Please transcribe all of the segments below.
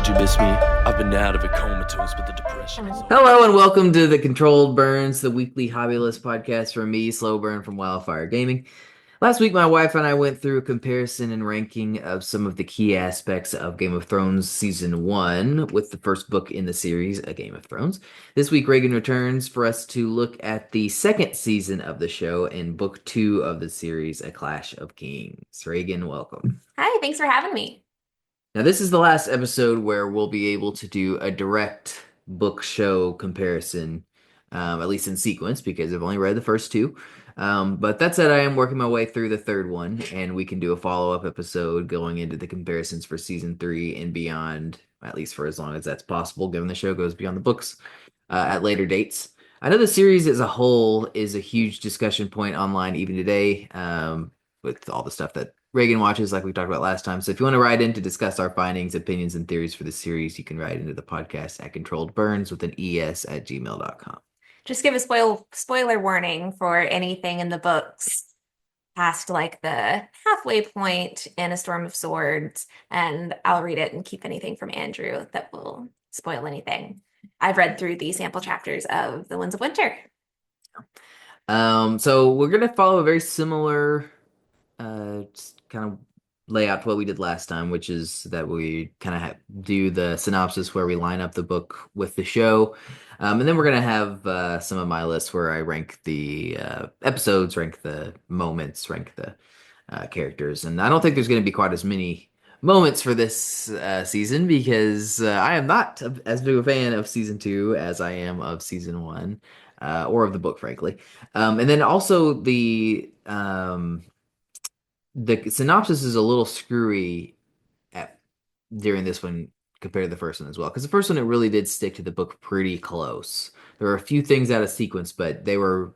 you miss me? I've been out of a comatose, but the depression is over. Hello and welcome to the Controlled Burns, the weekly hobbylist podcast from me, SlowBurne from Wildfire Gaming. Last week, my wife and I went through a comparison and ranking of some of the key aspects of Game of Thrones Season 1 with the first book in the series, A Game of Thrones. This week, Reagan returns for us to look at the second season of the show and Book 2 of the series, A Clash of Kings. Reagan, welcome. Hi, thanks for having me. Now, this is the last episode where we'll be able to do a direct book show comparison, at least in sequence, because I've only read the first two. But that said, I am working my way through the third one, and we can do a follow-up episode going into the comparisons for season 3 and beyond, at least for as long as that's possible, given the show goes beyond the books at later dates. I know the series as a whole is a huge discussion point online even today, with all the stuff that Reagan watches, like we talked about last time. So if you want to write in to discuss our findings, opinions, and theories for the series, you can write into the podcast at controlledburnes with an es at gmail.com. Just give a spoiler warning for anything in the books past like the halfway point in A Storm of Swords, and I'll read it and keep anything from Andrew that will spoil anything. I've read through the sample chapters of The Winds of Winter. So we're going to follow a very similar kind of layout to what we did last time, which is that we kind of do the synopsis where we line up the book with the show. And then we're going to have some of my lists where I rank the episodes, rank the moments, rank the characters. And I don't think there's going to be quite as many moments for this season because I am not as big a fan of season 2 as I am of season 1 or of the book, frankly. And then also the synopsis is a little screwy during this one compared to the first one as well, because the first one it really did stick to the book pretty close. There were a few things out of sequence, but they were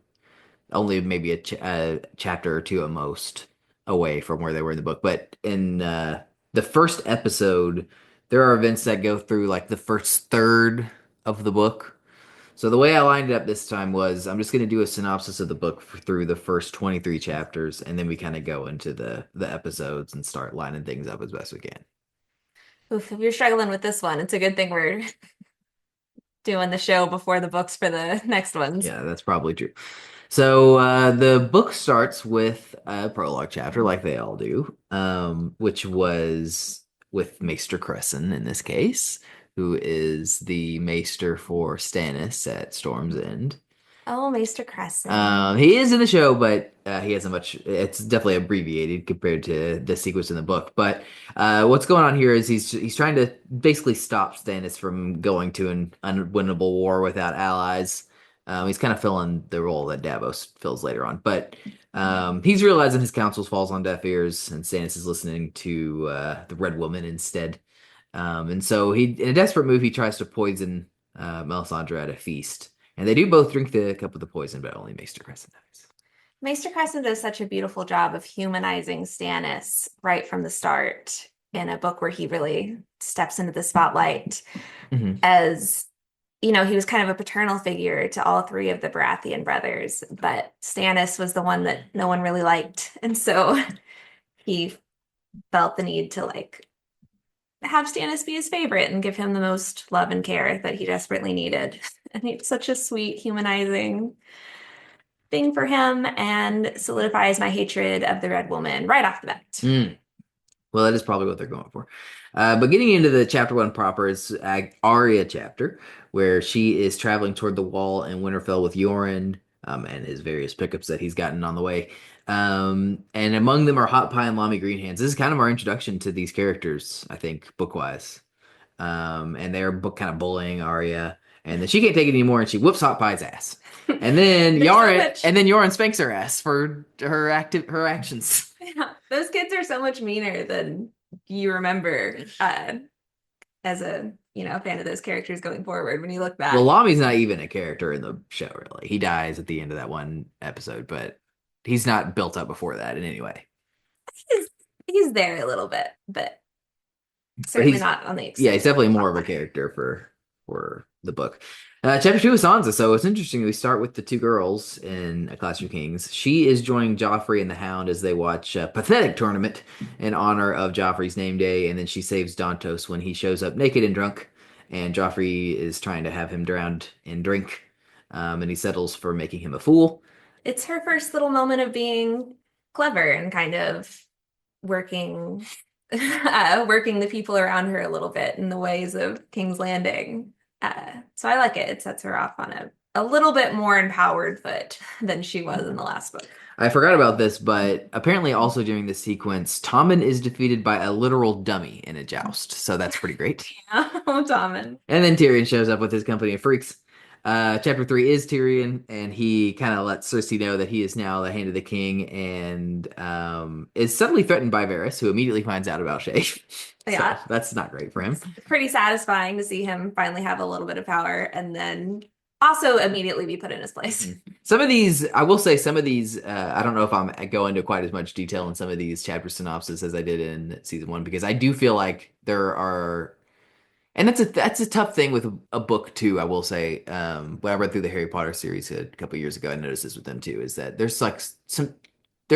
only maybe a chapter or two at most away from where they were in the book. But in the first episode, there are events that go through like the first third of the book. So the way I lined it up this time was I'm just going to do a synopsis of the book through the first 23 chapters, and then we kind of go into the episodes and start lining things up as best we can. Oof, if you're struggling with this one, it's a good thing we're doing the show before the books for the next ones. Yeah, that's probably true. So the book starts with a prologue chapter, like they all do, which was with Maester Cresson in this case, who is the maester for Stannis at Storm's End. Oh, Maester Cresson. He is in the show, but he hasn't much. It's definitely abbreviated compared to the sequence in the book. But what's going on here is he's trying to basically stop Stannis from going to an unwinnable war without allies. He's kind of filling the role that Davos fills later on, but he's realizing his counsel falls on deaf ears, and Stannis is listening to the Red Woman instead. And so in a desperate move, he tries to poison Melisandre at a feast. And they do both drink the cup of the poison, but only Maester Cresson does. Maester Cresson does such a beautiful job of humanizing Stannis right from the start in a book where he really steps into the spotlight as, you know, he was kind of a paternal figure to all three of the Baratheon brothers, but Stannis was the one that no one really liked. And so he felt the need to like have Stannis be his favorite and give him the most love and care that he desperately needed. And it's such a sweet, humanizing thing for him and solidifies my hatred of the Red Woman right off the bat. Well, that is probably what they're going for. But getting into the chapter 1 proper is Arya chapter, where she is traveling toward the wall in Winterfell with Yoren and his various pickups that he's gotten on the way. And among them are Hot Pie and Lamy Greenhands. This is kind of our introduction to these characters, I think, book-wise. And they're kind of bullying Arya. And then she can't take it anymore, and she whoops Hot Pie's ass. And then Yoren spanks her ass for her actions. Yeah, those kids are so much meaner than you remember as a fan of those characters going forward when you look back. Well, Lamy's not even a character in the show, really. He dies at the end of that one episode, but he's not built up before that in any way. He's there a little bit, but certainly not on the extent. Yeah, he's definitely more of a character for for the book. Chapter 2 is Sansa. So it's interesting. We start with the two girls in A Clash of Kings. She is joining Joffrey and the Hound as they watch a pathetic tournament in honor of Joffrey's name day, and then she saves Dantos when he shows up naked and drunk, and Joffrey is trying to have him drowned in drink, and he settles for making him a fool. It's her first little moment of being clever and kind of working working the people around her a little bit in the ways of King's Landing. So I like it. It sets her off on a little bit more empowered foot than she was in the last book. I forgot about this, but apparently also during this sequence, Tommen is defeated by a literal dummy in a joust. So that's pretty great. Yeah, Tommen. And then Tyrion shows up with his company of freaks. Chapter 3 is Tyrion, and he kind of lets Cersei know that he is now the Hand of the King, and is suddenly threatened by Varys, who immediately finds out about Shay. Yeah. So that's not great for him. It's pretty satisfying to see him finally have a little bit of power and then also immediately be put in his place. Some of these, I will say, I don't know if I'm going into quite as much detail in some of these chapter synopsis as I did in season 1, because I do feel like there are, and that's a tough thing with a book too. I will say, when I read through the Harry Potter series a couple years ago, I noticed this with them too, is that there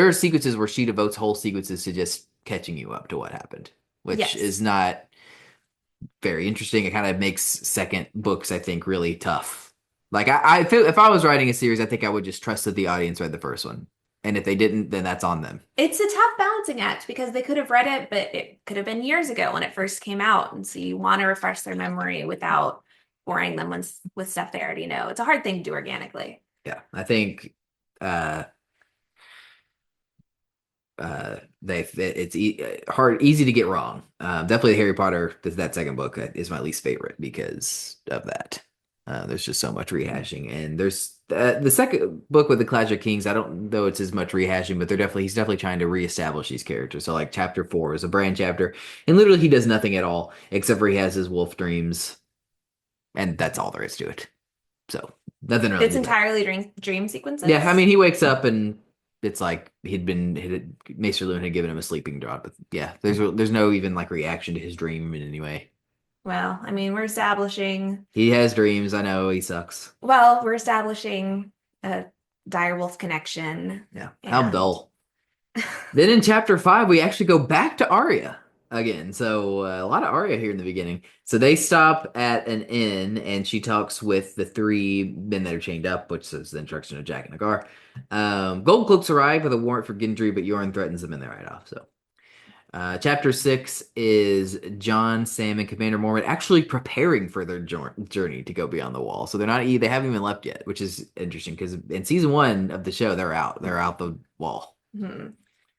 are sequences where she devotes whole sequences to just catching you up to what happened, which is not very interesting. It kind of makes second books, I think, really tough. Like I feel if I was writing a series, I think I would just trust that the audience read the first one. And if they didn't, then that's on them. It's a tough balancing act because they could have read it, but it could have been years ago when it first came out. And so you want to refresh their memory without boring them with stuff they already know. It's a hard thing to do organically. Yeah, I think it's easy to get wrong. Definitely Harry Potter, that second book is my least favorite because of that. There's just so much rehashing, and there's the second book with the Clash of Kings. I don't know it's as much rehashing, but he's definitely trying to reestablish these characters. So like chapter 4 is a brand chapter, and literally he does nothing at all except for he has his wolf dreams, and that's all there is to it. So nothing really. It's entirely dream sequences. Yeah, I mean he wakes up and it's like Maester Luwin had given him a sleeping draught, but yeah, there's no even like reaction to his dream in any way. Well, I mean, we're establishing he has dreams. I know he sucks. Well, we're establishing a direwolf connection. Yeah, how dull. Then in chapter 5, we actually go back to Arya again. So a lot of Arya here in the beginning. So they stop at an inn, and she talks with the 3 men that are chained up, which is the instruction of Jack and Nagar. Gold Cloaks arrive with a warrant for Gendry, but Yoren threatens them in there right off. So chapter 6 is Jon, Sam, and Commander Mormont actually preparing for their journey to go beyond the wall. So they haven't even left yet, which is interesting because in season 1 of the show, they're out the wall. Mm-hmm.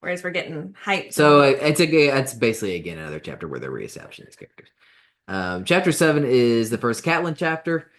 Whereas we're getting hyped. So it's basically again another chapter where they're reestablishing these characters. Chapter 7 is the first Catelyn chapter.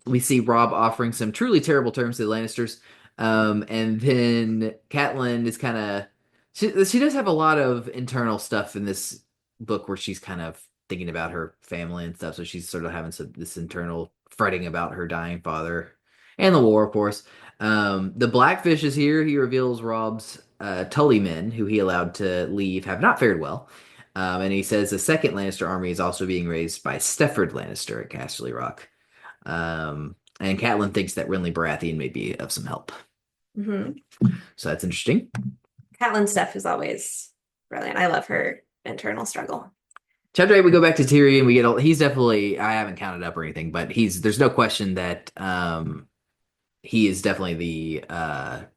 We see Robb offering some truly terrible terms to the Lannisters. And then Catelyn is kind of she does have a lot of internal stuff in this book where she's kind of thinking about her family and stuff. So she's sort of having this internal fretting about her dying father and the war, of course. The Blackfish is here. He reveals Robb's Tully men, who he allowed to leave, have not fared well. And he says the second Lannister army is also being raised by Stefford Lannister at Casterly Rock. And Catelyn thinks that Renly Baratheon may be of some help. Mm-hmm. So that's interesting. Catelyn's stuff is always brilliant. I love her internal struggle. Chapter 8, we go back to Tyrion. He's definitely, I haven't counted up or anything, but there's no question that he is definitely well,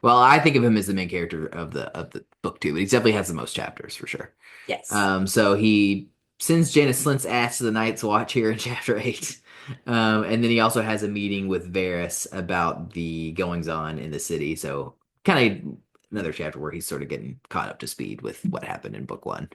I think of him as the main character of the book too, but he definitely has the most chapters for sure. Yes. So he sends Jaina Slint's ass to the Night's Watch here in chapter 8. And then he also has a meeting with Varys about the goings on in the city. So kind of another chapter where he's sort of getting caught up to speed with what happened in book 1.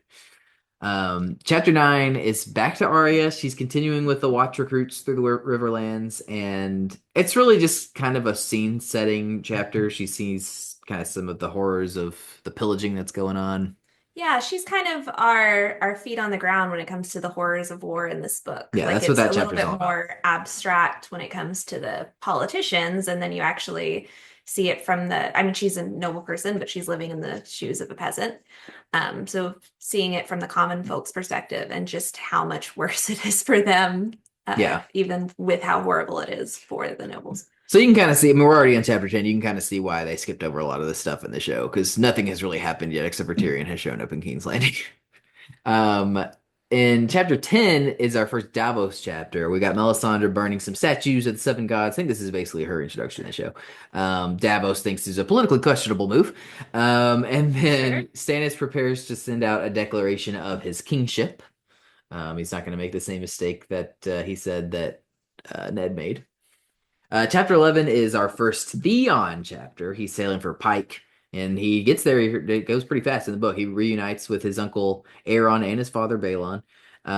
Chapter 9 is back to Arya. She's continuing with the watch recruits through the Riverlands, and it's really just kind of a scene setting chapter. She sees kind of some of the horrors of the pillaging that's going on. Yeah, she's kind of our feet on the ground when it comes to the horrors of war in this book. Yeah, like that's what that chapter's all It's a little bit about. more abstract when it comes to the politicians, and then you actually see it from I mean, she's a noble person, but she's living in the shoes of a peasant. So seeing it from the common folks' perspective and just how much worse it is for them, even with how horrible it is for the nobles. So you can kind of see, I mean, we're already on chapter 10. You can kind of see why they skipped over a lot of this stuff in the show, because nothing has really happened yet except for Tyrion has shown up in King's Landing. In chapter 10 is our first Davos chapter. We got Melisandre burning some statues of the seven gods. I think this is basically her introduction to the show. Davos thinks it's a politically questionable move. And then Stannis prepares to send out a declaration of his kingship. He's not going to make the same mistake that he said that Ned made. Chapter 11 is our first Theon chapter. He's sailing for Pike, and he gets there. It goes pretty fast in the book. He reunites with his uncle Aeron and his father Balon.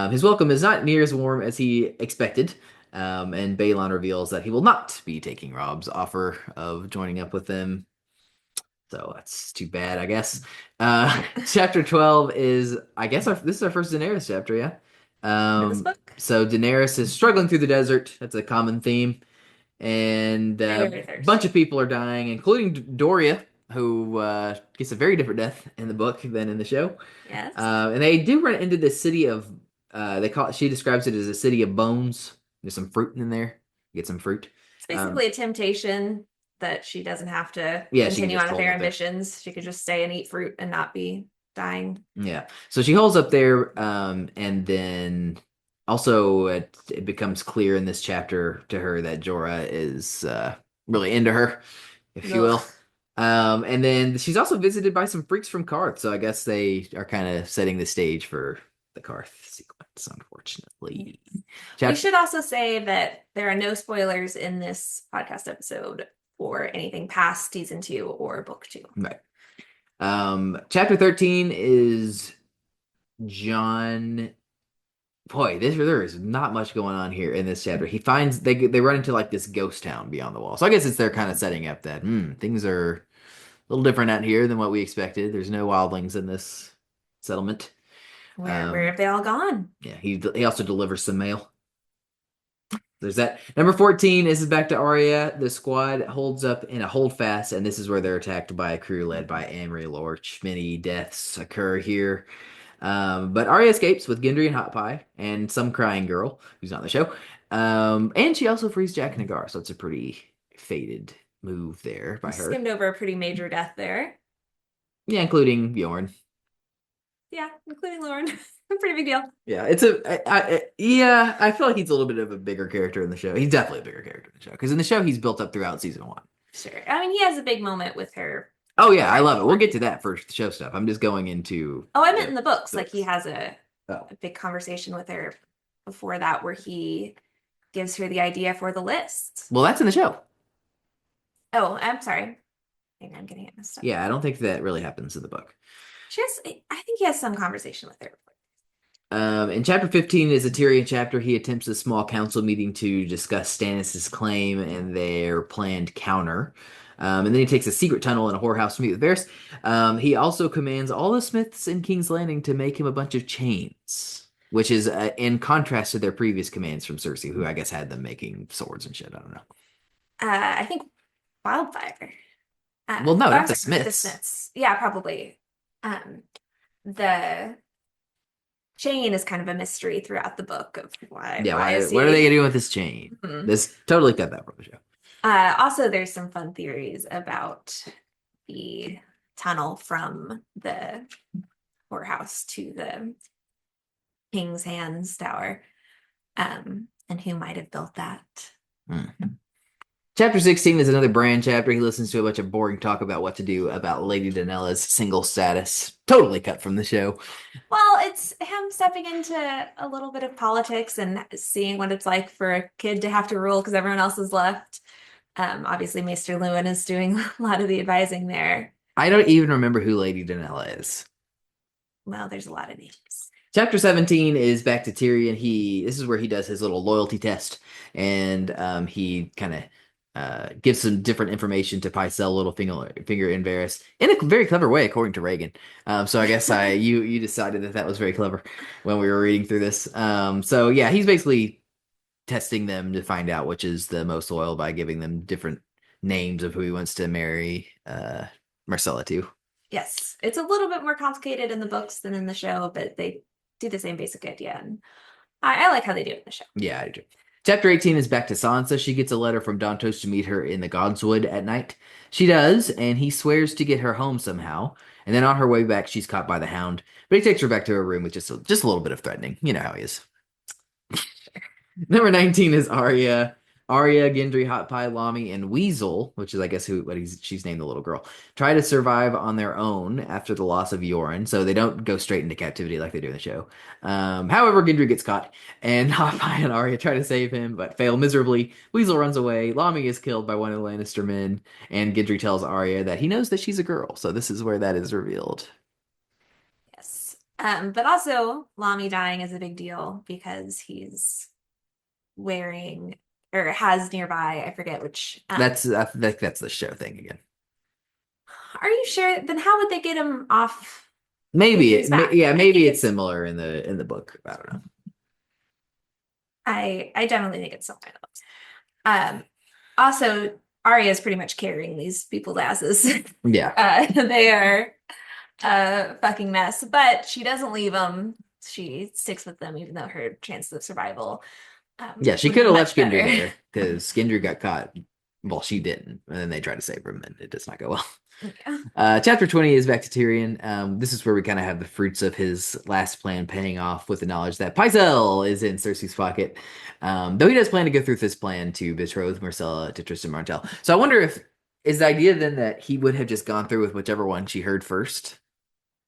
His welcome is not near as warm as he expected, and Balon reveals that he will not be taking Robb's offer of joining up with them. So that's too bad, I guess. Chapter 12 is, I guess, this is our first Daenerys chapter, yeah? This book? So Daenerys is struggling through the desert. That's a common theme. And a bunch of people are dying, including Doria, who gets a very different death in the book than in the show. Yes. And they do run into the city of, she describes it as a city of bones. There's some fruit in there. Get some fruit. It's basically a temptation that she doesn't have to continue on with her ambitions. She could just stay and eat fruit and not be dying. Yeah. So she holds up there, and then also it becomes clear in this chapter to her that Jorah is really into her, if you will. And then she's also visited by some freaks from Karth, so I guess they are kind of setting the stage for the Karth sequence, unfortunately. We should also say that there are no spoilers in this podcast episode for anything past season 2 or book 2. Right. Chapter 13 is Jon. Boy, there is not much going on here in this chapter. He finds they run into like this ghost town beyond the wall. So I guess it's they're kind of setting up that things are a little different out here than what we expected. There's no wildlings in this settlement. Where have they all gone? Yeah, he also delivers some mail. There's that. Number 14 is back to Arya. The squad holds up in a holdfast, and this is where they're attacked by a crew led by Amory Lorch. Many deaths occur here. But Arya escapes with Gendry and Hot Pie and some crying girl who's not on the show. And she also frees Jack Nagar, so it's a pretty fated move there by her. Skimmed over a pretty major death there. Yeah, including Bjorn. Yeah, including Lauren. Pretty big deal. Yeah, I feel like he's a little bit of a bigger character in the show. He's definitely a bigger character in the show, because in the show he's built up throughout season 1. Sure. I mean, he has a big moment with her. Oh yeah, I love it. We'll get to that for the show stuff. I'm just going into. Oh, I meant in the books. Like he has a big conversation with her before that, where he gives her the idea for the list. Well, that's in the show. Oh, I'm sorry. Maybe I'm getting it messed up. Yeah, I don't think that really happens in the book. I think he has some conversation with her. In chapter 15 is a Tyrion chapter. He attempts a small council meeting to discuss Stannis' claim and their planned counter. And then he takes a secret tunnel in a whorehouse to meet with Varys. He also commands all the smiths in King's Landing to make him a bunch of chains, which is in contrast to their previous commands from Cersei, who I guess had them making swords and shit. I don't know. I think Wildfire. Well, no, not the smiths. The smiths. Yeah, probably. The chain is kind of a mystery throughout the book of why. Yeah, what are they doing with this chain? Mm-hmm. This totally cut that from the show. Also, there's some fun theories about the tunnel from the whorehouse to the King's Hands Tower, and who might have built that. Chapter 16 is another Bran chapter. He listens to a bunch of boring talk about what to do about Lady Daenerys' single status. Totally cut from the show. Well, it's him stepping into a little bit of politics and seeing what it's like for a kid to have to rule because everyone else is left. Obviously, Maester Luwin is doing a lot of the advising there. I don't even remember who Lady Daenerys is. Well, there's a lot of names. Chapter 17 is back to Tyrion. This is where he does his little loyalty test, and he kind of gives some different information to Pycelle, Littlefinger, and Varys in a very clever way, according to Reagan. So I guess you decided that was very clever when we were reading through this. So yeah, he's basically testing them to find out which is the most loyal by giving them different names of who he wants to marry Marcella to. Yes, it's a little bit more complicated in the books than in the show, but they do the same basic idea, and I like how they do it in the show. Yeah, I do. Chapter 18 is back to Sansa. She gets a letter from Dantos to meet her in the Godswood at night. She does, and he swears to get her home somehow. And then on her way back, she's caught by the Hound. But he takes her back to her room with just a little bit of threatening. You know how he is. Number 19 is Arya. Arya, Gendry, Hot Pie, Lamy, and Weasel, which is I guess she's named the little girl, try to survive on their own after the loss of Yoren, so they don't go straight into captivity like they do in the show. However, Gendry gets caught, and Hot Pie and Arya try to save him, but fail miserably. Weasel runs away. Lamy is killed by one of the Lannister men, and Gendry tells Arya that he knows that she's a girl, so this is where that is revealed. Yes. But also Lamy dying is a big deal because he's wearing or has nearby, I forget which. I think that's the show thing again. Are you sure? Then how would they get him off? Maybe maybe it's similar in the book. I don't know. I definitely think it's somewhere else. Also, Arya is pretty much carrying these people's asses. Yeah. They are a fucking mess, but she doesn't leave them. She sticks with them, even though her chances of survival. Yeah, she could have left Gendry there because Gendry got caught. Well, she didn't, and then they tried to save him, and it does not go well. Yeah. Chapter 20 is back to Tyrion. This is where we kind of have the fruits of his last plan paying off with the knowledge that Pycelle is in Cersei's pocket. Though he does plan to go through this plan to betroth Myrcella to Tristan Martell. So I wonder if is the idea then that he would have just gone through with whichever one she heard first?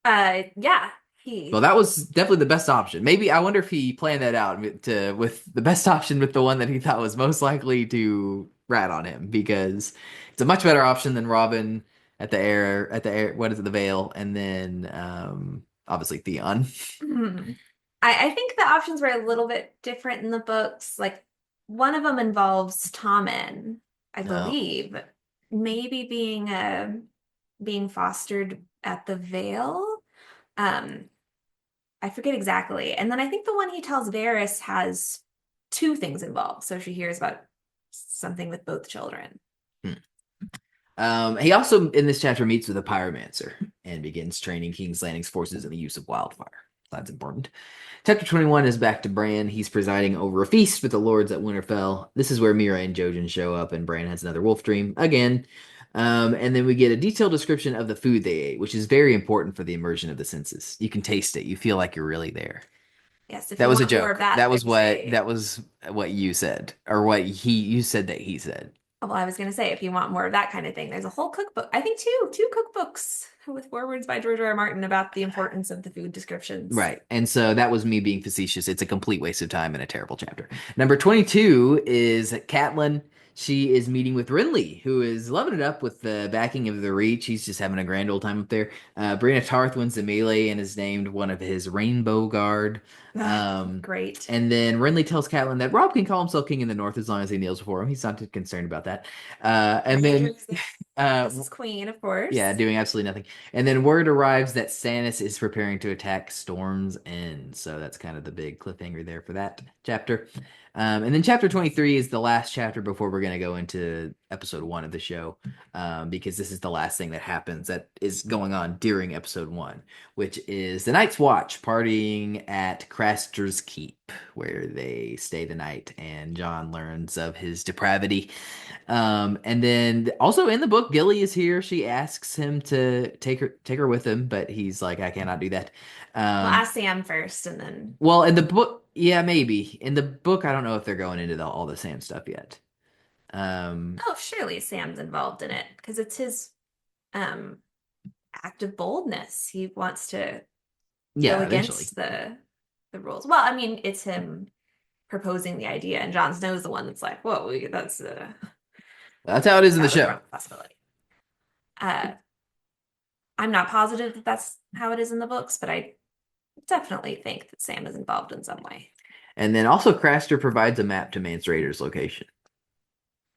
Yeah. Well, that was definitely the best option. Maybe I wonder if he planned that out with the best option with the one that he thought was most likely to rat on him, because it's a much better option than Robin at the air, what is it, the Vale, and then obviously Theon. I think the options were a little bit different in the books. Like one of them involves Tommen, I believe, maybe being fostered at the Vale. I forget exactly. And then I think the one he tells Varys has two things involved. So she hears about something with both children. He also, in this chapter, meets with a pyromancer and begins training King's Landing's forces in the use of wildfire. That's important. Chapter 21 is back to Bran. He's presiding over a feast with the lords at Winterfell. This is where Mira and Jojen show up, and Bran has another wolf dream again. And then we get a detailed description of the food they ate, which is very important for the immersion of the senses. You can taste it. You feel like you're really there. Yes, that was a joke. That was what you said, or what you said that he said. Well, I was going to say, if you want more of that kind of thing, there's a whole cookbook. I think two cookbooks with forewords by George R. R. Martin about the importance of the food descriptions. Right. And so that was me being facetious. It's a complete waste of time and a terrible chapter. Number 22 is Catelyn. She is meeting with Renly, who is loving it up with the backing of the Reach. He's just having a grand old time up there. Brianna Tarth wins the melee and is named one of his Rainbow Guard. Great. And then Renly tells Catelyn that Robb can call himself king in the north as long as he kneels before him. He's not too concerned about that. And then this is Queen, of course. Yeah, doing absolutely nothing. And then word arrives that Stannis is preparing to attack Storm's End. So that's kind of the big cliffhanger there for that chapter. And then chapter 23 is the last chapter before we're going to go into episode 1 of the show, because this is the last thing that happens that is going on during episode 1, which is the Night's Watch partying at Craster's Keep, where they stay the night, and Jon learns of his depravity. And then also in the book, Gilly is here. She asks him to take her with him, but he's like, I cannot do that. Well, ask Sam first, and then. Well, in the book. Yeah, maybe. In the book, I don't know if they're going into all the Sam stuff yet. Oh, surely Sam's involved in it because it's his act of boldness. He wants to go against the rules. Well, I mean, it's him proposing the idea, and Jon Snow's the one that's like, "Whoa, that's how it is in the show." Possibility. I'm not positive that that's how it is in the books, but I definitely think that Sam is involved in some way. And then also Craster provides a map to Mance Rayder's location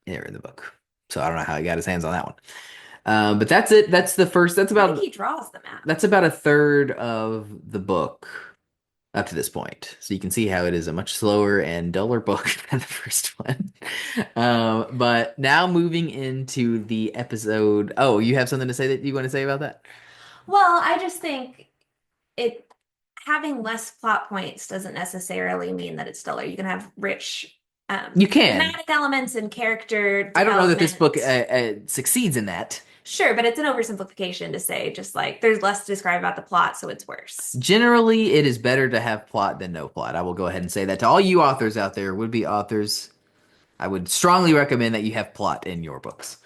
here in the book. So I don't know how he got his hands on that one. But that's it. That's the first. That's about. I think he draws the map. That's about a third of the book. up to this point. So you can see how it is a much slower and duller book than the first one. But now moving into the episode. Oh, you have something to say that you want to say about that? Well, I just think it having less plot points doesn't necessarily mean that it's duller. You can have rich You can. thematic elements and character I don't know that this book development. succeeds in that. Sure, but it's an oversimplification to say just like there's less to describe about the plot, so it's worse. Generally, it is better to have plot than no plot. I will go ahead and say that to all you authors out there, would-be authors. I would strongly recommend that you have plot in your books.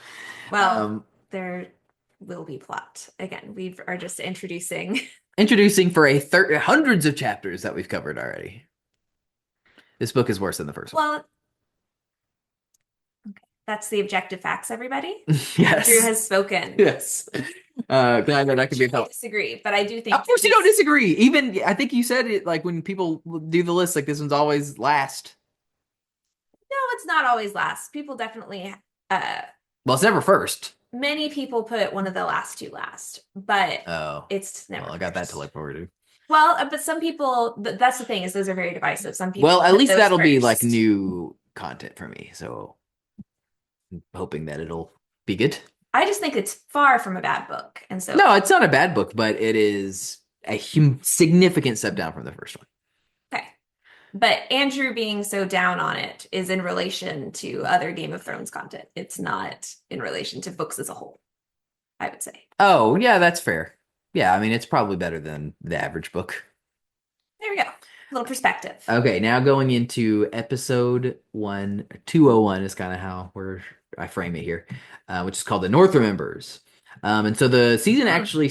Well, there will be plot. Again, we are just introducing. Introducing for hundreds of chapters that we've covered already. This book is worse than the first one. Well, okay. That's the objective facts, everybody. Yes. Andrew has spoken. Yes. Glad that I can be I helpful. disagree, but I do think. Of course, you don't disagree. Even I think you said it like when people do the list, like this one's always last. No, it's not always last. People definitely. Well, it's never first. Many people put one of the last two last, but it's never. Well, I got that to look forward to. Well, but some people. That's the thing is those are very divisive. Some people. Well, at least that'll be first. like new content for me. So I'm hoping that it'll be good. I just think it's far from a bad book, and so no, it's not a bad book, but it is a significant step down from the first one. Okay. But Andrew being so down on it is in relation to other Game of Thrones content. It's not in relation to books as a whole, I would say. Oh, yeah, that's fair. Yeah, I mean, it's probably better than the average book. There we go. A little perspective. Okay, now going into episode 201 is kind of how I frame it here, which is called The North Remembers. And so the season actually...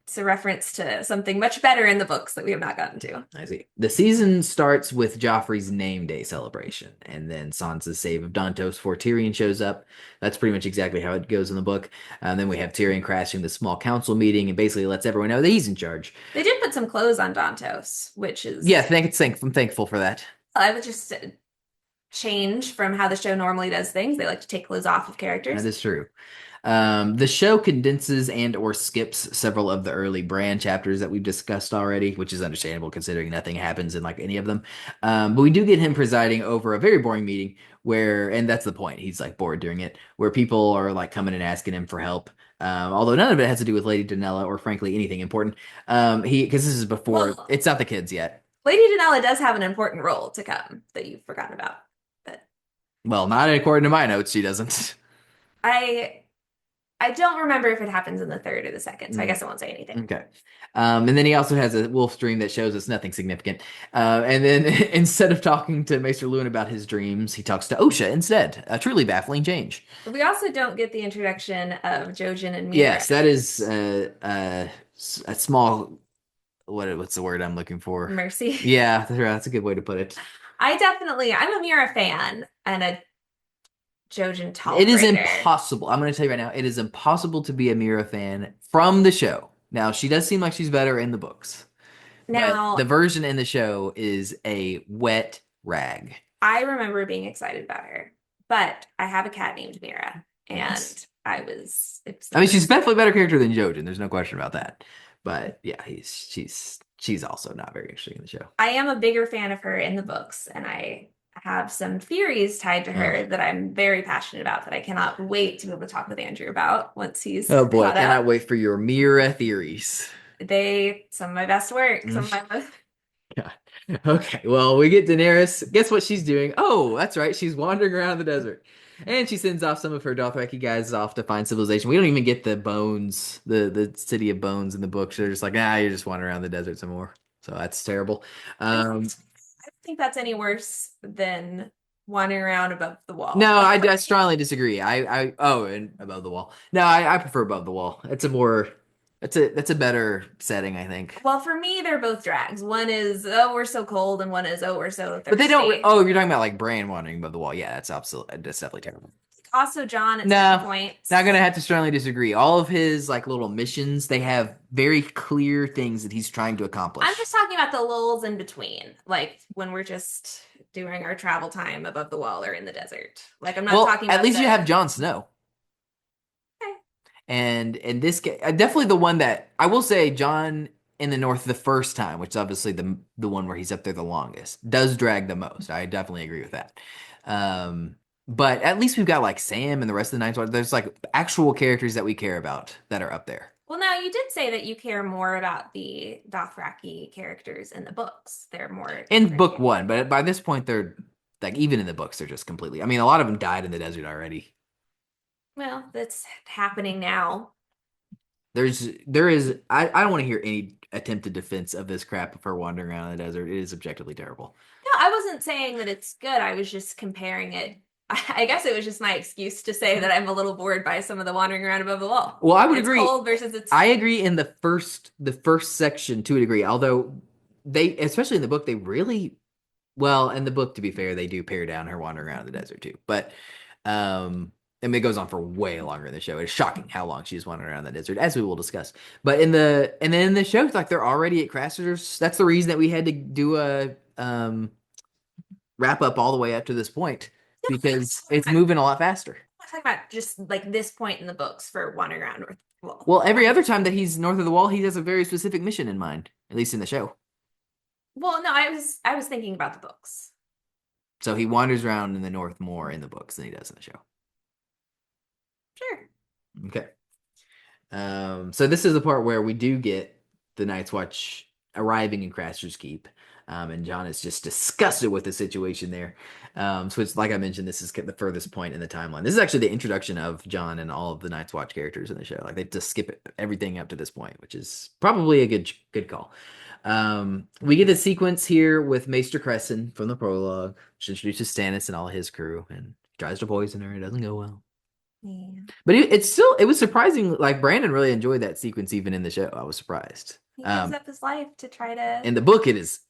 It's a reference to something much better in the books that we have not gotten to. I see. The season starts with Joffrey's name day celebration, and then Sansa's save of Dantos before Tyrion shows up. That's pretty much exactly how it goes in the book. And then we have Tyrion crashing the small council meeting and basically lets everyone know that he's in charge. They did put some clothes on Dantos, which is... Yeah, I'm thankful for that. I would just change from how the show normally does things. They like to take clothes off of characters. That is true. The show condenses and or skips several of the early Bran chapters that we've discussed already, which is understandable considering nothing happens in like any of them. But we do get him presiding over a very boring meeting and that's the point, he's like bored during it, where people are like coming and asking him for help. Although none of it has to do with Lady Danella or frankly anything important. Because this is before, it's not the kids yet. Lady Danella does have an important role to come that you've forgotten about. But well, not according to my notes, she doesn't. I don't remember if it happens in the third or the second, so I guess I won't say anything. Okay. And then he also has a wolf's dream that shows us nothing significant. And then instead of talking to Maester Luwin about his dreams, he talks to Osha instead. A truly baffling change. But we also don't get the introduction of Jojen and Mira. Yes, that is a small... What's the word I'm looking for? Mercy. Yeah, that's a good way to put it. I'm a Mira fan and a Jojen tolerator. It is impossible. I'm going to tell you right now, it is impossible to be a Mira fan from the show. Now, she does seem like she's better in the books. Now, the version in the show is a wet rag. I remember being excited about her, but I have a cat named Mira, and yes. She's definitely a better character than Jojen. There's no question about that. But yeah, she's also not very interesting in the show. I am a bigger fan of her in the books, and I have some theories tied to her that I'm very passionate about that I cannot wait to be able to talk with Andrew about once he's oh boy, caught cannot up. Wait for your Mira theories. Some of my best work. Some of my most... God. Okay, well, we get Daenerys. Guess what she's doing? Oh, that's right. She's wandering around the desert. And she sends off some of her Dothraki guys off to find civilization. We don't even get the bones, the city of bones in the book. They're just like, you're just wandering around the desert some more. So that's terrible. I don't think that's any worse than wandering around above the wall. No, I strongly disagree. And above the wall. No, I prefer above the wall. That's a better setting, I think. Well, for me, they're both drags. One is, oh, we're so cold, and one is, oh, we're so thirsty. But they don't. Oh, you're talking about like Bran wandering above the wall. Yeah, that's definitely terrible. Also, Jon at some point. Not gonna have to strongly disagree. All of his like little missions, they have very clear things that he's trying to accomplish. I'm just talking about the lulls in between, like when we're just doing our travel time above the wall or in the desert. Like I'm not talking about. At least you have Jon Snow. And in this case, definitely the one that I will say, Jon in the north the first time, which is obviously the one where he's up there the longest, does drag the most. I definitely agree with that. But at least we've got like Sam and the rest of the Night's Watch. There's like actual characters that we care about that are up there. Well, now you did say that you care more about the Dothraki characters in the books. They're more In book one, but by this point, they're like, even in the books, they're just completely. I mean, a lot of them died in the desert already. Well, that's happening now. There is. I don't want to hear any attempted defense of this crap of her wandering around in the desert. It is objectively terrible. No, I wasn't saying that it's good. I was just comparing it. I guess it was just my excuse to say that I'm a little bored by some of the wandering around above the wall. Well, I would It's agree. cold versus it's. I agree in the first section to a degree. Although they, especially in the book, they really well in the book. To be fair, they do pare down her wandering around in the desert too. But I mean, it goes on for way longer in the show. It's shocking how long she's wandering around the desert, as we will discuss. But in the show, it's like they're already at Craster's. That's the reason that we had to do a wrap up all the way up to this point, because it's moving a lot faster. I'm talking about just like this point in the books for wandering around North of the Wall. Well, every other time that he's north of the wall, he has a very specific mission in mind, at least in the show. Well, no, I was thinking about the books. So he wanders around in the north more in the books than he does in the show. Sure. Okay. So this is the part where we do get the Night's Watch arriving in Craster's Keep. And John is just disgusted with the situation there. So it's like I mentioned, this is the furthest point in the timeline. This is actually the introduction of John and all of the Night's Watch characters in the show. Like they just skip everything up to this point, which is probably a good call. We get a sequence here with Maester Crescent from the prologue, which introduces Stannis and all his crew, and tries to poison her. It doesn't go well. Yeah. But it was surprising. Like Brandon really enjoyed that sequence even in the show. I was surprised. He gives up his life to try to. In the book, it is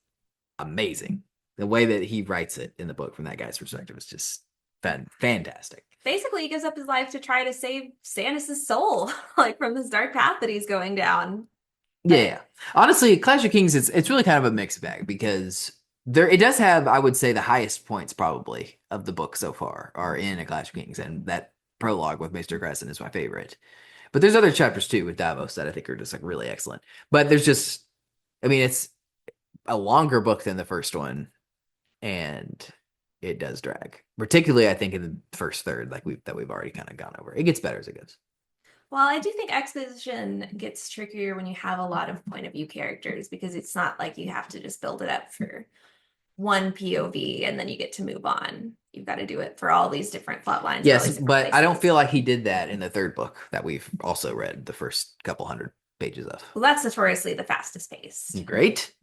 amazing. The way that he writes it in the book from that guy's perspective is just fantastic. Basically, he gives up his life to try to save Stannis' soul, like from this dark path that he's going down. Yeah. Honestly, Clash of Kings, it's really kind of a mixed bag because it does have, I would say, the highest points probably of the book so far are in A Clash of Kings, and that prologue with Maester Crescent is my favorite. But there's other chapters too with Davos that I think are just like really excellent. But there's just, I mean, it's a longer book than the first one, and it does drag. Particularly, I think in the first third, like we've already kind of gone over. It gets better as it goes. Well, I do think exposition gets trickier when you have a lot of point of view characters, because it's not like you have to just build it up for one POV and then you get to move on. You've got to do it for all these different plot lines. Yes, but I don't feel like he did that in the third book that we've also read the first couple hundred pages of. Well, that's notoriously the fastest pace. Great.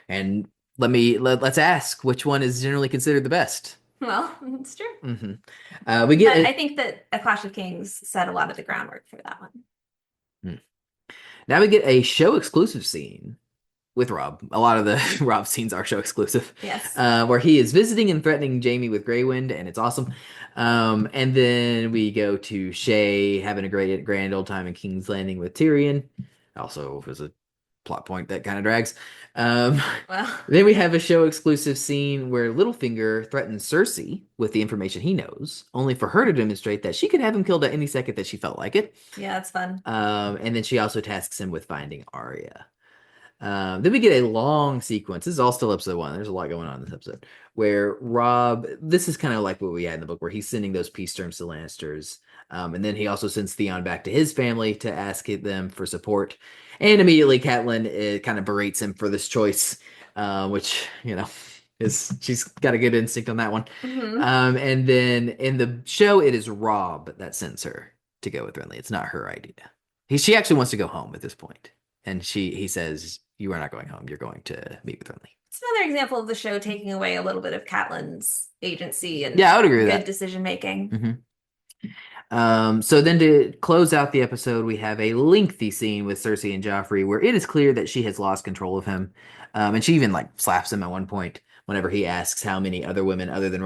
And let's ask which one is generally considered the best. Well, it's true. Mm-hmm. I think that A Clash of Kings set a lot of the groundwork for that one. Now we get a show exclusive scene with Rob. A lot of the Rob scenes are show exclusive. Yes. Where he is visiting and threatening Jaime with Greywind, and it's awesome. And then we go to Shay having a grand old time in King's Landing with Tyrion. Also was a plot point that kind of drags. Well, then we have a show exclusive scene where Littlefinger threatens Cersei with the information he knows, only for her to demonstrate that she could have him killed at any second that she felt like it. Yeah, that's fun. And then she also tasks him with finding Arya. Then we get a long sequence. This is all still episode 1. There's a lot going on in this episode where Rob, this is kind of like what we had in the book, where he's sending those peace terms to Lannisters. And then he also sends Theon back to his family to ask them for support. And immediately Catelyn kind of berates him for this choice, which, she's got a good instinct on that one. Mm-hmm. And then in the show, it is Rob that sends her to go with Renly. It's not her idea. She actually wants to go home at this point. And he says, "You are not going home. You're going to meet with Renly." It's another example of the show taking away a little bit of Catelyn's agency and I would agree with good that. decision making. Mm-hmm. So then to close out the episode, we have a lengthy scene with Cersei and Joffrey where it is clear that she has lost control of him. And she even slaps him at one point whenever he asks how many other women other than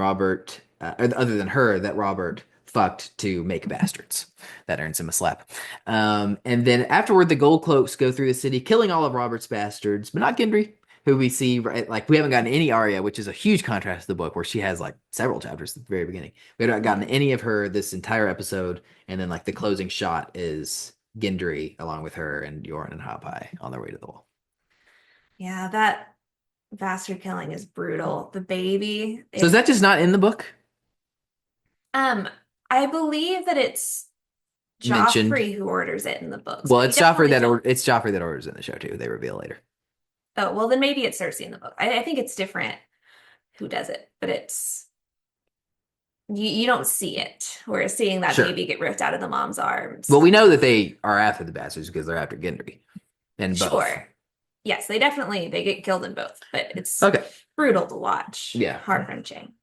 her that Robert fucked to make bastards. That earns him a slap. And then afterward, the Gold Cloaks go through the city, killing all of Robert's bastards, but not Gendry, who we see, right? Like, we haven't gotten any Arya, which is a huge contrast to the book, where she has several chapters at the very beginning. We haven't gotten any of her this entire episode, and then the closing shot is Gendry along with her and Yoren and Hawkeye on their way to the wall. Yeah, that bastard killing is brutal. The baby. So is that just not in the book Um, I believe that it's mentioned? Joffrey who orders it in the books, Well, but you definitely don't. it's Joffrey that orders in the show too. They reveal later. Oh, well, then maybe it's Cersei in the book. I think it's different who does it, but it's you don't see it. Whereas seeing that Sure. baby get ripped out of the mom's arms. Well, we know that they are after the bastards because they're after Gendry and both. Sure. Yes, they get killed in both, but it's Okay. brutal to watch. Yeah. Heart-wrenching.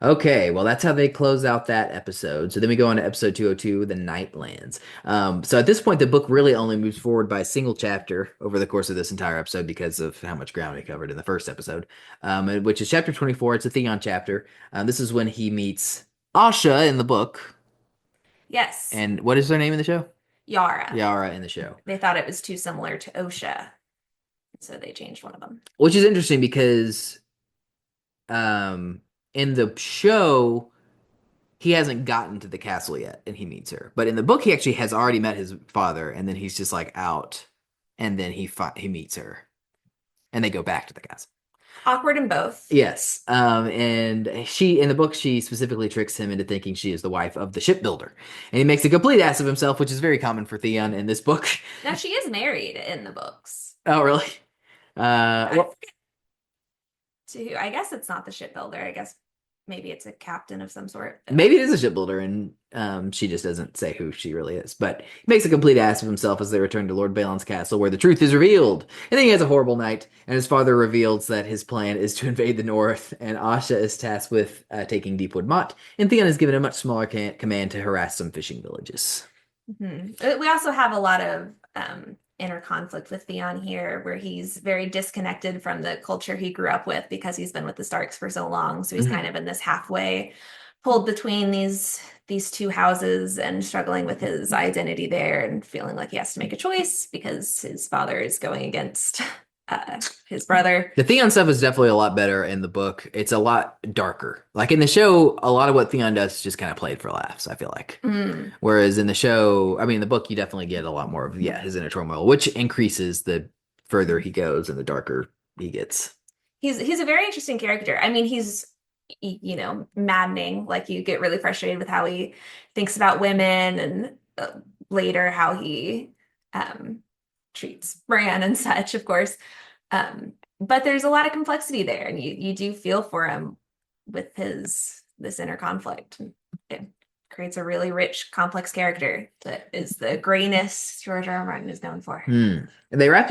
Okay, well, that's how they close out that episode. So then we go on to episode 202, The Nightlands. So at this point, the book really only moves forward by a single chapter over the course of this entire episode because of how much ground we covered in the first episode, which is chapter 24. It's a Theon chapter. This is when he meets Asha in the book. Yes. And what is their name in the show? Yara. Yara in the show. They thought it was too similar to Osha, so they changed one of them. Which is interesting because in the show, he hasn't gotten to the castle yet, and he meets her. But in the book, he actually has already met his father, and then he's just like out, and then he meets her, and they go back to the castle. Awkward in both. Yes, and she in the book she specifically tricks him into thinking she is the wife of the shipbuilder, and he makes a complete ass of himself, which is very common for Theon in this book. Now she is married in the books. Oh, really? Well, I guess it's not the shipbuilder. I guess maybe it's a captain of some sort. maybe it is a shipbuilder, and she just doesn't say who she really is. But he makes a complete ass of himself as they return to Lord Balon's castle, where the truth is revealed. And then he has a horrible night, and his father reveals that his plan is to invade the north, and Asha is tasked with taking Deepwood Mott, and Theon is given a much smaller command to harass some fishing villages. Mm-hmm. We also have a lot of inner conflict with Theon here, where he's very disconnected from the culture he grew up with because he's been with the Starks for so long. So he's kind of in this halfway, pulled between these two houses and struggling with his identity there and feeling like he has to make a choice because his father is going against his brother. The Theon stuff is definitely a lot better in the book. It's a lot darker. Like in the show, a lot of what Theon does is just kind of played for laughs, I feel like. Whereas in the show, I mean, in the book, you definitely get a lot more of, his inner turmoil, which increases the further he goes and the darker he gets. He's a very interesting character. I mean, he's, maddening. Like you get really frustrated with how he thinks about women and later how he treats Bran and such, of course. But there's a lot of complexity there, and you do feel for him with this inner conflict. It creates a really rich, complex character that is the grayness George R. R. Martin is known for. And they wrapped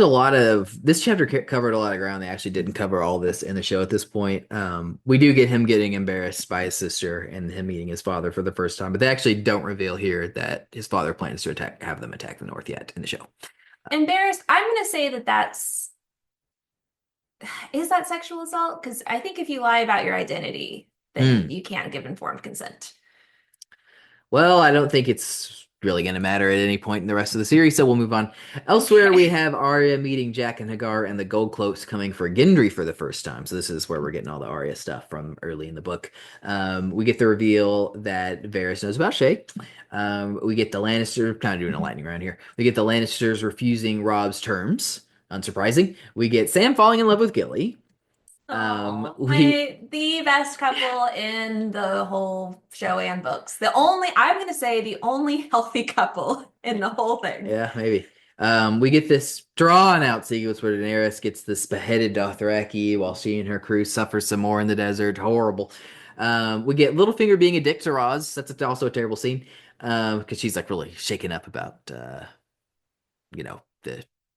this chapter covered a lot of ground. They actually didn't cover all this in the show at this point. We do get him getting embarrassed by his sister and him meeting his father for the first time, but they actually don't reveal here that his father plans to have them attack the North yet in the show. Embarrassed, I'm going to say is that sexual assault? Because I think if you lie about your identity, then you can't give informed consent. Well, I don't think it's really going to matter at any point in the rest of the series, so we'll move on. Elsewhere, we have Arya meeting Jack and Hagar, and the Gold Cloaks coming for Gendry for the first time. So this is where we're getting all the Arya stuff from early in the book. We get the reveal that Varys knows about Shay. We get the Lannisters, kind of doing a lightning round here. We get the Lannisters refusing Robb's terms. Unsurprising. We get Sam falling in love with Gilly. The best couple in the whole show and books. I'm going to say the only healthy couple in the whole thing. Yeah, maybe. We get this drawn out sequence where Daenerys gets this beheaded Dothraki while she and her crew suffer some more in the desert. Horrible. We get Littlefinger being a dick to Roz. That's also a terrible scene because she's like really shaken up about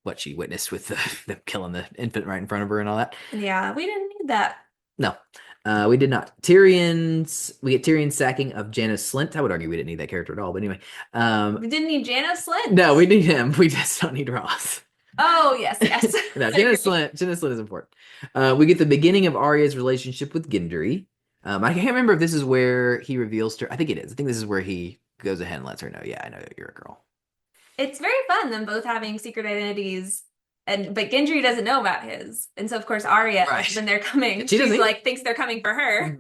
what she witnessed with them killing the infant right in front of her and all that. Yeah, we didn't need that. No, we did not. We get Tyrion's sacking of Janos Slynt. I would argue we didn't need that character at all, but anyway. We didn't need Janos Slynt? No, we need him. We just don't need Ross. Oh, yes. No, Janos Slynt is important. We get the beginning of Arya's relationship with Gendry. I can't remember if this is where he reveals to her. I think it is. I think this is where he goes ahead and lets her know, yeah, I know you're a girl. It's very fun, them both having secret identities, but Gendry doesn't know about his. And so, of course, Arya, when they're coming, she's like, thinks they're coming for her.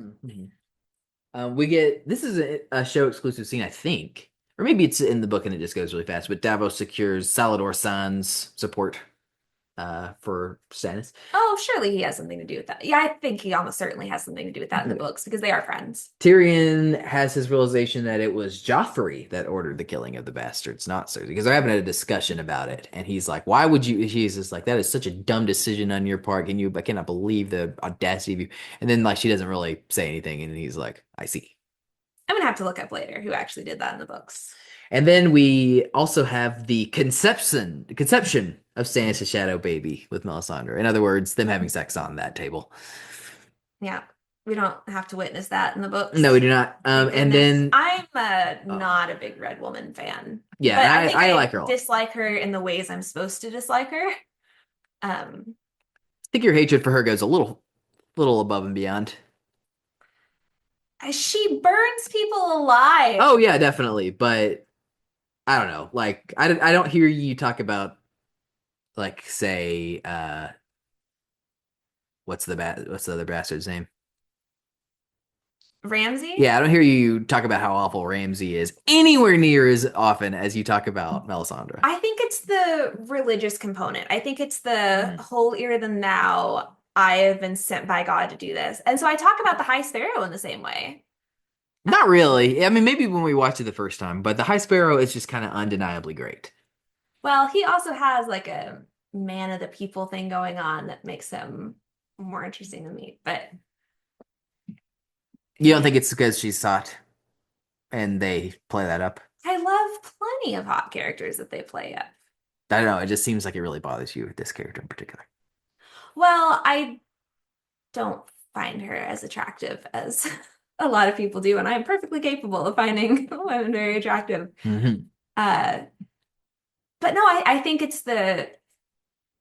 This is a show exclusive scene, I think. Or maybe it's in the book and it just goes really fast, but Davos secures Salador San's support. for Stannis. Oh, surely he has something to do with that. Yeah, I think he almost certainly has something to do with that in the books because they are friends. Tyrion has his realization that it was Joffrey that ordered the killing of the bastards, not Cersei, because they're having a discussion about it, and he's like, "Why would you?" He's just like, "That is such a dumb decision on your part. I cannot believe the audacity of you." And then like she doesn't really say anything, and he's like, "I see." I'm gonna have to look up later who actually did that in the books. And then we also have the conception of Stannis' shadow baby with Melisandre. In other words, them having sex on that table. Yeah, we don't have to witness that in the books. No, we do not. Thank And goodness. then I'm not a big Red Woman fan. yeah, But and I think I like her a lot. dislike her in the ways I'm supposed to dislike her. I think your hatred for her goes a little above and beyond. She burns people alive. Oh yeah, definitely. But I don't know. Like I don't hear you talk about like say what's the other bastard's name? Ramsay? Yeah, I don't hear you talk about how awful Ramsay is anywhere near as often as you talk about Melisandre. I think it's the religious component. I think it's the holier than thou. I have been sent by God to do this. And so I talk about the High Sparrow in the same way. Not really. I mean, maybe when we watched it the first time, but the High Sparrow is just kind of undeniably great. Well, he also has like a man of the people thing going on that makes him more interesting than me. But You don't think it's because she's hot and they play that up? I love plenty of hot characters that they play up. I don't know. It just seems like it really bothers you with this character in particular. Well, I don't find her as attractive as a lot of people do, and I'm perfectly capable of finding women very attractive. Mm-hmm. But no, I think it's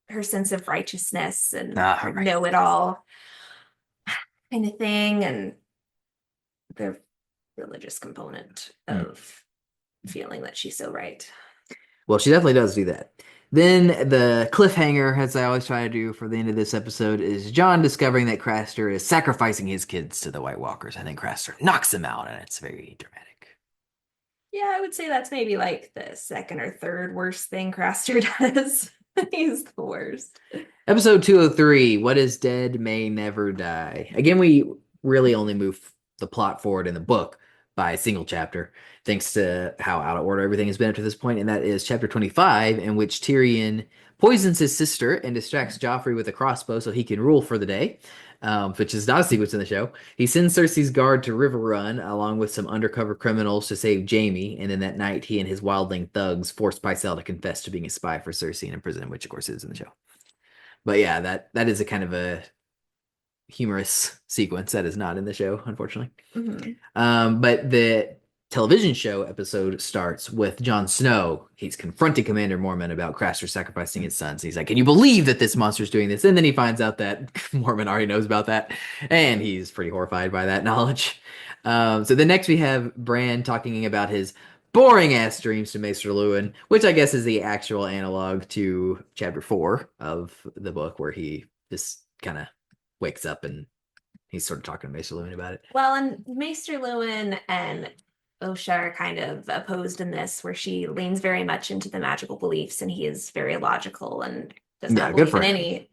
her sense of righteousness and her Right. know-it-all kind of thing, and the religious component of feeling that she's so right. Well, she definitely does do that. Then the cliffhanger, as I always try to do for the end of this episode, is Jon discovering that Craster is sacrificing his kids to the White Walkers. I think Craster knocks him out, and it's very dramatic. Yeah, I would say that's maybe like the second or third worst thing Craster does. He's the worst. Episode 203, What is Dead May Never Die. Again, we really only move the plot forward in the book by a single chapter, thanks to how out of order everything has been up to this point, and that is chapter 25, in which Tyrion poisons his sister and distracts Joffrey with a crossbow so he can rule for the day, which is not a sequence in the show. He sends Cersei's guard to River Run, along with some undercover criminals to save Jaime, and then that night he and his wildling thugs force Pycelle to confess to being a spy for Cersei and imprison him, which of course is in the show. But yeah, that is a kind of a humorous sequence that is not in the show, unfortunately. Mm-hmm. But the television show episode starts with Jon Snow. He's confronting Commander Mormon about Craster sacrificing his sons. He's like, "Can you believe that this monster's doing this?" And then he finds out that Mormon already knows about that, and he's pretty horrified by that knowledge. So the next we have Bran talking about his boring ass dreams to Maester Luwin, which I guess is the actual analog to chapter 4 of the book, where he just kind of wakes up and he's sort of talking to Maester Luwin about it. Well, and Maester Luwin and Osha are kind of opposed in this, where she leans very much into the magical beliefs, and he is very logical and does not believe in any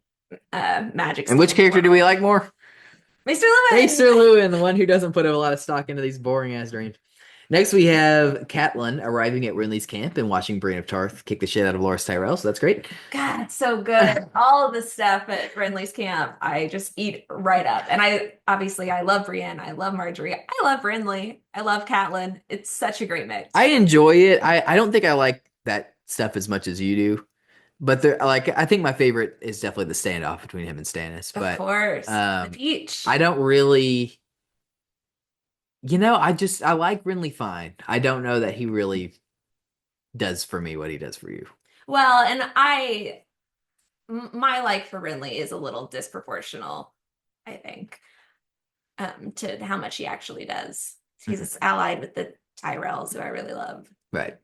magic. And which character do we like more? Maester Luwin! Maester Luwin, the one who doesn't put a lot of stock into these boring ass dreams. Next, we have Catelyn arriving at Renly's camp and watching Brienne of Tarth kick the shit out of Loras Tyrell, so that's great. God, it's so good. All of the stuff at Renly's camp, I just eat right up. And I love Brienne, I love Marjorie, I love Renly, I love Catelyn. It's such a great mix. I enjoy it. I don't think I like that stuff as much as you do, but I think my favorite is definitely the standoff between him and Stannis. But of course, the peach. I don't really. I like Renly fine. I don't know that he really does for me what he does for you. Well, and my like for Renly is a little disproportional, I think, to how much he actually does. He's allied with the Tyrells, who I really love. Right.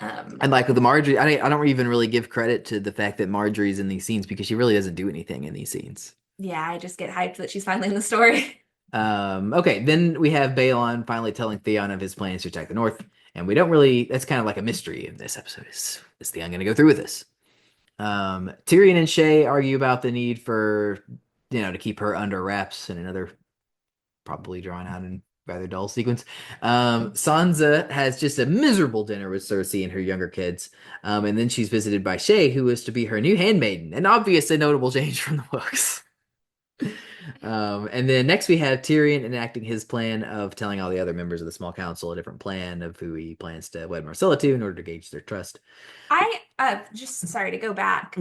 And like with the Marjorie, I don't even really give credit to the fact that Marjorie's in these scenes, because she really doesn't do anything in these scenes. Yeah, I just get hyped that she's finally in the story. Okay, then we have Balon finally telling Theon of his plans to attack the north, and we don't really, that's kind of like a mystery in this episode. Is Theon going to go through with this? Tyrion and Shay argue about the need for, to keep her under wraps in another probably drawn out and rather dull sequence. Sansa has just a miserable dinner with Cersei and her younger kids. And then she's visited by Shay, who is to be her new handmaiden, an obvious and notable change from the books. And then next we have Tyrion enacting his plan of telling all the other members of the small council a different plan of who he plans to wed Marcella to in order to gauge their trust. Just sorry to go back.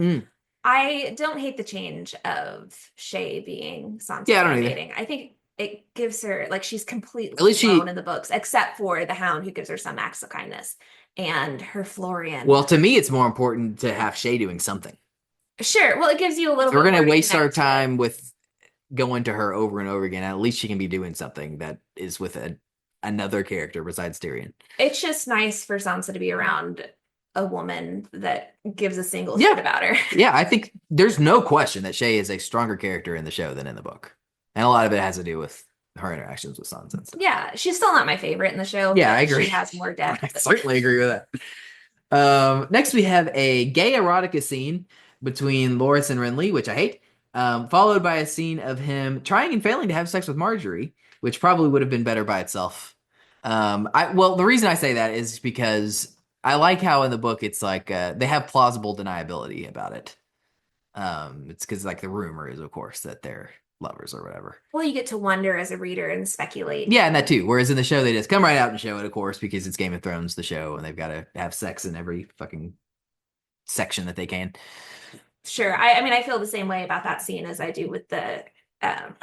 I don't hate the change of Shay being Sansa's handmaiden. I think it gives her, like, she's completely alone in the books, except for the Hound, who gives her some acts of kindness, and her Florian. Well, to me, it's more important to have Shay doing something. Sure. Well, it gives you a little. We're going to waste our time with going to her over and over again. At least she can be doing something that is with another character besides Tyrion. It's just nice for Sansa to be around a woman that gives a single shit about her. Yeah, I think there's no question that Shay is a stronger character in the show than in the book. And a lot of it has to do with her interactions with Sansa and stuff. Yeah, she's still not my favorite in the show. Yeah, I agree. She has more depth. I certainly agree with that. Next, we have a gay erotica scene between Loras and Renly, which I hate, followed by a scene of him trying and failing to have sex with Marjorie, which probably would have been better by itself. The reason I say that is because I like how in the book it's like they have plausible deniability about it. It's because like the rumor is, of course, that they're lovers or whatever. Well, you get to wonder as a reader and speculate. Yeah, and that too. Whereas in the show, they just come right out and show it, of course, because it's Game of Thrones, the show, and they've got to have sex in every fucking section that they can. Sure. I feel the same way about that scene as I do with the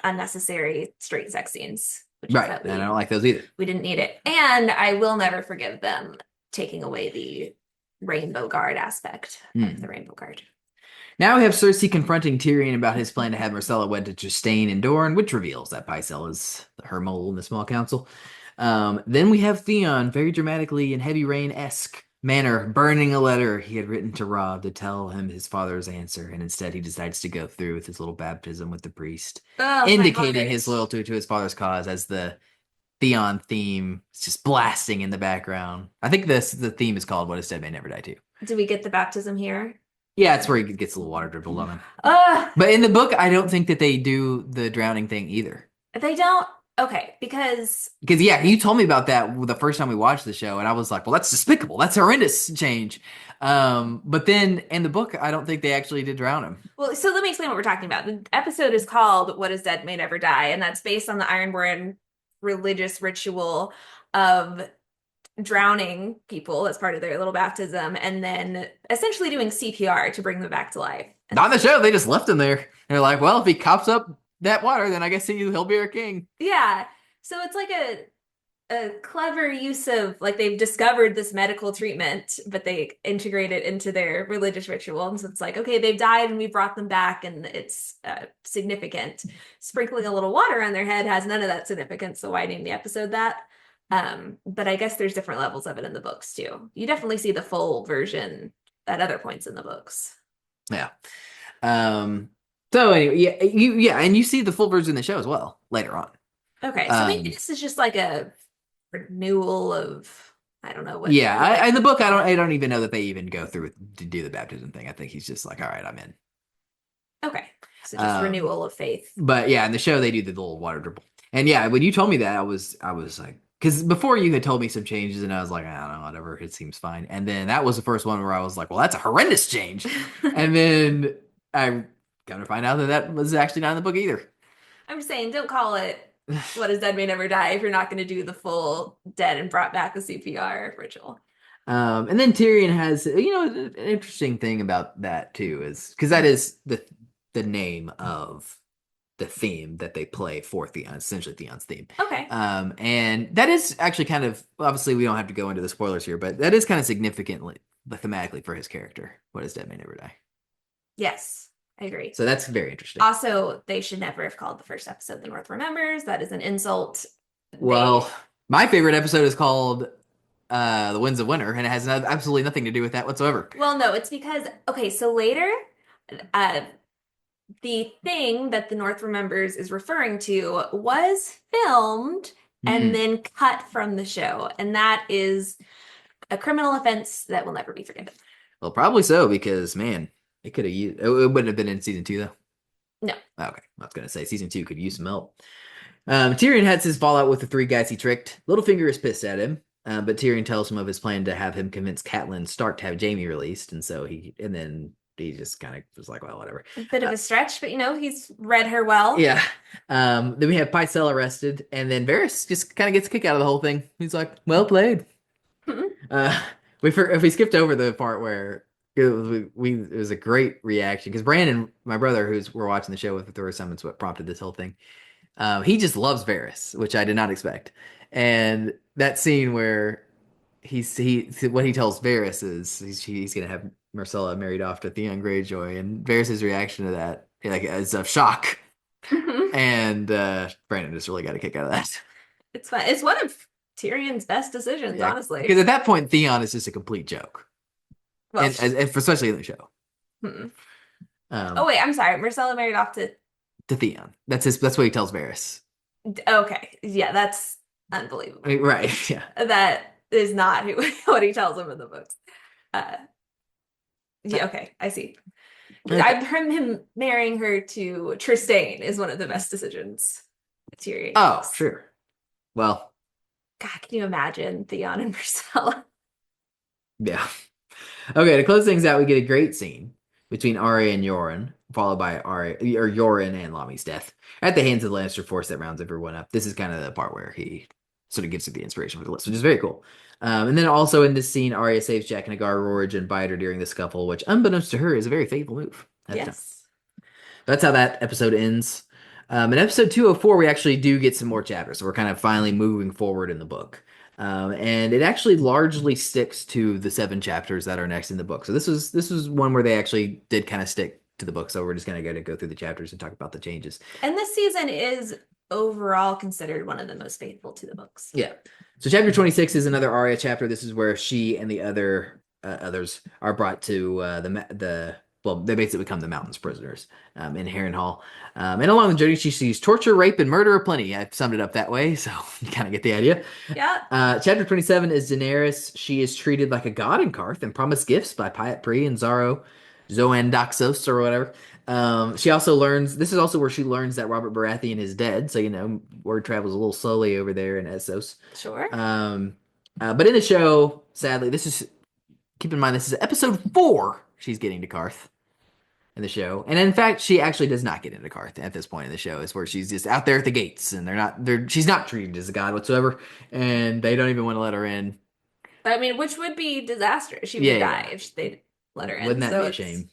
unnecessary straight sex scenes. Right, and I don't like those either. We didn't need it. And I will never forgive them taking away the Rainbow Guard aspect of the Rainbow Guard. Now we have Cersei confronting Tyrion about his plan to have Marcella wed to Trystane and Dorne, which reveals that Pycelle is her mole in the small council. Then we have Theon, very dramatically in Heavy Rain-esque manner, burning a letter he had written to Robb to tell him his father's answer, and instead he decides to go through with his little baptism with the priest, indicating his loyalty to his father's cause as the Theon theme is just blasting in the background. I think the theme is called What Is Dead May Never Die Too. Do we get the baptism here? Yeah, it's where he gets a little water dribbled on him. But in the book, I don't think that they do the drowning thing either. They don't? Okay, because yeah, you told me about that the first time we watched the show, and I was like, well, that's despicable. That's horrendous change. But then in the book, I don't think they actually did drown him. Well, so let me explain what we're talking about. The episode is called What Is Dead May Never Die, and that's based on the Ironborn religious ritual of drowning people as part of their little baptism, and then essentially doing CPR to bring them back to life. Not in the show. They just left him there. They're like, well, if he cops up that water, then I guess he'll be our king. Yeah. So it's like a clever use of, like, they've discovered this medical treatment, but they integrate it into their religious ritual. And so it's like, okay, they've died and we brought them back, and it's significant. Sprinkling a little water on their head has none of that significance. So why name the episode that? But I guess there's different levels of it in the books too. You definitely see the full version at other points in the books. Yeah. So anyway, and you see the full version of the show as well later on. Okay, so maybe this is just like a renewal of, I don't know what. Yeah, in the book, I don't even know that they even go through to do the baptism thing. I think he's just like, all right, I'm in. Okay, so just renewal of faith. But yeah, in the show they do the little water dribble, and yeah, when you told me that, I was like. Because before you had told me some changes, and I was like, I don't know, whatever, it seems fine. And then that was the first one where I was like, well, that's a horrendous change. And then I come to find out that was actually not in the book either. I'm just saying, don't call it What Is Dead May Never Die if you're not going to do the full dead and brought back the CPR ritual. And then Tyrion has, an interesting thing about that too, is because that is the name of the theme that they play for Theon, essentially Theon's theme. Okay. And that is actually kind of, obviously we don't have to go into the spoilers here, but that is kind of significantly, thematically for his character. What Is Dead May Never Die. Yes, I agree. So that's very interesting. Also, they should never have called the first episode The North Remembers. That is an insult. Well, my favorite episode is called The Winds of Winter, and it has absolutely nothing to do with that whatsoever. Well, no, it's because, okay, so later, the thing that The North Remembers is referring to was filmed and then cut from the show. And that is a criminal offense that will never be forgiven. Well, probably so, because, man, It could have used. It wouldn't have been in season 2 though. No. Okay, I was gonna say season 2 could use some help. Tyrion has his fallout with the 3 guys he tricked. Littlefinger is pissed at him, but Tyrion tells him of his plan to have him convince Catelyn Stark to have Jaime released, and then he just kind of was like, well, whatever. A bit of a stretch, but he's read her well. Yeah. Then we have Pycelle arrested, and then Varys just kind of gets a kick out of the whole thing. He's like, well played. We skipped over the part where it was a great reaction because Brandon, my brother, we're watching the show with Thor Summon's what prompted this whole thing. He just loves Varys, which I did not expect. And that scene where what he tells Varys is he's gonna have Myrcella married off to Theon Greyjoy, and Varys' reaction to that is of shock. And Brandon just really got a kick out of that. It's fun. It's one of Tyrion's best decisions, honestly. Because at that point, Theon is just a complete joke. Well, especially in the show. Oh wait, I'm sorry. Myrcella married off to Theon. That's what he tells Varys. Okay, yeah, that's unbelievable. Right? Yeah, that is not what he tells him in the books. Yeah, okay, I see. Him marrying her to Trystane is one of the best decisions. Tyrion. Oh, sure. Well, God, can you imagine Theon and Myrcella? Yeah. Okay, to close things out, we get a great scene between Arya and Yoren, followed by Yoren and Lami's death at the hands of the Lannister force that rounds everyone up. This is kind of the part where he sort of gives it the inspiration for the list, which is very cool. And then also in this scene, Arya saves Jack and Agar, Rorge, and Biter during the scuffle, which, unbeknownst to her, is a very faithful move. Yes. That's how that episode ends. In episode 204, we actually do get some more chapters, so we're kind of finally moving forward in the book. And it actually largely sticks to the 7 chapters that are next in the book. So this was one where they actually did kind of stick to the book. So we're just going to go through the chapters and talk about the changes. And this season is overall considered one of the most faithful to the books. Yeah. So chapter 26 is another Arya chapter. This is where she and the others are brought to they basically become the mountain's prisoners in Harrenhal. And along the journey, she sees torture, rape, and murder aplenty. I summed it up that way, so you kind of get the idea. Yeah. Chapter 27 is Daenerys. She is treated like a god in Karth and promised gifts by Pyat Pri and Zoandaxos or whatever. She also learns, this is also where she learns that Robert Baratheon is dead. So, word travels a little slowly over there in Essos. Sure. But in the show, sadly, keep in mind, this is episode 4 she's getting to Karth in the show. And in fact, she actually does not get into Karth at this point in the show. Is where she's just out there at the gates and she's not treated as a god whatsoever. And they don't even want to let her in. I mean, which would be disastrous. She would die if they let her in. Wouldn't that be a shame?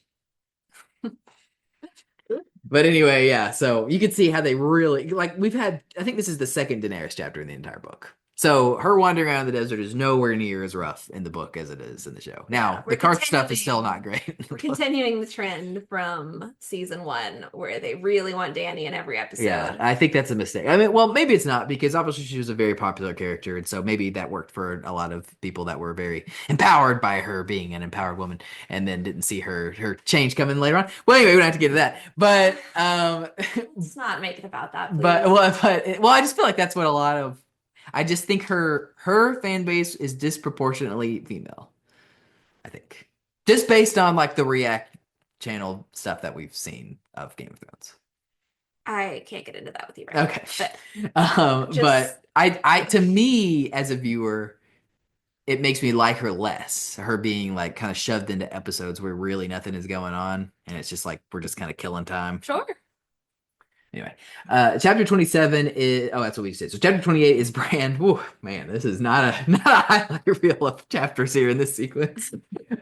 But anyway, yeah. So you can see how they really, I think this is the second Daenerys chapter in the entire book. So her wandering around the desert is nowhere near as rough in the book as it is in the show. Now, the Karth stuff is still not great. We're continuing the trend from season 1 where they really want Dany in every episode. Yeah, I think that's a mistake. I mean, well, maybe it's not because obviously she was a very popular character. And so maybe that worked for a lot of people that were very empowered by her being an empowered woman and then didn't see her change coming later on. Well, anyway, we don't have to get to that. But let's not make it about that, please. But I just feel like that's what a lot of I just think her fan base is disproportionately female. I think just based on the React channel stuff that we've seen of Game of Thrones. I can't get into that with you right Okay. now. But I to me as a viewer, it makes me like her less. Her being kind of shoved into episodes where really nothing is going on, and it's just we're just kind of killing time. Sure. Anyway, chapter 27 is that's what we said. So chapter 28 is Bran. Whew, man, this is not a highlight reel of chapters here in this sequence.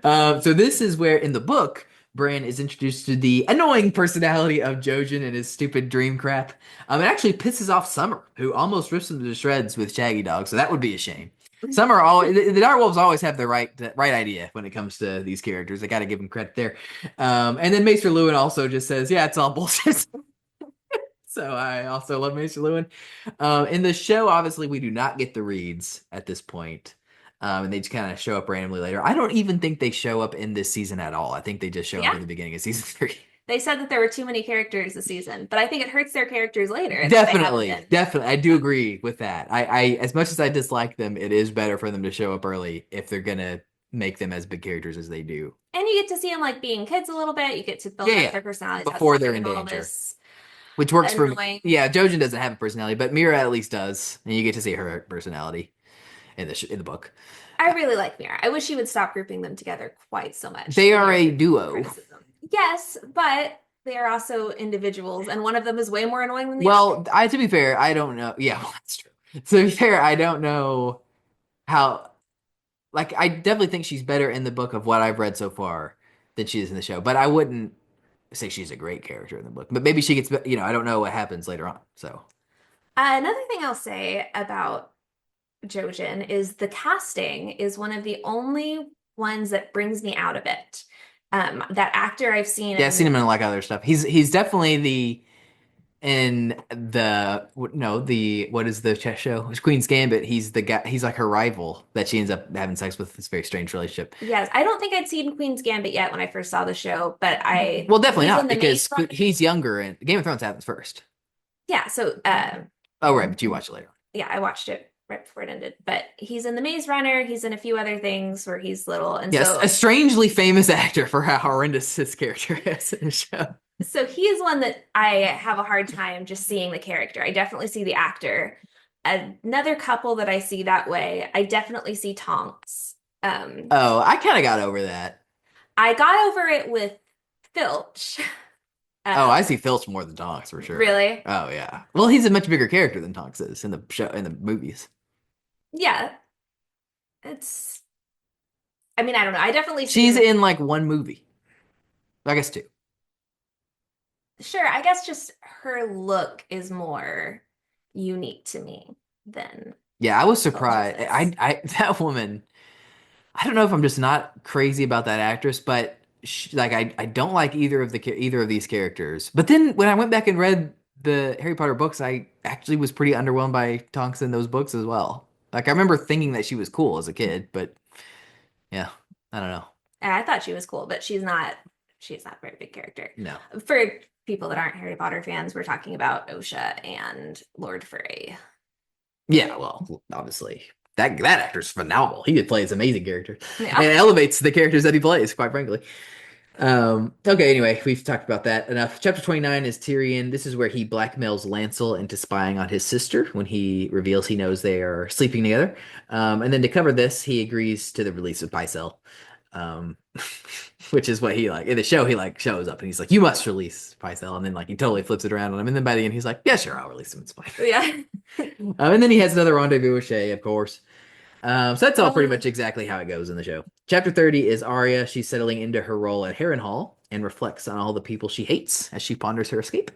So this is where in the book Bran is introduced to the annoying personality of Jojen and his stupid dream crap. It actually pisses off Summer, who almost rips him to shreds with Shaggy Dog. So that would be a shame. Summer always the Direwolves always have the right idea when it comes to these characters. I got to give them credit there. And then Maester Luwin also just says, "Yeah, it's all bullshit." So I also love Maester Luwin. In the show, obviously, we do not get the reads at this point. And they just kind of show up randomly later. I don't even think they show up in this season at all. I think they just show up in the beginning of season 3. They said that there were too many characters this season, but I think it hurts their characters later. Definitely. I do agree with that. I as much as I dislike them, it is better for them to show up early if they're going to make them as big characters as they do. And you get to see them like being kids a little bit. You get to build Yeah, up yeah. their personalities Before without they're in having all danger. this Which works for me. annoying. Yeah, Jojen doesn't have a personality, but Mira at least does, and you get to see her personality in the book. I really like Mira. I wish she would stop grouping them together quite so much. They are a duo. Criticism. Yes, but they are also individuals, and one of them is way more annoying than the Well, other. to be fair, I don't know. Yeah, well, that's true. To be fair, I don't know how. Like, I definitely think she's better in the book of what I've read so far than she is in the show, but I wouldn't say she's a great character in the book. But maybe she gets, I don't know what happens later on. So, Another thing I'll say about Jojen is the casting is one of the only ones that brings me out of it. That actor I've seen yeah, I've seen him in like other stuff. He's definitely what is the chess show? It's Queen's Gambit. He's the guy. He's like her rival that she ends up having sex with. This very strange relationship. Yes, I don't think I'd seen Queen's Gambit yet when I first saw the show, but Well, definitely he's not in the because Maze Runner. he's younger and Game of Thrones happens first. Yeah, so Oh, right, but you watch it later. yeah, I watched it right before it ended. But he's in the Maze Runner. He's in a few other things where he's little, and Yes, so a strangely famous actor for how horrendous his character is in the show. so he is one that I have a hard time just seeing the character. I definitely see the actor. Another couple that I see that way, I definitely see Tonks. Oh, I kind of got over that. I got over it with Filch. Oh, I see Filch more than Tonks for sure. Really? Oh yeah. Well, he's a much bigger character than Tonks is in the show in the movies. Yeah, it's. I mean, I don't know. I definitely see She's him. in like one movie. I guess two. Sure, I guess just her look is more unique to me than Yeah, I was Filch's surprised. is. I that woman. I don't know if I'm just not crazy about that actress, but I don't like either of these characters. But then when I went back and read the Harry Potter books, I actually was pretty underwhelmed by Tonks in those books as well. Like I remember thinking that she was cool as a kid, but yeah, I don't know. And I thought she was cool, but she's not. She's not a very big character. No. For people that aren't Harry Potter fans, we're talking about Osha and Lord Frey. Yeah, well, obviously that actor's phenomenal. He plays amazing characters Yeah. and elevates the characters that he plays, quite frankly. Okay, anyway, we've talked about that enough. Chapter 29 is Tyrion. This is where he blackmails Lancel into spying on his sister when he reveals he knows they are sleeping together. And then to cover this, he agrees to the release of Pycelle. Which is what he like in the show. He like shows up and he's like, "You must release Pycelle," and then like he totally flips it around on him. And then by the end, he's like, "Yeah, sure, I'll release him. It's fine." Yeah. And then he has another rendezvous with Shay, of course. So that's all pretty much exactly how it goes in the show. Chapter 30 is Arya. She's settling into her role at Harrenhal and reflects on all the people she hates as she ponders her escape.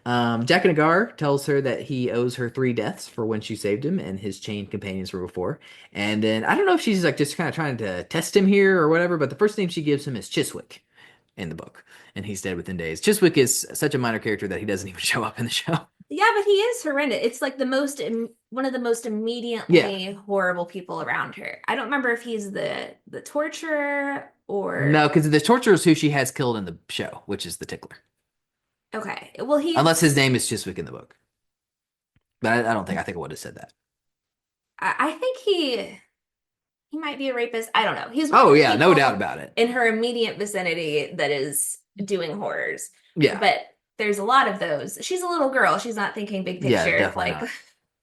Jack Nagar tells her that he owes her 3 deaths for when she saved him and his chained companions from before. And then I don't know if she's like just kind of trying to test him here or whatever, but the first name she gives him is Chiswick in the book, and he's dead within days. Chiswick is such a minor character that he doesn't even show up in the show. Yeah, but he is horrendous. It's like one of the most immediately horrible people around her. I don't remember if he's the torturer or No, because the torturer is who she has killed in the show, which is the Tickler. okay. Well, Unless his name is Chiswick in the book. But I don't think I would have said that. I think he might be a rapist. I don't know. He's one Oh of the yeah, no people doubt about it. in her immediate vicinity that is doing horrors. Yeah. But there's a lot of those. She's a little girl. She's not thinking big Yeah, picture. definitely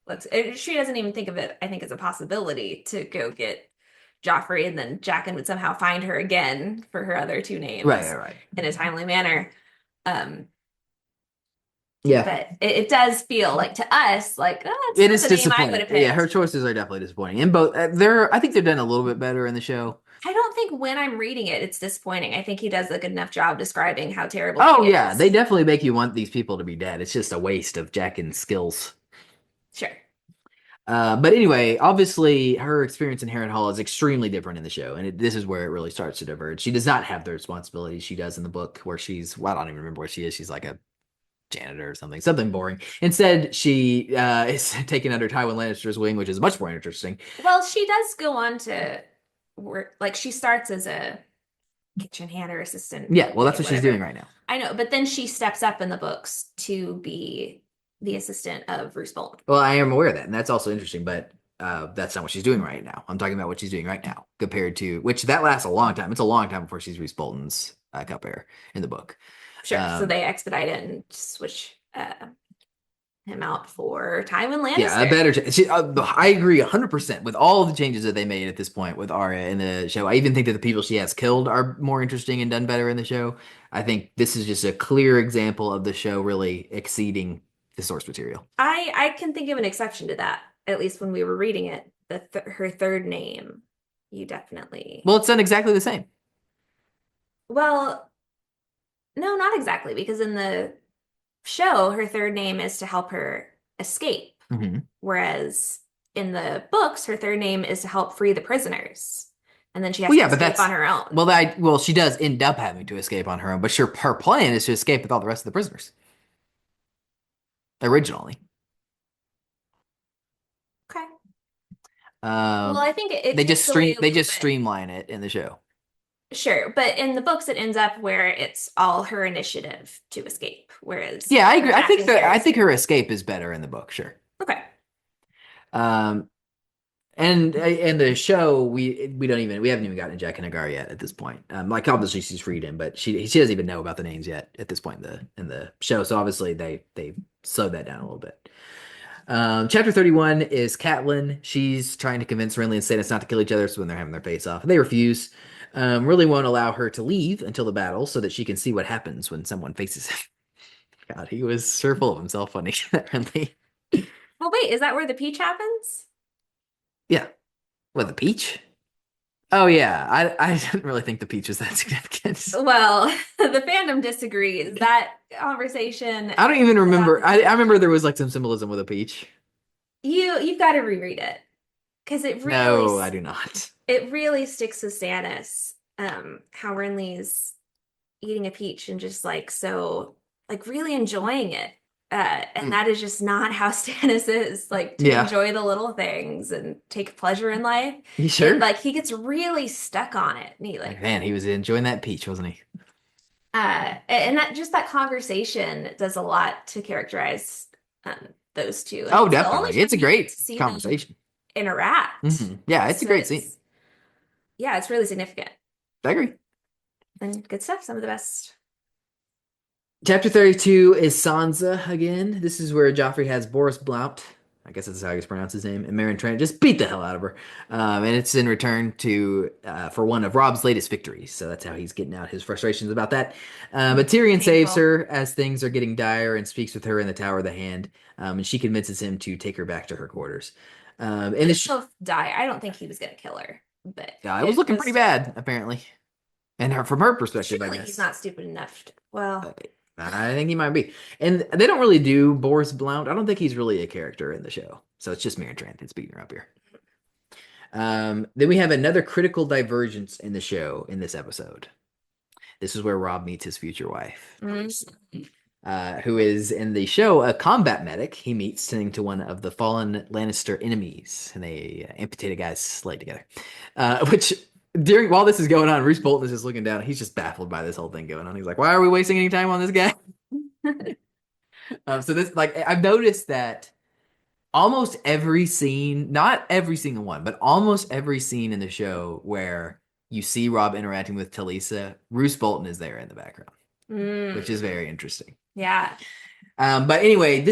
Like, not. she doesn't even think of it, I think, as a possibility to go get Joffrey, and then Jaqen would somehow find her again for her other 2 names. Right. In a timely manner. Yeah. But it does feel like to us, like, oh, It that's is the name I would disappointing. have picked. Yeah, her choices are definitely disappointing. And both I think they're done a little bit better in the show. I don't think when I'm reading it, it's disappointing. I think he does a good enough job describing how terrible Oh he yeah, is. they definitely make you want these people to be dead. It's just a waste of Jaqen's skills. Sure. But anyway, obviously her experience in Harrenhal is extremely different in the show, and this is where it really starts to diverge. She does not have the responsibilities she does in the book, where I don't even remember what she is. She's like a janitor or something boring. Instead, she is taken under Tywin Lannister's wing, which is much more interesting. Well, she does go on to work, like she starts as a kitchen hand or assistant. Yeah, well, that's what she's whatever. doing right now. I know, but then she steps up in the books to be the assistant of Roose Bolton. Well, I am aware of that, and that's also interesting. But that's not what she's doing right now. I'm talking about what she's doing right now compared to which that lasts a long time. It's a long time before she's Reese Bolton's cupbearer in the book. Sure. So they expedite it and switch him out for Tywin Lannister. Yeah, a better. I agree 100% with all of the changes that they made at this point with Arya in the show. I even think that the people she has killed are more interesting and done better in the show. I think this is just a clear example of the show really exceeding the source material. I can think of an exception to that. At least when we were reading it, her third name, you definitely. Well, it's done exactly the same. Well, no, not exactly, because in the show, her third name is to help her escape. Whereas in the books, her third name is to help free the prisoners. And then she has to escape on her own. Well, she does end up having to escape on her own, but sure, her plan is to escape with all the rest of the prisoners. Originally. Okay. Well, I think they just streamline it in the show. Sure, but in the books, it ends up where it's all her initiative to escape. Whereas, yeah, I agree. I think her escape is better in the book. Sure. Okay. And in the show, we haven't even gotten to Jack and Hagar yet at this point. Like obviously she's freed him, but she doesn't even know about the names yet at this point in the show. So obviously they slowed that down a little bit. Chapter 31 is Catelyn. She's trying to convince Renly and Stannis not to kill each other, so when they're having their face off, they refuse. Really won't allow her to leave until the battle so that she can see what happens when someone faces him. God, he was sure full of himself when he got Renly. Well, wait, is that where the peach happens? Yeah. What, the peach? Oh, yeah. I didn't really think the peach was that significant. Well, the fandom disagrees. That conversation. I don't even remember. I remember there was like some symbolism with a peach. You've got to reread it. Because it really... No, I do not. It really sticks with Stannis. How Renly's eating a peach and just like so like really enjoying it. And that is just not how Stannis is, like to enjoy the little things and take pleasure in life. You sure? And, like he gets really stuck on it. And he was enjoying that peach, wasn't he? And that conversation does a lot to characterize those two. Oh, definitely. It's a great conversation. Interact. Yeah, it's a great scene. Yeah, it's really significant. I agree. And good stuff. Some of the best. Chapter 32 is Sansa again. This is where Joffrey has Boris Blount, I guess that's how you pronounce his name, and Meryn Trant just beat the hell out of her. And it's in return to for one of Robb's latest victories. So that's how he's getting out his frustrations about that. But Tyrion saves her as things are getting dire and speaks with her in the Tower of the Hand. And she convinces him to take her back to her quarters. And I don't think he was going to kill her. But it was looking pretty bad, apparently. And from her perspective, I guess. He's not stupid enough. I think he might be. And they don't really do Boris Blount. I don't think he's really a character in the show. So it's just Meryn Trant that's beating her up here. Then we have another critical divergence in the show in this episode. This is where Robb meets his future wife. Who is in the show a combat medic he meets tending to one of the fallen Lannister enemies, and they amputate a guy's leg together. While this is going on, Roose Bolton is just looking down. He's just baffled by this whole thing going on. He's like, "Why are we wasting any time on this guy?" So this, like, I've noticed that almost every scene, not every single one, but almost every scene in the show where you see Robb interacting with Talisa, Roose Bolton is there in the background, which is very interesting. Yeah. But anyway,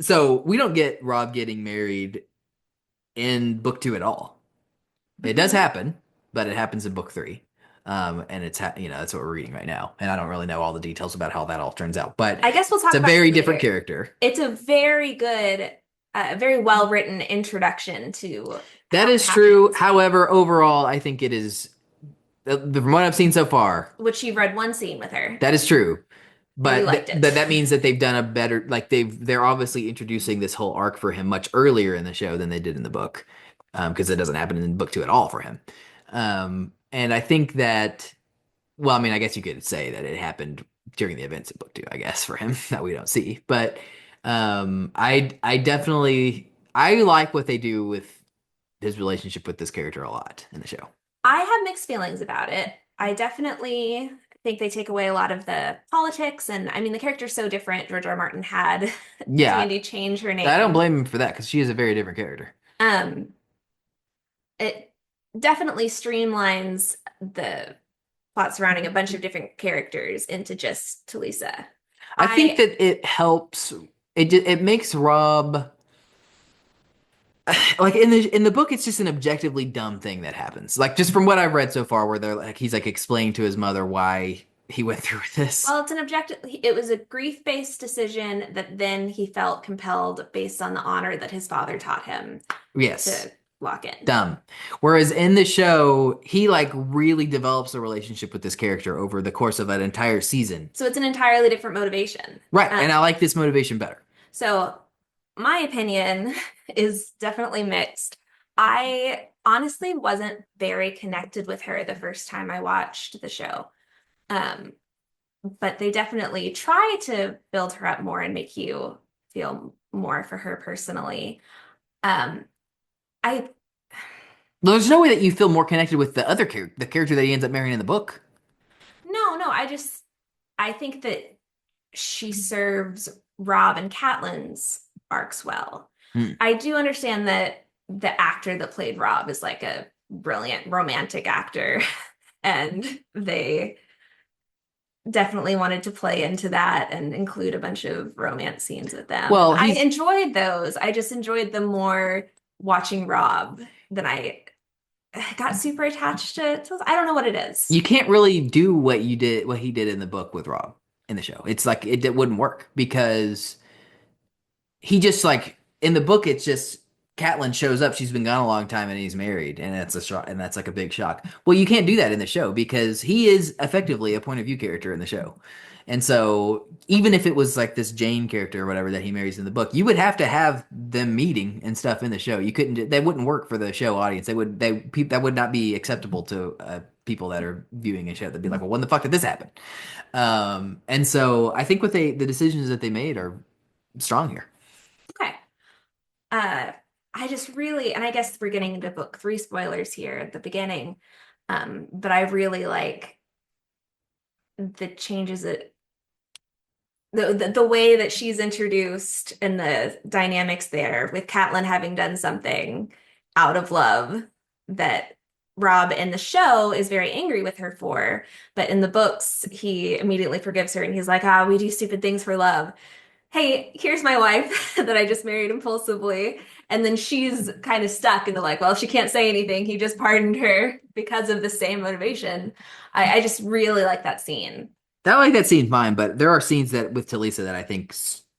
so we don't get Robb getting married in book 2 at all. It does happen, but it happens in book 3. And it's, that's what we're reading right now. And I don't really know all the details about how that all turns out, but I guess we'll talk about it's a very different character. It's a very good, very well-written introduction to. That is true. However, overall, I think it is, from what I've seen so far. Which you've read one scene with her. That is true. But that means that they've done a better, like they're obviously introducing this whole arc for him much earlier in the show than they did in the book, because it doesn't happen in book 2 at all for him. And I think that, well, I mean, I guess you could say that it happened during the events of book 2, I guess, for him that we don't see. But I definitely like what they do with his relationship with this character a lot in the show. I have mixed feelings about it. I definitely think they take away a lot of the politics, and I mean the character's so different. George R. R. Martin had Candy change her name. I don't blame him for that because she is a very different character. it definitely streamlines the plot surrounding a bunch of different characters into just Talisa. I think I that it helps. It makes Rob like in the book. It's just an objectively dumb thing that happens. Like just from what I've read so far, where they're like he's like explaining to his mother why he went through this. Well, it's an objective, it was a grief-based decision that then he felt compelled based on the honor that his father taught him Yes, to walk in. dumb. Whereas in the show, he like really develops a relationship with this character over the course of an entire season. So it's an entirely different motivation. Right, and I like this motivation better. So my opinion is definitely mixed. I honestly wasn't very connected with her the first time I watched the show. Um, but they definitely try to build her up more and make you feel more for her personally. Um, I There's no way that you feel more connected with the other character, the character that he ends up marrying in the book. no, I think that she serves Rob and Catelyn's arcs well. Hmm. I do understand that the actor that played Rob is like a brilliant romantic actor, and they definitely wanted to play into that and include a bunch of romance scenes with them. Well, I he's enjoyed those. I just enjoyed them more watching Rob than I got super attached to. I don't know what it is. you can't really do what he did in the book with Rob in the show. It's like it wouldn't work because he just like in the book it's just Catelyn shows up, she's been gone a long time and he's married and that's a shock and that's like a big shock. Well, you can't do that in the show because he is effectively a point of view character in the show. And so even if it was like this Jane character or whatever that he marries in the book, you would have to have them meeting and stuff in the show. You couldn't they wouldn't work for the show audience. That would not be acceptable to people that are viewing a show. They'd be like, "Well, when the fuck did this happen?" And so I think the decisions that they made are strong here. Okay. Uh, I just really, and I guess we're getting into book three spoilers here at the beginning. But I really like the changes that the way that she's introduced and the dynamics there with Catelyn having done something out of love that Rob in the show is very angry with her for, but in the books he immediately forgives her and he's like, ah, we do stupid things for love. Hey, here's my wife that I just married impulsively. And then she's kind of stuck in the like, well, she can't say anything. He just pardoned her because of the same motivation. I just really like that scene. I like that scene fine, but there are scenes that with Talisa that I think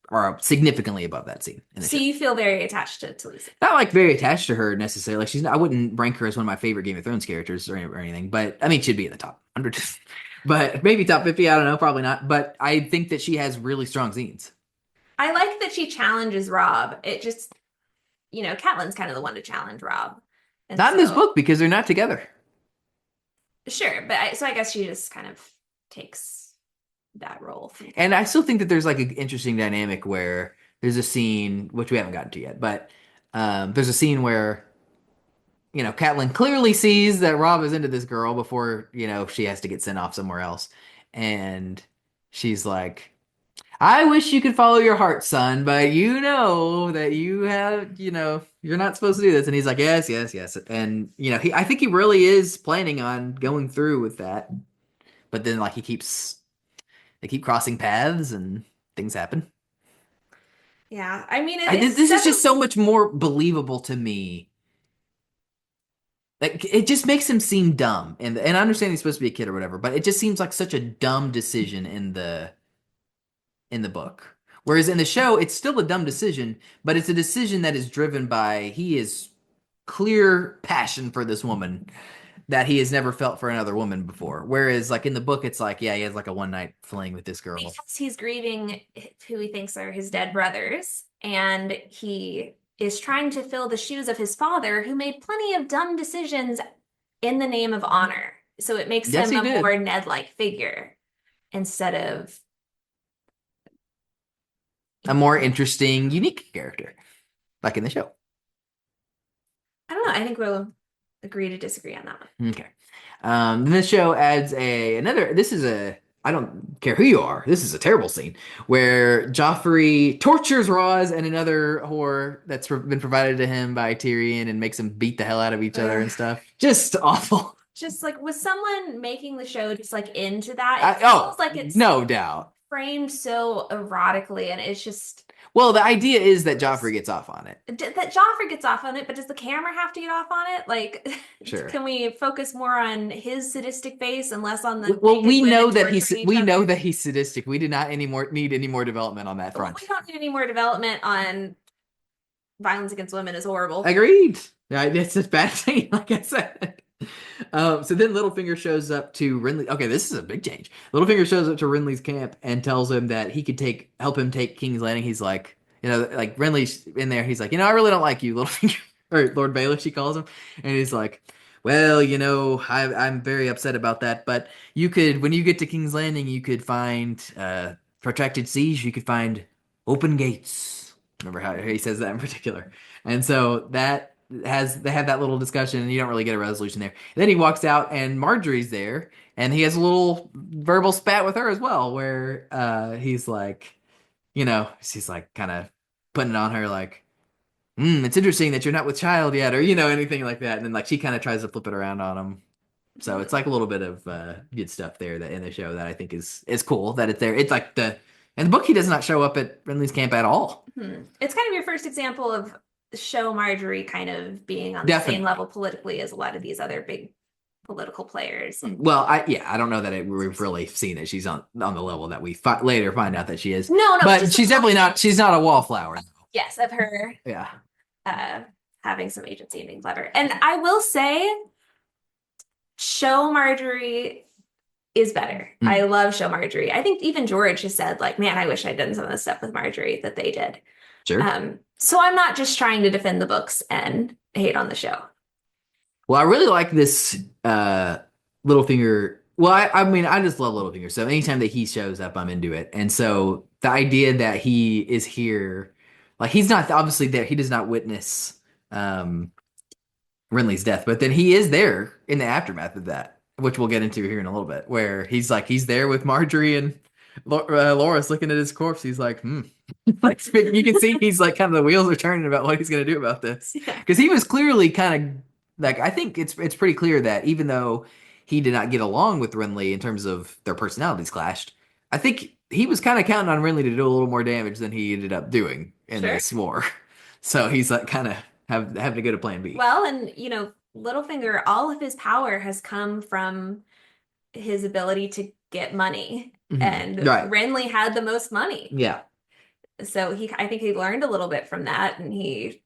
are significantly above that scene in the So show. you feel very attached to Talisa. Not like very attached to her necessarily. Like I wouldn't rank her as one of my favorite Game of Thrones characters or anything, but I mean, she'd be in the top 100, but maybe top 50. I don't know, probably not. But I think that she has really strong scenes. I like that she challenges Rob. It just, Catelyn's kind of the one to challenge Rob. And Not in this so, book because they're not together. sure, but so I guess she just kind of takes that role. And I still think that there's like an interesting dynamic where there's a scene, which we haven't gotten to yet, but there's a scene where Catelyn clearly sees that Rob is into this girl before, she has to get sent off somewhere else. And she's like, I wish you could follow your heart, son, but you know that you're not supposed to do this. And he's like, yes, yes, yes. And, I think he really is planning on going through with that. But then, like, they keep crossing paths and things happen. Yeah, I mean, This is just so much more believable to me. Like it just makes him seem dumb, and I understand he's supposed to be a kid or whatever, but it just seems like such a dumb decision in the book. Whereas in the show, it's still a dumb decision, but it's a decision that is driven by he is clear passion for this woman that he has never felt for another woman before. Whereas like in the book, it's like, yeah, he has like a one night fling with this girl. Because he's grieving who he thinks are his dead brothers, and he is trying to fill the shoes of his father, who made plenty of dumb decisions in the name of honor. So it makes Yes, him he a did. more Ned-like figure instead of A more interesting, unique character, like in the show. I don't know. I think we'll agree to disagree on that one. Okay. Then this show adds another. This is I don't care who you are. This is a terrible scene where Joffrey tortures Roz and another whore that's been provided to him by Tyrion and makes them beat the hell out of each other and stuff. Just awful. Just like, was someone making the show just like into that? It feels like it's no doubt framed so erotically, and it's just. Well, the idea is that Joffrey gets off on it. That Joffrey gets off on it, but does the camera have to get off on it? Like, sure. Can we focus more on his sadistic face and less on the? Well, we know that he's sadistic. We do not need any more development on that front. We don't need any more development on violence against women is horrible. Agreed. It's a bad thing, like I said. So then Littlefinger shows up to Renly. Okay, this is a big change. Littlefinger shows up to Renly's camp and tells him that he could help him take King's Landing. He's like, like Renly's in there. He's like, I really don't like you, Littlefinger, or Lord Baelish, she calls him. And he's like, well, I'm very upset about that. But when you get to King's Landing, you could find protracted siege. You could find open gates. Remember how he says that in particular. And so they have that little discussion, and you don't really get a resolution there. And then he walks out, and Marjorie's there, and he has a little verbal spat with her as well, where he's like, she's like kind of putting it on her, like, it's interesting that you're not with child yet, or anything like that. And then like she kind of tries to flip it around on him. So it's like a little bit of good stuff there that in the show that I think is cool that it's there. It's like in the book he does not show up at Renly's camp at all. It's kind of your first example of show Marjorie kind of being on the same level politically as a lot of these other big political players. Well, I don't know that we've really seen it. She's on the level that we later find out that she is. No, but she's definitely not. She's not a wallflower. Yes, of her. Yeah. Having some agency and being clever. And I will say, show Marjorie is better. I love show Marjorie. I think even George has said, like, man, I wish I'd done some of the stuff with Marjorie that they did. Sure. So I'm not just trying to defend the books and hate on the show. Well, I really like this Littlefinger. Well, I just love Littlefinger. So anytime that he shows up, I'm into it. And so the idea that he is here, like he's not obviously there. He does not witness Renly's death, but then he is there in the aftermath of that, which we'll get into here in a little bit, where he's there with Marjorie and Loras looking at his corpse. He's like, like you can see he's like kind of the wheels are turning about what he's going to do about this, because he was clearly kind of like, I think it's pretty clear that even though he did not get along with Renly in terms of their personalities clashed, I think he was kind of counting on Renly to do a little more damage than he ended up doing in this war. So he's like kind of having to go to plan B. Well, and Littlefinger, all of his power has come from his ability to get money, and Renly had the most money. Yeah. So I think he learned a little bit from that, and he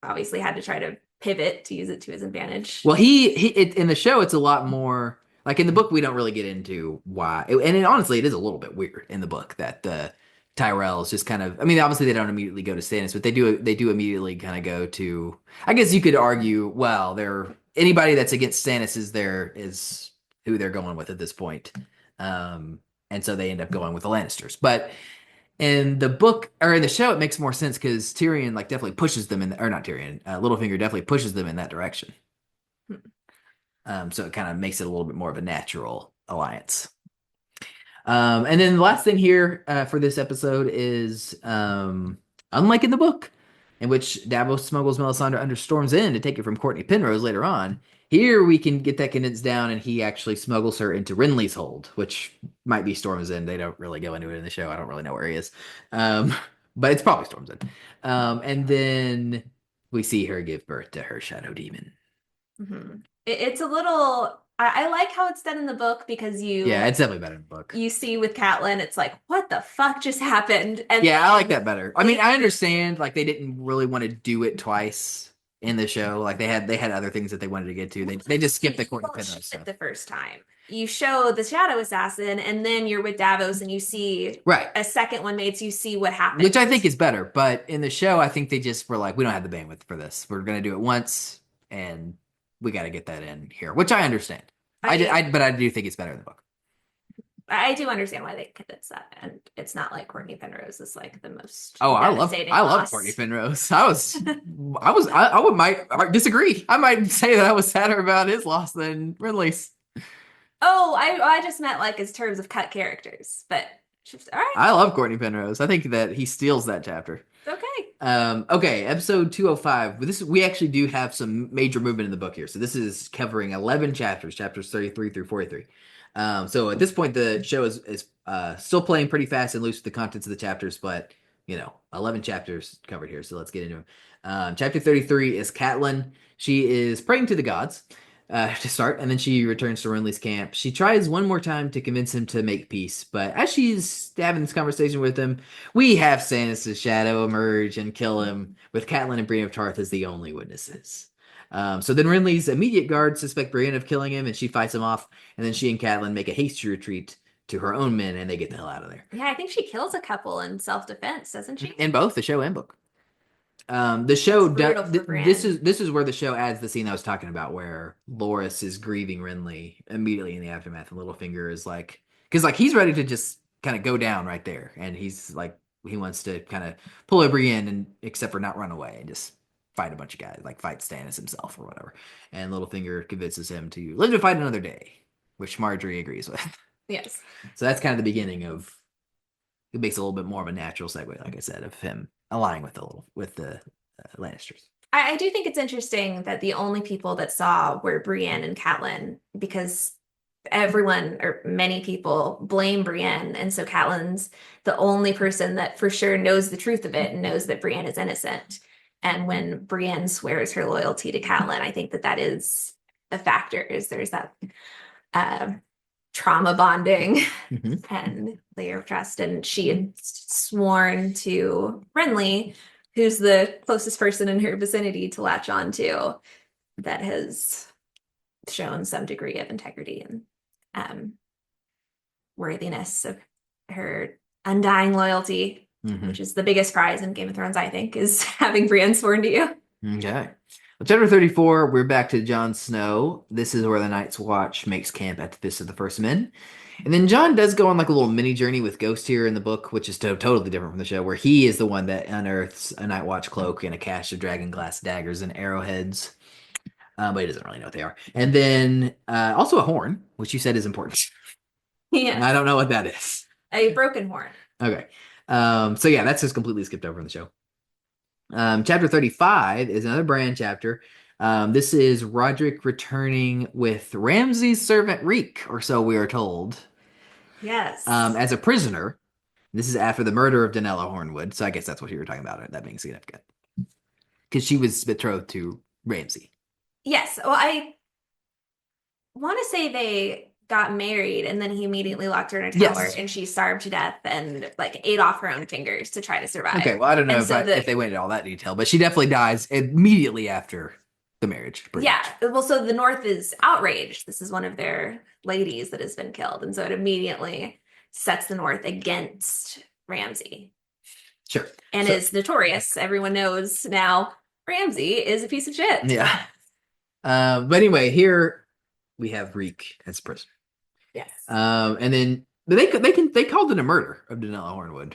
obviously had to try to pivot to use it to his advantage. Well, in the show, it's a lot more like in the book. We don't really get into why, honestly, it is a little bit weird in the book that the Tyrells just kind of. I mean, obviously they don't immediately go to Stannis, but they do immediately kind of go to. I guess you could argue, well, anybody that's against Stannis is who they're going with at this point, and so they end up going with the Lannisters, but. In the book or in the show, it makes more sense because Tyrion definitely pushes them or not Tyrion, Littlefinger definitely pushes them in that direction. So it kind of makes it a little bit more of a natural alliance. And then the last thing here for this episode is unlike in the book, in which Davos smuggles Melisandre under Storm's End to take it from Courtney Penrose later on. Here we can get that condensed down, and he actually smuggles her into Renly's hold, which might be Storm's End. They don't really go into it in the show. I don't really know where he is. But it's probably Storm's End. And then we see her give birth to her shadow demon. It's a little... I like how it's done in the book because Yeah, it's definitely better in the book. You see with Catelyn, it's like, what the fuck just happened? And yeah, I like that better. I mean, I understand, like, they didn't really want to do it twice in the show. Like, they had other things that they wanted to get to. They just skipped the Courtney Penrose stuff. The first time. You show the Shadow Assassin, and then you're with Davos, and you see a second one made, so you see what happens. Which I think is better. But in the show, I think they just were like, we don't have the bandwidth for this. We're going to do it once, and we got to get that in here, which I understand. But I do think it's better in the book. I do understand why they condensed that, and it's not like Courtney Penrose is like the most. Oh, I love Courtney Penrose. I might disagree. I might say that I was sadder about his loss than Renly's. Oh, I just meant like as terms of cut characters, but all right, I love Courtney Penrose. I think that he steals that chapter. okay. Okay, episode 205. We actually do have some major movement in the book here. So this is covering 11 chapters, chapters 33 through 43. So at this point, the show is still playing pretty fast and loose with the contents of the chapters, but 11 chapters covered here. So let's get into them. Chapter 33 is Catelyn. She is praying to the gods to start, and then she returns to Renly's camp. She tries one more time to convince him to make peace, but as she's having this conversation with him, we have Stannis' shadow emerge and kill him, with Catelyn and Brienne of Tarth as the only witnesses. So then Renly's immediate guards suspect Brienne of killing him, and she fights him off, and then she and Catelyn make a hasty retreat to her own men, and they get the hell out of there. Yeah, I think she kills a couple in self-defense, doesn't she? In both the show and book. The show this Brienne. is where the show adds the scene I was talking about, where Loras is grieving Renly immediately in the aftermath, and Littlefinger is like, because like he's ready to just kind of go down right there, and he's like he wants to kind of pull over in, and except for not run away and just fight a bunch of guys, like fight Stannis himself or whatever. And Littlefinger convinces him to live to fight another day, which Marjorie agrees with. Yes. So that's kind of the beginning of. It makes a little bit more of a natural segue, like I said, of him aligning with the Lannisters. I do think it's interesting that the only people that saw were Brienne and Catelyn, because everyone or many people blame Brienne, and so Catelyn's the only person that for sure knows the truth of it and knows that Brienne is innocent. And when Brienne swears her loyalty to Catelyn, I think that is a factor. Is there's that trauma bonding and layer of trust, and she had sworn to Renly, who's the closest person in her vicinity to latch on to, that has shown some degree of integrity and worthiness of her undying loyalty, which is the biggest prize in Game of Thrones, I think, is having Brienne sworn to you. Okay. Well, chapter 34, we're back to Jon Snow. This is where the Night's Watch makes camp at the Fist of the First Men. And then Jon does go on like a little mini journey with Ghost here in the book, which is totally different from the show, where he is the one that unearths a Night Watch cloak and a cache of dragon glass daggers and arrowheads. But he doesn't really know what they are. And then also a horn, which you said is important. Yeah. I don't know what that is. A broken horn. Okay. So yeah, that's just completely skipped over in the show. Chapter 35 is another Bran chapter. This is Roderick returning with Ramsay's servant Reek, or so we are told. Yes. As a prisoner. This is after the murder of Danella Hornwood, so I guess that's what you were talking about, that being significant. Because she was betrothed to Ramsay. Yes. Well, I want to say they got married and then he immediately locked her in a tower, and she starved to death and like ate off her own fingers to try to survive. Okay, well, I don't know if they went into all that detail, but she definitely dies immediately after the marriage. Yeah. Well, so the North is outraged. This is one of their ladies that has been killed, and so it immediately sets the North against Ramsay. Sure. And is notorious. Everyone knows now Ramsay is a piece of shit. Yeah. But anyway, here we have Reek as prisoner. Yes. And then they called it a murder of Danella Hornwood.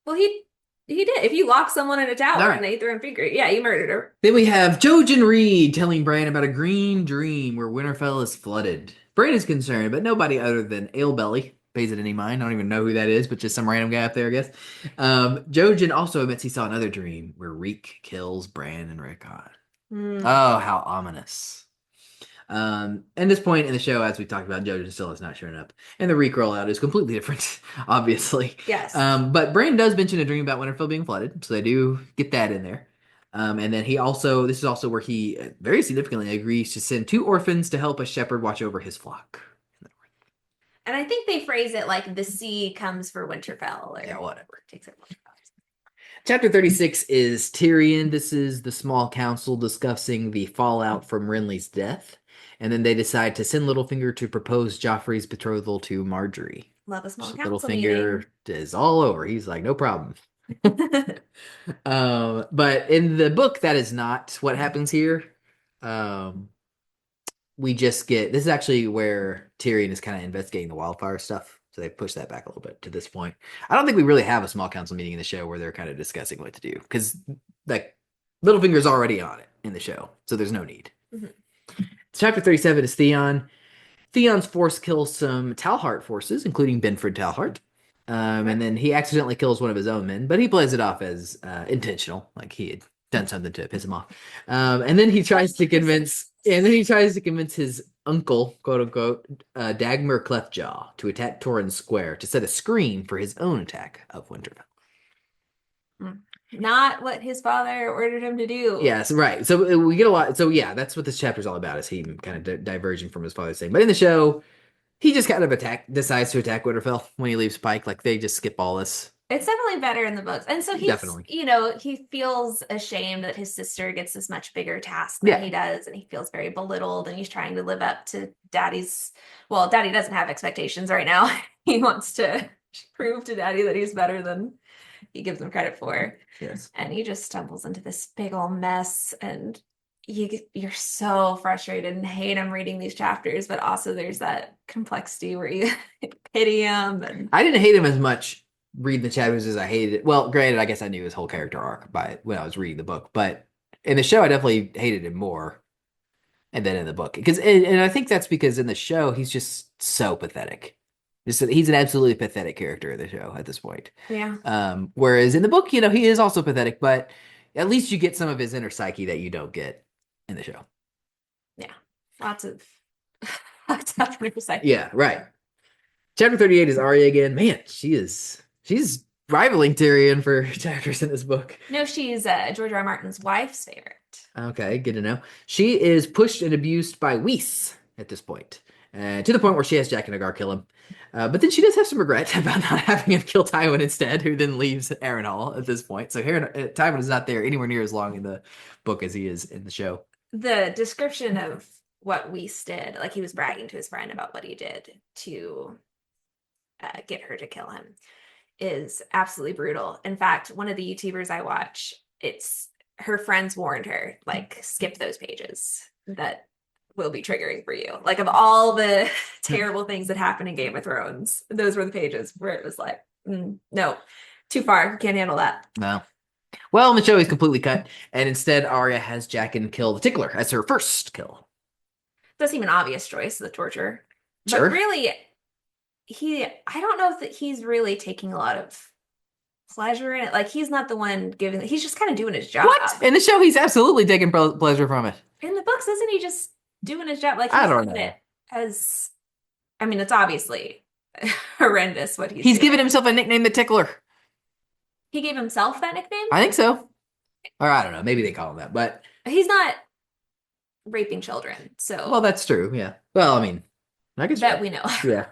Well, he did. If you lock someone in a tower and they throw him finger, yeah, he murdered her. Then we have Jojen Reed telling Bran about a green dream where Winterfell is flooded. Bran is concerned, but nobody other than Alebelly pays it any mind. I don't even know who that is, but just some random guy up there, I guess. Jojen also admits he saw another dream where Reek kills Bran and Rickon. Oh, how ominous. At this point in the show, as we talked about, Jojen still has not shown up. And the Reek rollout is completely different, obviously. Yes. But Bran does mention a dream about Winterfell being flooded, so they do get that in there. And then this is also where he very significantly agrees to send 2 orphans to help a shepherd watch over his flock. And I think they phrase it like the sea comes for Winterfell. Or yeah, whatever. Takes it. Chapter 36 is Tyrion. This is the small council discussing the fallout from Renly's death. And then they decide to send Littlefinger to propose Joffrey's betrothal to Marjorie. Love a small council Littlefinger is all over. He's like, no problem. But in the book, that is not what happens here. We just get, this is actually where Tyrion is kind of investigating the wildfire stuff. So they push that back a little bit to this point. I don't think we really have a small council meeting in the show where they're kind of discussing what to do, because like Littlefinger's already on it in the show, so there's no need. Chapter 37 is Theon. Theon's force kills some Talhart forces, including Benford Talhart. And then he accidentally kills one of his own men, but he plays it off as intentional, like he had done something to piss him off. And then he tries to convince his uncle, quote unquote, Dagmar Cleftjaw, to attack Torrens Square to set a screen for his own attack of Winterfell. Not what his father ordered him to do. Yes, right. So we get a lot. So yeah, that's what this chapter is all about, is he kind of diverging from his father's thing. But in the show, he just kind of decides to attack Winterfell when he leaves Pike. Like, they just skip all this. It's definitely better in the books. And so he's, Definitely. he feels ashamed that his sister gets this much bigger task than he does. And he feels very belittled, and he's trying to live up to Daddy's. Well, Daddy doesn't have expectations right now. He wants to prove to Daddy that he's better than he gives him credit for. Yes. And he just stumbles into this big old mess, and you're so frustrated and hate him reading these chapters, but also there's that complexity where you pity him. And I didn't hate him as much reading the chapters as I hated it. Well, granted, I guess I knew his whole character arc when I was reading the book, but in the show, I definitely hated him more. And then in the book, and I think that's because in the show, he's just so pathetic. He's an absolutely pathetic character in the show at this point. Yeah. Whereas in the book, he is also pathetic, but at least you get some of his inner psyche that you don't get in the show. Yeah. Lots of inner psyche. Yeah, right. Chapter 38 is Arya again. Man, she's rivaling Tyrion for chapters in this book. No, she's George R. R. Martin's wife's favorite. Okay, good to know. She is pushed and abused by Weiss at this point, to the point where she has Jack and Agar kill him. But then she does have some regret about not having him kill Tywin instead, who then leaves Harrenhal at this point. So Tywin is not there anywhere near as long in the book as he is in the show. The description of what Weiss did, like he was bragging to his friend about what he did to get her to kill him, is absolutely brutal. In fact, one of the YouTubers I watch, her friends warned her, like, skip those pages. That will be triggering for you. Like, of all the terrible things that happen in Game of Thrones, those were the pages where it was like, no, too far. Can't handle that. No. Well, in the show, he's completely cut, and instead Arya has Jaqen kill the Tickler as her first kill. Does seem an obvious choice, the torture. Sure. But really, I don't know if he's really taking a lot of pleasure in it. Like, he's not the one he's just kind of doing his job. What? In the show, he's absolutely taking pleasure from it. In the books, isn't he just doing his job? Like, I don't know. It's obviously horrendous what he's doing. Given himself a nickname, the Tickler. He gave himself that nickname? I think so. Or I don't know. Maybe they call him that, but he's not raping children, so. Well, that's true, yeah. Well, I mean, I guess that we know. Yeah.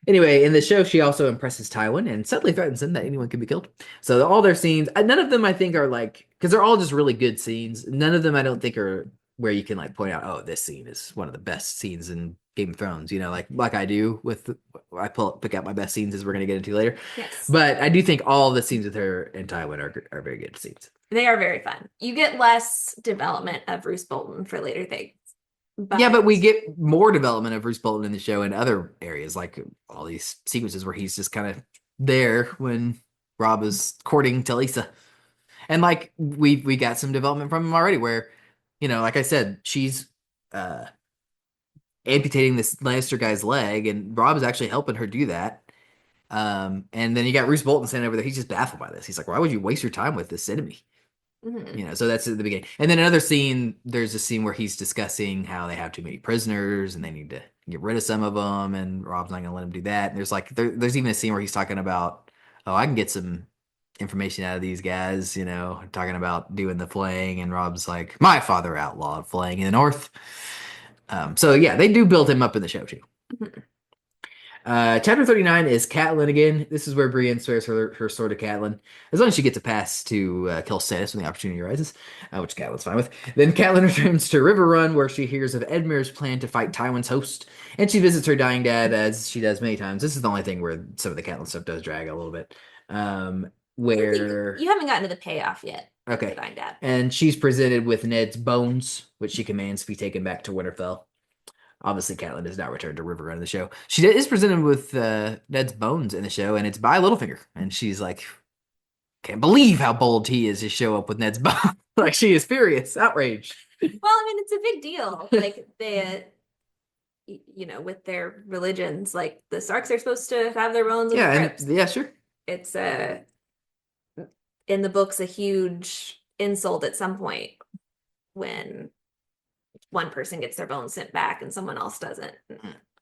Anyway, in the show, she also impresses Tywin and subtly threatens him that anyone can be killed. So all their scenes, none of them I think are like, because they're all just really good scenes. None of them I don't think are where you can like point out, oh, this scene is one of the best scenes in Game of Thrones. Like I do with I pick out my best scenes as we're gonna get into later. Yes. But I do think all the scenes with her and Tywin are very good scenes. They are very fun. You get less development of Roose Bolton for later things. But we get more development of Roose Bolton in the show in other areas, like all these sequences where he's just kind of there when Robb is courting Talisa. And like we got some development from him already where, like I said, she's amputating this Lannister guy's leg and Robb is actually helping her do that. And then you got Roose Bolton standing over there. He's just baffled by this. He's like, why would you waste your time with this enemy? Mm-hmm. So that's at the beginning. And then another scene, there's a scene where he's discussing how they have too many prisoners and they need to get rid of some of them. And Robb's not going to let him do that. And there's even a scene where he's talking about, oh, I can get some information out of these guys, talking about doing the flaying. And Robb's like, my father outlawed flaying in the North. So yeah, they do build him up in the show too. Mm-hmm. Chapter 39 is Catelyn again. This is where Brienne swears her sword to Catelyn. As long as she gets a pass to kill Stannis when the opportunity arises, which Catelyn's fine with. Then Catelyn returns to River Run, where she hears of Edmure's plan to fight Tywin's host, and she visits her dying dad, as she does many times. This is the only thing where some of the Catelyn stuff does drag a little bit. Where you haven't gotten to the payoff yet. Okay. Dying dad. And she's presented with Ned's bones, which she commands to be taken back to Winterfell. Obviously, Catelyn does not return to River Run in the show. She is presented with Ned's bones in the show, and it's by Littlefinger. And she's like, can't believe how bold he is to show up with Ned's bones. Like, she is furious, outraged. Well, it's a big deal. Like, with their religions, like the Starks are supposed to have their bones in the Yeah, crypts. and yeah, sure. It's in the books a huge insult at some point when one person gets their bones sent back and someone else doesn't.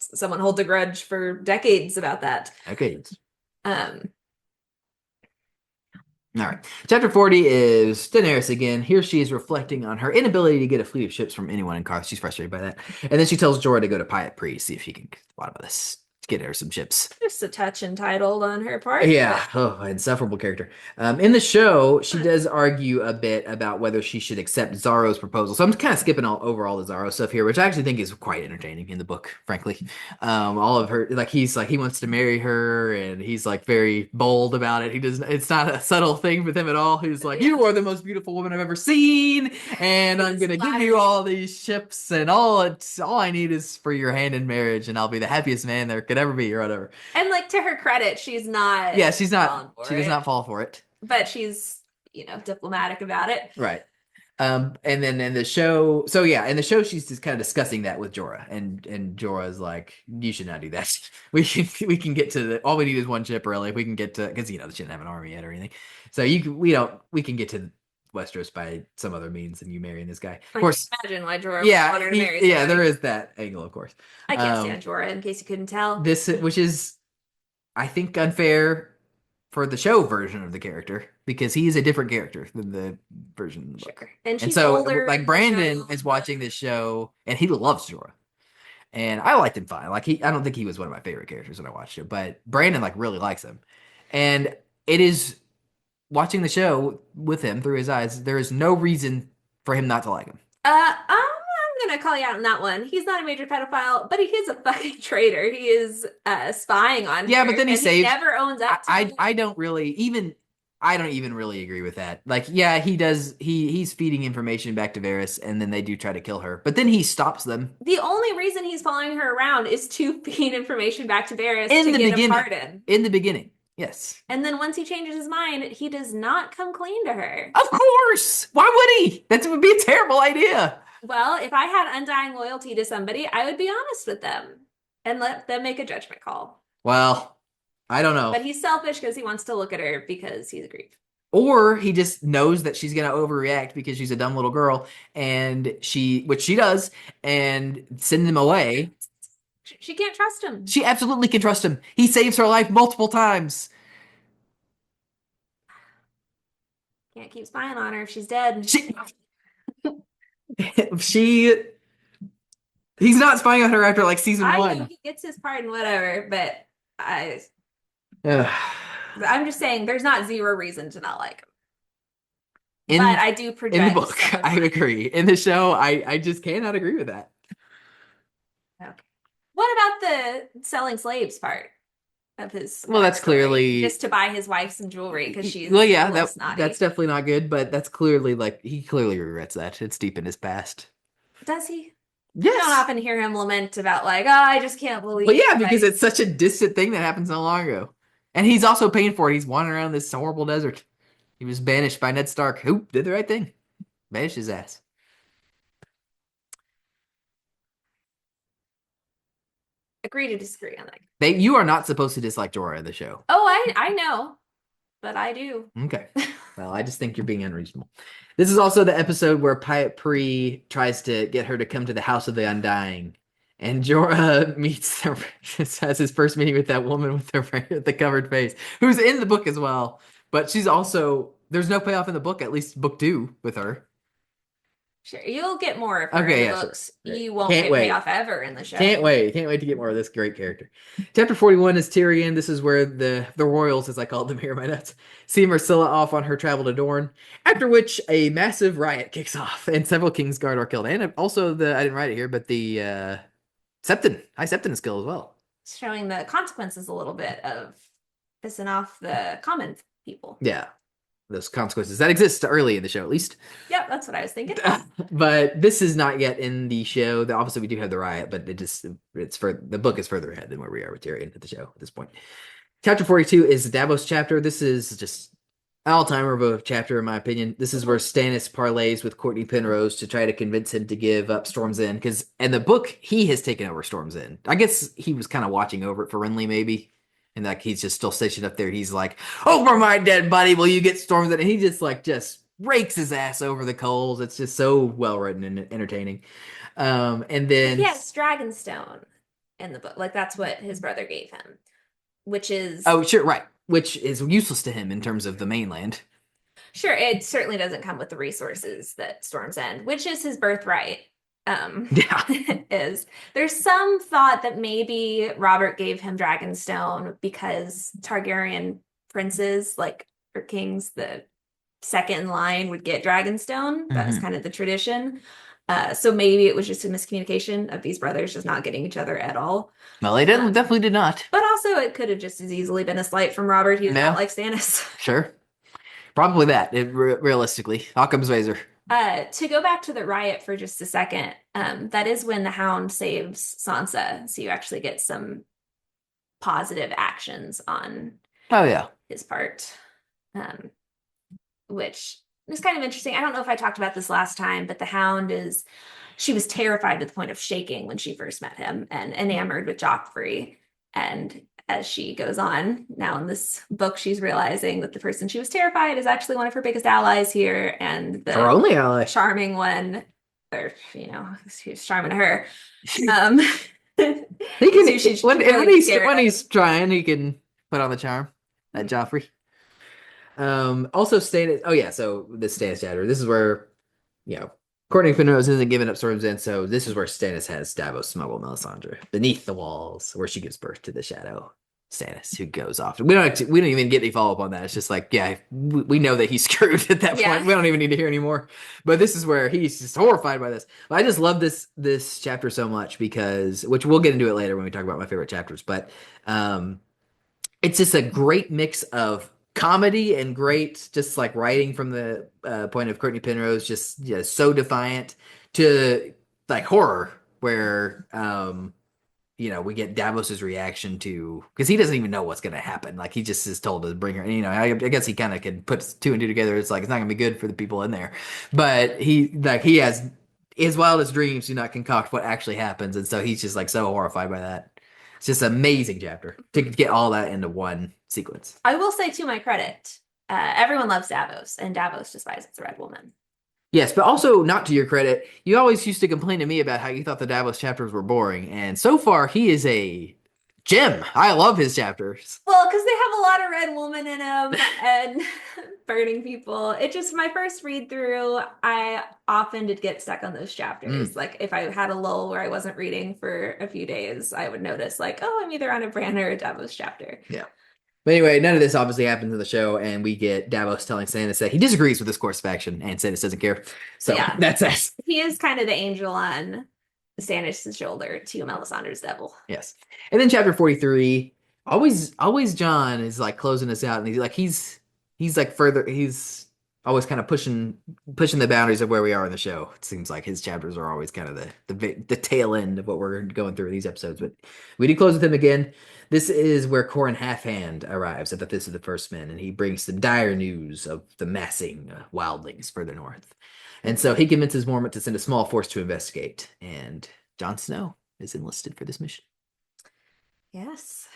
Someone holds a grudge for decades about that. Okay. Um, All right. Chapter 40 is Daenerys again. Here she is reflecting on her inability to get a fleet of ships from anyone in Karth. She's frustrated by that. And then she tells Jorah to go to Pyat Pri to see if he can get to the bottom of this. Get her some ships. just a touch entitled on her part. Yeah, insufferable character. In the show, she does argue a bit about whether she should accept Zaro's proposal. So I'm kind of skipping over all the Zaro stuff here, which I actually think is quite entertaining in the book, frankly. All of her, he's he wants to marry her, and he's very bold about it. He does. It's not a subtle thing with him at all. He's like, "You are the most beautiful woman I've ever seen, and I'm gonna give you all these ships, and all I need is for your hand in marriage, and I'll be the happiest man there could ever be, or whatever." And to her credit, she's not. Yeah, she's not. She does not fall for it. But she's, diplomatic about it. Right. And then in the show, in the show, she's just kind of discussing that with Jorah, and Jorah's like, "You should not do that. We can get to all we need is one ship, really. If we can get to, because they shouldn't have an army yet or anything. So we can get to Westeros by some other means than you marrying this guy. Of course, imagine why Jorah wanted to marry somebody. there is that angle, of course. I can't stand Jorah, in case you couldn't tell. Which is, I think, unfair for the show version of the character, because he is a different character than the version in the book. And so older, Brandon is watching this show and he loves Jorah. And I liked him fine. I don't think he was one of my favorite characters when I watched it, but Brandon really likes him. And it is watching the show with him through his eyes, there is no reason for him not to like him. I'm gonna call you out on that one. He's not a major pedophile, but he is a fucking traitor. He is spying on her. Yeah, but then he never owns up to it. I don't even really agree with that. He does. He's feeding information back to Varys, and then they do try to kill her. But then he stops them. The only reason he's following her around is to feed information back to Varys In to the get beginning. a pardon. In the beginning, yes. And then once he changes his mind, he does not come clean to her. Of course. Why would he? That would be a terrible idea. Well, if I had undying loyalty to somebody, I would be honest with them and let them make a judgment call. Well, I don't know. But he's selfish because he wants to look at her because he's aggrieved. Or he just knows that she's going to overreact because she's a dumb little girl, and which she does, and send him away. She can't trust him. She absolutely can trust him. He saves her life multiple times. Can't keep spying on her if she's dead. He's not spying on her after season one. I know he gets his pardon, whatever, but I'm just saying there's not zero reason to not like him. But I do project. In the book, I agree. In the show, I just cannot agree with that. Okay. What about the selling slaves part of his? Well, that's clearly just to buy his wife some jewelry because she's that's definitely not good. But that's clearly he clearly regrets that. It's deep in his past. Does he? Yes. I don't often hear him lament about I just can't believe. Well, yeah, because it's such a distant thing that happened so long ago, and he's also paying for it. He's wandering around this horrible desert. He was banished by Ned Stark, who did the right thing, banished his ass. Agree to disagree on that. You are not supposed to dislike Jorah in the show. Oh, I know, but I do. Okay. Well, I just think you're being unreasonable. This is also the episode where Pyat Pri tries to get her to come to the House of the Undying. And Jorah has his first meeting with that woman with the covered face, who's in the book as well. But she's also, there's no payoff in the book, at least book 2 with her. Sure, you'll get more of her in the books. Sure. You won't get payoff ever in the show. Can't wait to get more of this great character. Chapter 41 is Tyrion. This is where the royals, as I called them here in my notes, see Myrcella off on her travel to Dorne, after which a massive riot kicks off and several Kingsguard are killed. And also I didn't write it here, but the High Septon is killed as well. It's showing the consequences a little bit of pissing off the common people. Yeah. Those consequences that exist early in the show, at least. Yep, that's what I was thinking. But this is not yet in the show. Obviously, we do have the riot, but the book is further ahead than where we are with Tyrion at the show at this point. Chapter 42 is Davos chapter. This is just all-timer of a chapter, in my opinion. This is where Stannis parlays with Courtney Penrose to try to convince him to give up Storm's End, because in the book, he has taken over Storm's End. I guess he was kind of watching over it for Renly, maybe, and like he's just still stationed up there. He's like, "Over my dead body, will you get Storm's End?" And he just rakes his ass over the coals. It's just so well written and entertaining. And then He has Dragonstone in the book. Like that's what his brother gave him, which is oh, sure, right, which is useless to him in terms of the mainland. sure, it certainly doesn't come with the resources that Storm's End, which is his birthright. Yeah. Is there's some thought that maybe Robert gave him Dragonstone because Targaryen princes, like or kings, the second in line would get Dragonstone. That was kind of the tradition. So maybe it was just a miscommunication of these brothers just not getting each other at all. Well, they definitely did not. But also, it could have just as easily been a slight from Robert. He did not like Stannis. Sure. Probably that, realistically. Occam's razor. To go back to the riot for just a second, that is when the Hound saves Sansa. So you actually get some positive actions on his part, which is kind of interesting. I don't know if I talked about this last time, but the Hound she was terrified to the point of shaking when she first met him and enamored with Joffrey. And as she goes on now in this book, she's realizing that the person she was terrified is actually one of her biggest allies here, and the her only ally, charming one, or she's charming to her. He can when he's trying, he can put on the charm. That Joffrey. Also Stannis. Oh yeah, so the Stannis chapter. This is where Courtney Penrose isn't giving up Storm's End, so this is where Stannis has Davos smuggle Melisandre beneath the walls, where she gives birth to the Shadow Stannis, who goes off. We don't even get any follow up on that. It's just like, we know that he's screwed at that point. We don't even need to hear anymore. But this is where he's just horrified by this. But I just love this chapter so much because, which we'll get into it later when we talk about my favorite chapters. But it's just a great mix of comedy and great, just like writing from the point of Courtney Penrose, just so defiant, to like horror, where we get Davos's reaction to, because he doesn't even know what's going to happen. Like he just is told to bring her. And, I guess he kind of can put two and two together. It's like it's not going to be good for the people in there, but he has his wildest dreams do not concoct what actually happens, and so he's just like so horrified by that. It's just an amazing chapter to get all that into one sequence. I will say, to my credit, everyone loves Davos, and Davos despises the Red Woman. Yes, but also, not to your credit, you always used to complain to me about how you thought the Davos chapters were boring, and so far he is a gem. I love his chapters. Well, because they have a lot of Red Woman in them and burning people. It just, my first read through, I often did get stuck on those chapters. Like if I had a lull where I wasn't reading for a few days, I would notice like, oh, I'm either on a Bran or a Davos chapter. Yeah. But anyway, none of this obviously happens in the show, and we get Davos telling Stannis that he disagrees with this course of action, and Stannis doesn't care. So that's us. He is kind of the angel on Stannis' shoulder to Melisandre's devil. Yes. And then chapter 43, always John is like closing us out, and he's like further, he's always kind of pushing the boundaries of where we are in the show. It seems like his chapters are always kind of the tail end of what we're going through in these episodes. But we do close with him again. This is where Corin Halfhand arrives at the Fist of the First Men, and he brings the dire news of the massing wildlings further north. And so he convinces Mormont to send a small force to investigate, and Jon Snow is enlisted for this mission. Yes.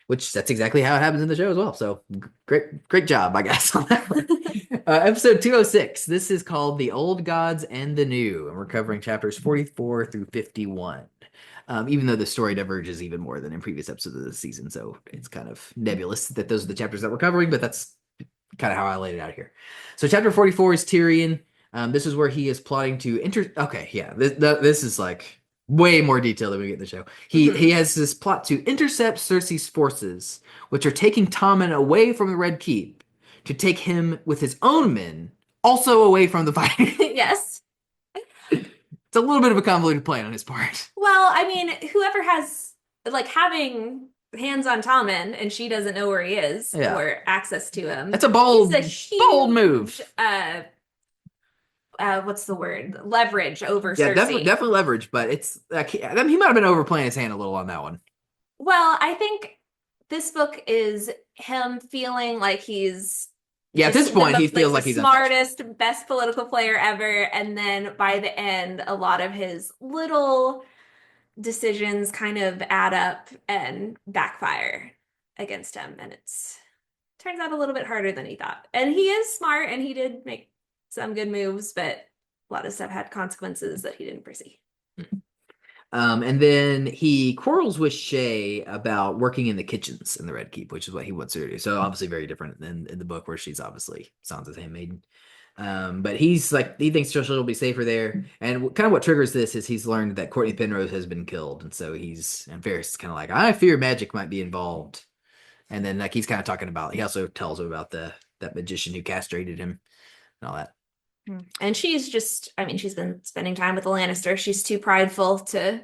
Which that's exactly how it happens in the show as well. So great job, I guess, on that one. Episode 206. This is called The Old Gods and the New, and we're covering chapters 44 through 51. Even though the story diverges even more than in previous episodes of the season, so it's kind of nebulous that those are the chapters that we're covering, but that's kind of how I laid it out here. So chapter 44 is Tyrion. This is where he is plotting to this is like way more detail than we get in the show. He has this plot to intercept Cersei's forces, which are taking Tommen away from the Red Keep, to take him with his own men also away from the fighting. Yes. It's a little bit of a convoluted plan on his part. Well, I mean, whoever has, like, having hands on Tommen and she doesn't know where he is or access to him. That's a bold move. What's the word? Leverage over Cersei. Definitely leverage, but it's he might have been overplaying his hand a little on that one. Well, I think this book is him feeling like he's Yeah, at this point, he feels like the he's untouchable. smartest, best political player ever. And then by the end, a lot of his little decisions kind of add up and backfire against him. And it's turns out a little bit harder than he thought. And he is smart and he did make some good moves, but a lot of stuff had consequences that he didn't foresee. And then he quarrels with Shay about working in the kitchens in the Red Keep, which is what he wants her to do. So obviously very different than in the book where she's obviously Sansa's handmaiden. But he's like, he thinks Churchill will be safer there. And kind of what triggers this is he's learned that Courtney Penrose has been killed. And so and Varys is kind of like, I fear magic might be involved. And then like he's kind of talking about, he also tells him about that magician who castrated him and all that. And she's just, I mean, she's been spending time with the Lannister. She's too prideful to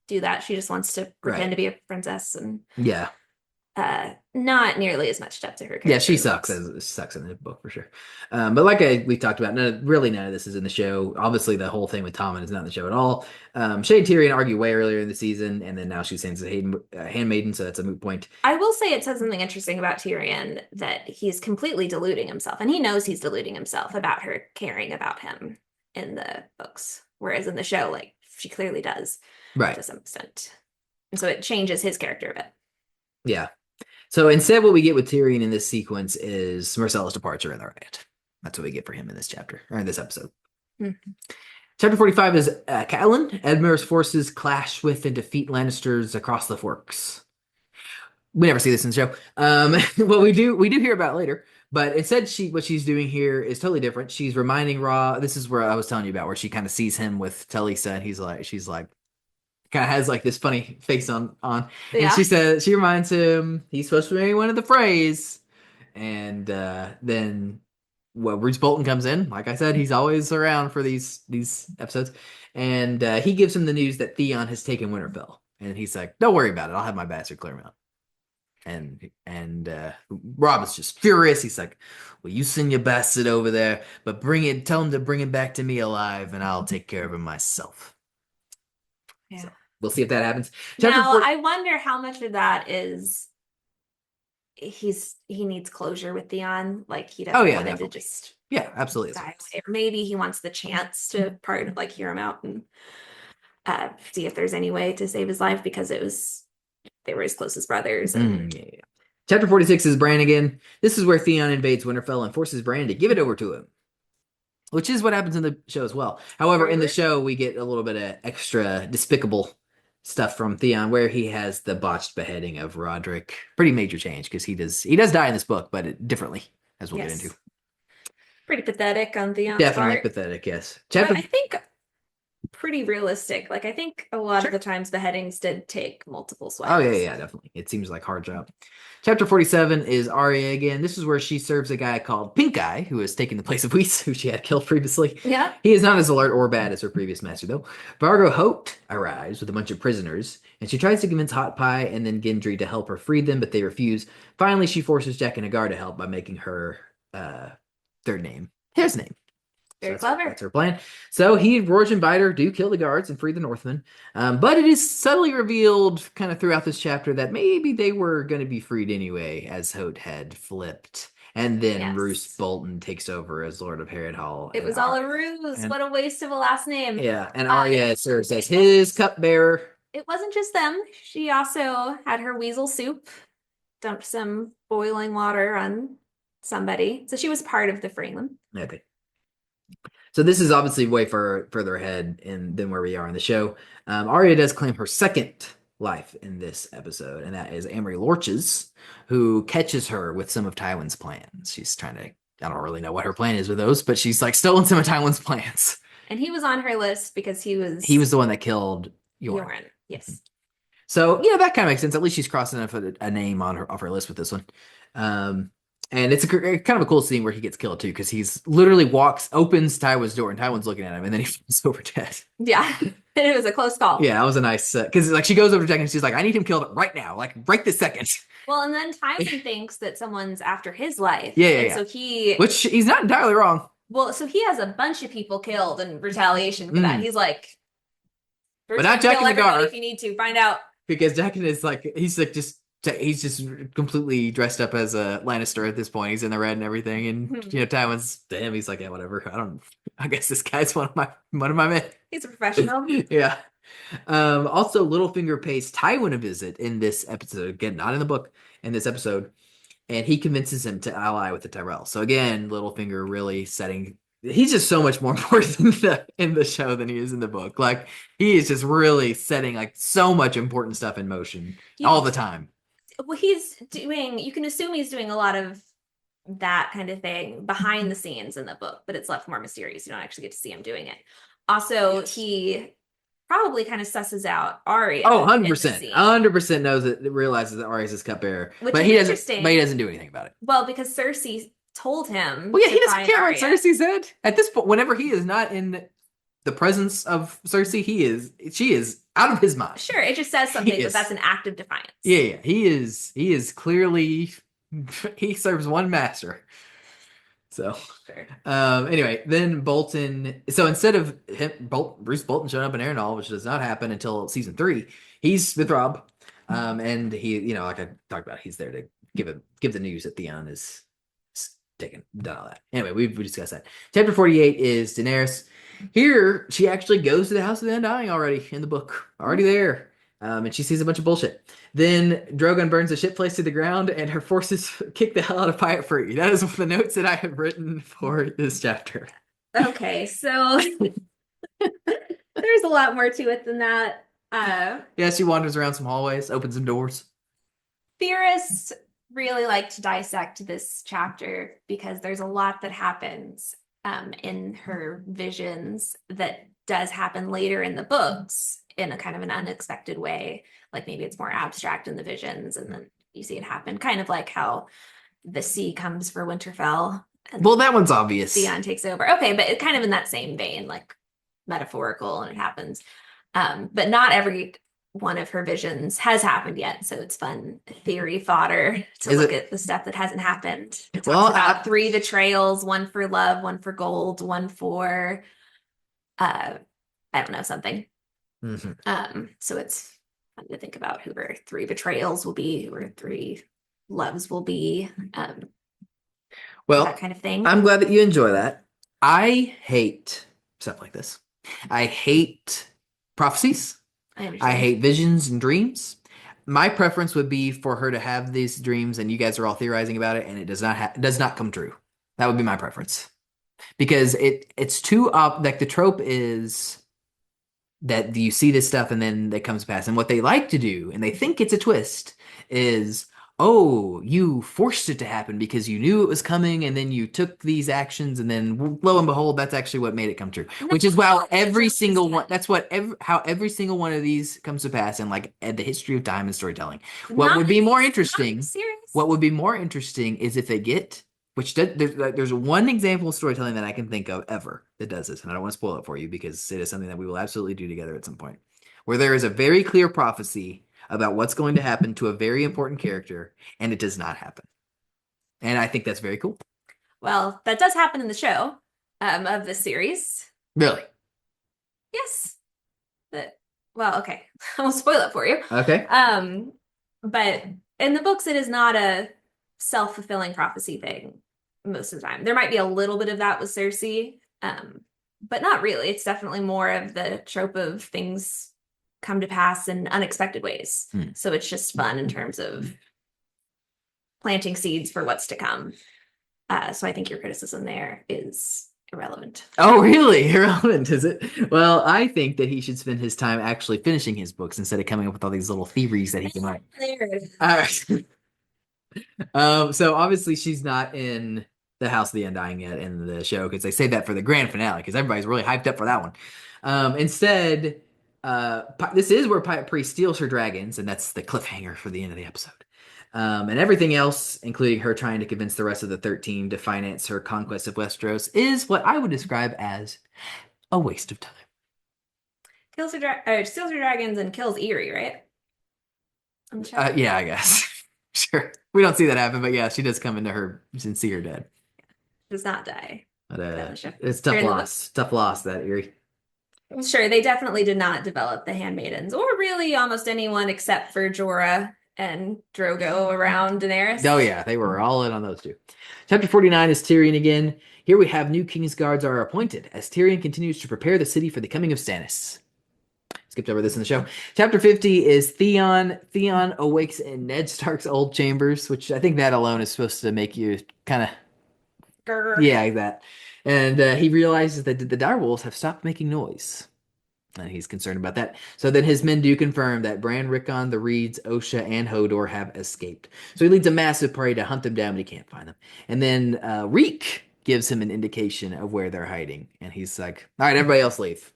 do that. She just wants to pretend to be a princess and yeah. Not nearly as much depth to her character. Yeah, she sucks in the book for sure. But like we talked about, none of this is in the show. Obviously, the whole thing with Tommen is not in the show at all. Shay and Tyrion argue way earlier in the season, and then now she's Sansa's handmaiden, so that's a moot point. I will say it says something interesting about Tyrion, that he's completely deluding himself, and he knows he's deluding himself about her caring about him in the books, whereas in the show, like, she clearly does, right, to some extent. And so it changes his character a bit. Yeah. So instead, what we get with Tyrion in this sequence is Myrcella's departure in the riot. That's what we get for him in this chapter, or in this episode. Mm-hmm. Chapter 45 is Catelyn. Edmure's forces clash with and defeat Lannisters across the Forks. We never see this in the show. Well, we do hear about it later. But instead, what she's doing here is totally different. She's reminding Ra. This is where I was telling you about, where she kind of sees him with Talisa, and she's like, kind of has like this funny face on. Yeah. And she reminds him he's supposed to marry one of the Freys. And then Roose Bolton comes in. Like I said, he's always around for these episodes. And he gives him the news that Theon has taken Winterfell. And he's like, don't worry about it. I'll have my bastard clear him out. And Rob is just furious. He's like, well, you send your bastard over there, but tell him to bring him back to me alive, and I'll take care of him myself. Yeah. So we'll see if that happens. I wonder how much of that is he needs closure with Theon. Like, he doesn't want him to just absolutely die away. Or maybe he wants the chance to hear him out and see if there's any way to save his life, because they were his closest brothers. Chapter 46 is Bran again. This is where Theon invades Winterfell and forces Bran to give it over to him, which is what happens in the show as well. However, in the show, we get a little bit of extra despicable stuff from Theon, where he has the botched beheading of Roderick. Pretty major change, because he does die in this book, but differently, as we'll get into. Pretty pathetic on Theon's Definitely part. pathetic, yes. But I think pretty realistic. Like, I think a lot of the times beheadings did take multiple swipes. Oh yeah, definitely. It seems like hard job. Chapter 47 is Arya again. This is where she serves a guy called Pink Eye, who has taken the place of Whis, who she had killed previously. Yeah. He is not as alert or bad as her previous master, though. Vargo Hoat arrives with a bunch of prisoners, and she tries to convince Hot Pie and then Gendry to help her free them, but they refuse. Finally, she forces Jack and Hagar to help by making her third name his name. Very clever. That's her plan. So Rourge and Biter do kill the guards and free the Northmen. But it is subtly revealed kind of throughout this chapter that maybe they were going to be freed anyway, as Hoat had flipped. And then Roose Bolton takes over as Lord of Harrenhal. It was all a ruse. What a waste of a last name. Yeah, and Arya serves as his cupbearer. It wasn't just them. She also had her weasel soup, dumped some boiling water on somebody. So she was part of the freeing. Okay. So this is obviously way further ahead than where we are in the show. Arya does claim her second life in this episode, and that is Amory Lorches, who catches her with some of Tywin's plans. She's trying to, I don't really know what her plan is with those, but she's like stolen some of Tywin's plans. And he was on her list because he was the one that killed Yoren. Yes. So yeah, that kind of makes sense. At least she's crossing off a name off her list with this one. And it's kind of a cool scene where he gets killed too, because he's literally opens Tywin's door, and Tywin's looking at him, and then he falls over dead. Yeah, it was a close call. Yeah, that was a nice, because like she goes over to Jack and she's like, I need him killed right now, like right this second. Well, and then Tywin thinks that someone's after his life. Yeah. So which he's not entirely wrong. Well, so he has a bunch of people killed in retaliation for that. He's like, but not Jack and Hagar. If you need to find out, because Jack and is like, he's like, just he's just completely dressed up as a Lannister at this point. He's in the red and everything, and Tywin's to him, he's like, yeah, whatever. I guess this guy's one of my men. He's a professional. Yeah. Also, Littlefinger pays Tywin a visit in this episode. Again, not in the book, in this episode, and he convinces him to ally with the Tyrells. So again, Littlefinger really setting. He's just so much more important in the show than he is in the book. Like he is just really setting like so much important stuff in motion all the time. Well, you can assume he's doing a lot of that kind of thing behind the scenes in the book, but it's left more mysterious. You don't actually get to see him doing it. Also, he probably kind of susses out Arya. Oh, 100%. 100% knows realizes that Arya's his cupbearer. But he doesn't do anything about it. Well, because Cersei told him. Well, yeah, he doesn't care what Cersei said. At this point, whenever he is not in the presence of Cersei, she is out of his mind. Sure, it just says something, but that's an act of defiance. Yeah. He is clearly he serves one master. So, sure. Anyway, then Bolton. So instead of Bruce Bolton showing up in Arenal, which does not happen until season 3, he's with Robb, and he, like I talked about, he's there to give the news that Theon is done all that. Anyway, we discussed that. Chapter 48 is Daenerys. Here, she actually goes to the House of the Undying already in the book, already there. And she sees a bunch of bullshit. Then Drogon burns the shit place to the ground, and her forces kick the hell out of Pyatt free. That is one of the notes that I have written for this chapter. Okay, so there's a lot more to it than that. Yeah, she wanders around some hallways, opens some doors. Theorists really like to dissect this chapter because there's a lot that happens in her visions that does happen later in the books in a kind of an unexpected way. Like maybe it's more abstract in the visions and then you see it happen, kind of like how the sea comes for Winterfell. Well, that one's obvious. Theon takes over. Okay, but it's kind of in that same vein, like metaphorical, and it happens. But not every one of her visions has happened yet, so it's fun theory fodder to look at the stuff that hasn't happened. It talks about 3 betrayals, 1 for love, 1 for gold, 1 for I don't know, something. So it's fun to think about who her 3 betrayals will be, who her 3 loves will be, well, that kind of thing. I'm glad that you enjoy that. I hate stuff like this. I hate prophecies. I hate visions and dreams. My preference would be for her to have these dreams, and you guys are all theorizing about it, and it does not come true. That would be my preference, because it's too like the trope is that you see this stuff and then it comes past. And what they like to do, and they think it's a twist, is, oh, you forced it to happen because you knew it was coming, and then you took these actions, and then lo and behold, that's actually what made it come true. Which is how every single one. That's how every single one of these comes to pass in like the history of time and storytelling. What would be more interesting? What would be more interesting is if they get. There's one example of storytelling that I can think of ever that does this, and I don't want to spoil it for you because it is something that we will absolutely do together at some point, where there is a very clear prophecy about what's going to happen to a very important character, and it does not happen. And I think that's very cool. Well, that does happen in the show of this series. Really? Yes. Okay. I won't spoil it for you. Okay. But in the books, it is not a self-fulfilling prophecy thing most of the time. There might be a little bit of that with Cersei, but not really. It's definitely more of the trope of things come to pass in unexpected ways. So it's just fun in terms of planting seeds for what's to come. So I think your criticism there is irrelevant. Oh, really? Irrelevant, is it? Well, I think that he should spend his time actually finishing his books instead of coming up with all these little theories that he can write. All right. So obviously she's not in the House of the Undying yet in the show, because they saved that for the grand finale, because everybody's really hyped up for that one. Instead, this is where Pyatt Priest steals her dragons, and that's the cliffhanger for the end of the episode. And everything else, including her trying to convince the rest of the 13 to finance her conquest of Westeros, is what I would describe as a waste of time. Steals her dragons and kills Eerie, right? On the show? Yeah, I guess. Sure. We don't see that happen, but yeah, she does come into her and see her dead. Does not die. But it's tough loss. Tough loss, that Eerie. Sure, they definitely did not develop the handmaidens, or really almost anyone except for Jorah and Drogo around Daenerys. Oh yeah, they were all in on those two. Chapter 49 is Tyrion again. Here we have new King's Guards are appointed as Tyrion continues to prepare the city for the coming of Stannis. Skipped over this in the show. Chapter 50 is Theon. Theon awakes in Ned Stark's old chambers, which I think that alone is supposed to make you kind of yeah, like that. And he realizes that the direwolves have stopped making noise. And he's concerned about that. So then his men do confirm that Bran, Rickon, the Reeds, Osha, and Hodor have escaped. So he leads a massive party to hunt them down, but he can't find them. And then Reek gives him an indication of where they're hiding. And he's like, all right, everybody else leave.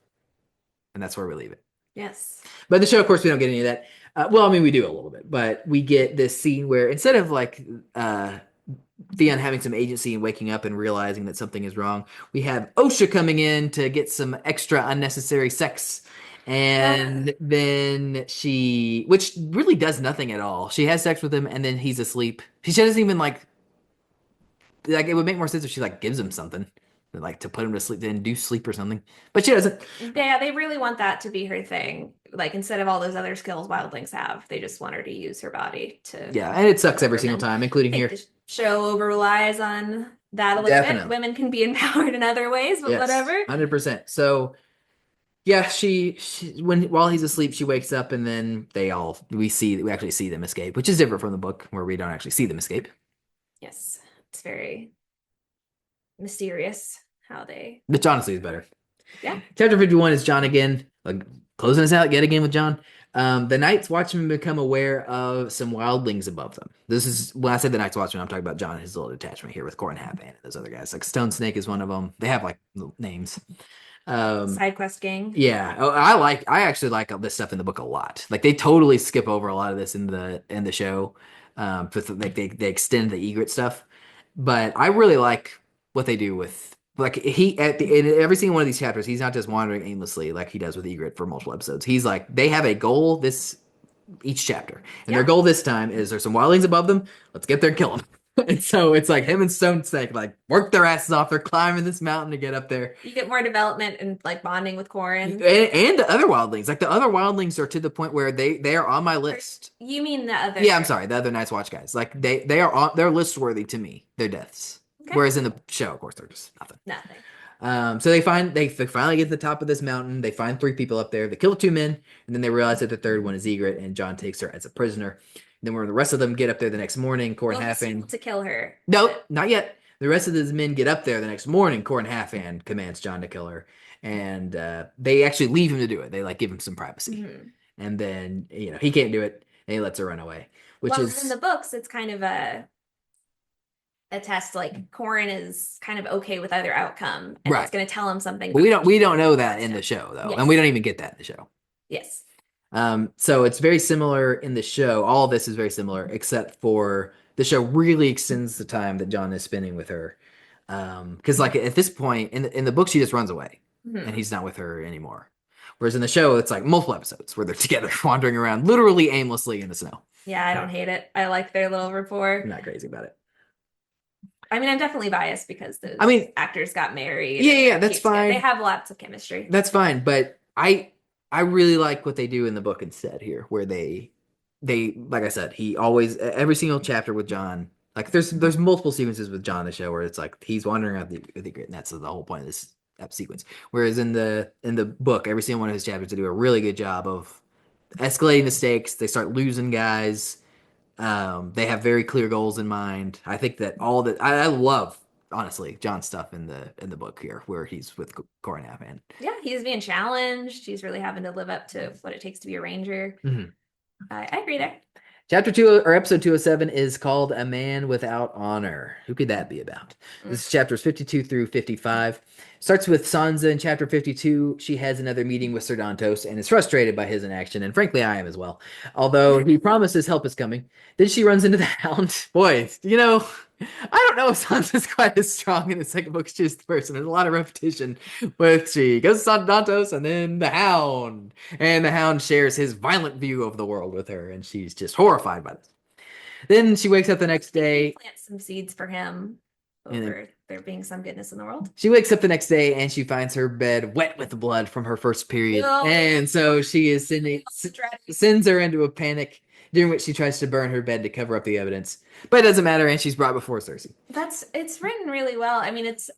And that's where we leave it. Yes. But in the show, of course, we don't get any of that. Well, I mean, we do a little bit. But we get this scene where instead of like Theon having some agency and waking up and realizing that something is wrong, we have Osha coming in to get some extra unnecessary sex. And then she, which really does nothing at all. She has sex with him and then he's asleep. She doesn't even like it would make more sense if she like gives him something. Like to put him to sleep, to induce sleep or something. But she doesn't. Yeah, they really want that to be her thing. Like instead of all those other skills wildlings have, they just want her to use her body to. Yeah, and it sucks every single time, including here. The show over relies on that a little bit. Women can be empowered in other ways, but whatever. 100%. So yeah, she while he's asleep, she wakes up and then we actually see them escape, which is different from the book where we don't actually see them escape. Yes. It's very mysterious how they. Which honestly is better. Yeah. Chapter 51 is Jon again, like closing us out yet again with Jon. The Night's Watchmen become aware of some wildlings above them. This is when I said the Night's Watchmen, I'm talking about Jon and his little detachment here with Corin Halfhand and those other guys. Like Stone Snake is one of them. They have like names. Side quest gang. Yeah, I actually like this stuff in the book a lot. Like they totally skip over a lot of this in the show. Like they extend the egret stuff, but I really like what they do with like in every single one of these chapters. He's not just wandering aimlessly like he does with egret for multiple episodes. He's like they have a goal each chapter, and their goal this time is there's some wildlings above them. Let's get there and kill them. And so it's like him and Stone Snake like work their asses off. They're climbing this mountain to get up there. You get more development and like bonding with Corin. And the other wildlings. Like the other wildlings are to the point where they are on my list. You mean the other? Yeah, I'm sorry, the other Night's Watch guys. Like they're list worthy to me. Their deaths. Okay. Whereas in the show, of course, they're just nothing. Nothing. So they finally get to the top of this mountain. They find 3 people up there. They kill 2 men, and then they realize that the third one is Egret, and Jon takes her as a prisoner. Then where the rest of them get up there the next morning, Corin Halfhand to kill her. No, not yet. The rest of these men get up there the next morning. Corin Halfhand commands Jon to kill her, and they actually leave him to do it. They like give him some privacy, and then he can't do it, and he lets her run away. Which is in the books, it's kind of a test. Like Corin is kind of okay with either outcome, and it's going to tell him something. Well, we don't know that in the show though, and we don't even get that in the show. Yes. So it's very similar in the show. All of this is very similar, except for the show really extends the time that Jon is spending with her. Because like at this point in the book, she just runs away and he's not with her anymore. Whereas in the show, it's like multiple episodes where they're together wandering around literally aimlessly in the snow. Yeah, I don't hate it. I like their little rapport. I'm not crazy about it. I mean, I'm definitely biased because those actors got married. Yeah, that's fine. They have lots of chemistry. That's fine, but I really like what they do in the book instead here, where they like I said, he always every single chapter with Jon, like there's multiple sequences with Jon in the show where it's like he's wandering out the grid, and that's the whole point of this sequence. Whereas in the book, every single one of his chapters they do a really good job of escalating the stakes. They start losing guys. They have very clear goals in mind. I think that I love honestly Jon's stuff in the book here where he's with Corin Halfhand. Yeah, he's being challenged. He's really having to live up to what it takes to be a ranger. I agree there. Chapter 2 or episode 207 is called A Man Without Honor. Who could that be about? This is chapters 52 through 55. Starts with Sansa in chapter 52. She has another meeting with Ser Dantos and is frustrated by his inaction, and frankly, I am as well. Although he promises help is coming. Then she runs into the Hound. Boy, I don't know if Sansa's quite as strong in the second book as she is the person. There's a lot of repetition. But she goes to Ser Dantos and then the Hound. And the Hound shares his violent view of the world with her, and she's just horrified by this. Then she wakes up the next day. Plant some seeds for him over there being some goodness in the world. She wakes up the next day and she finds her bed wet with blood from her first period. And so she is sends her into a panic. during which she tries to burn her bed to cover up the evidence. But it doesn't matter, and she's brought before Cersei. It's written really well. I mean, it's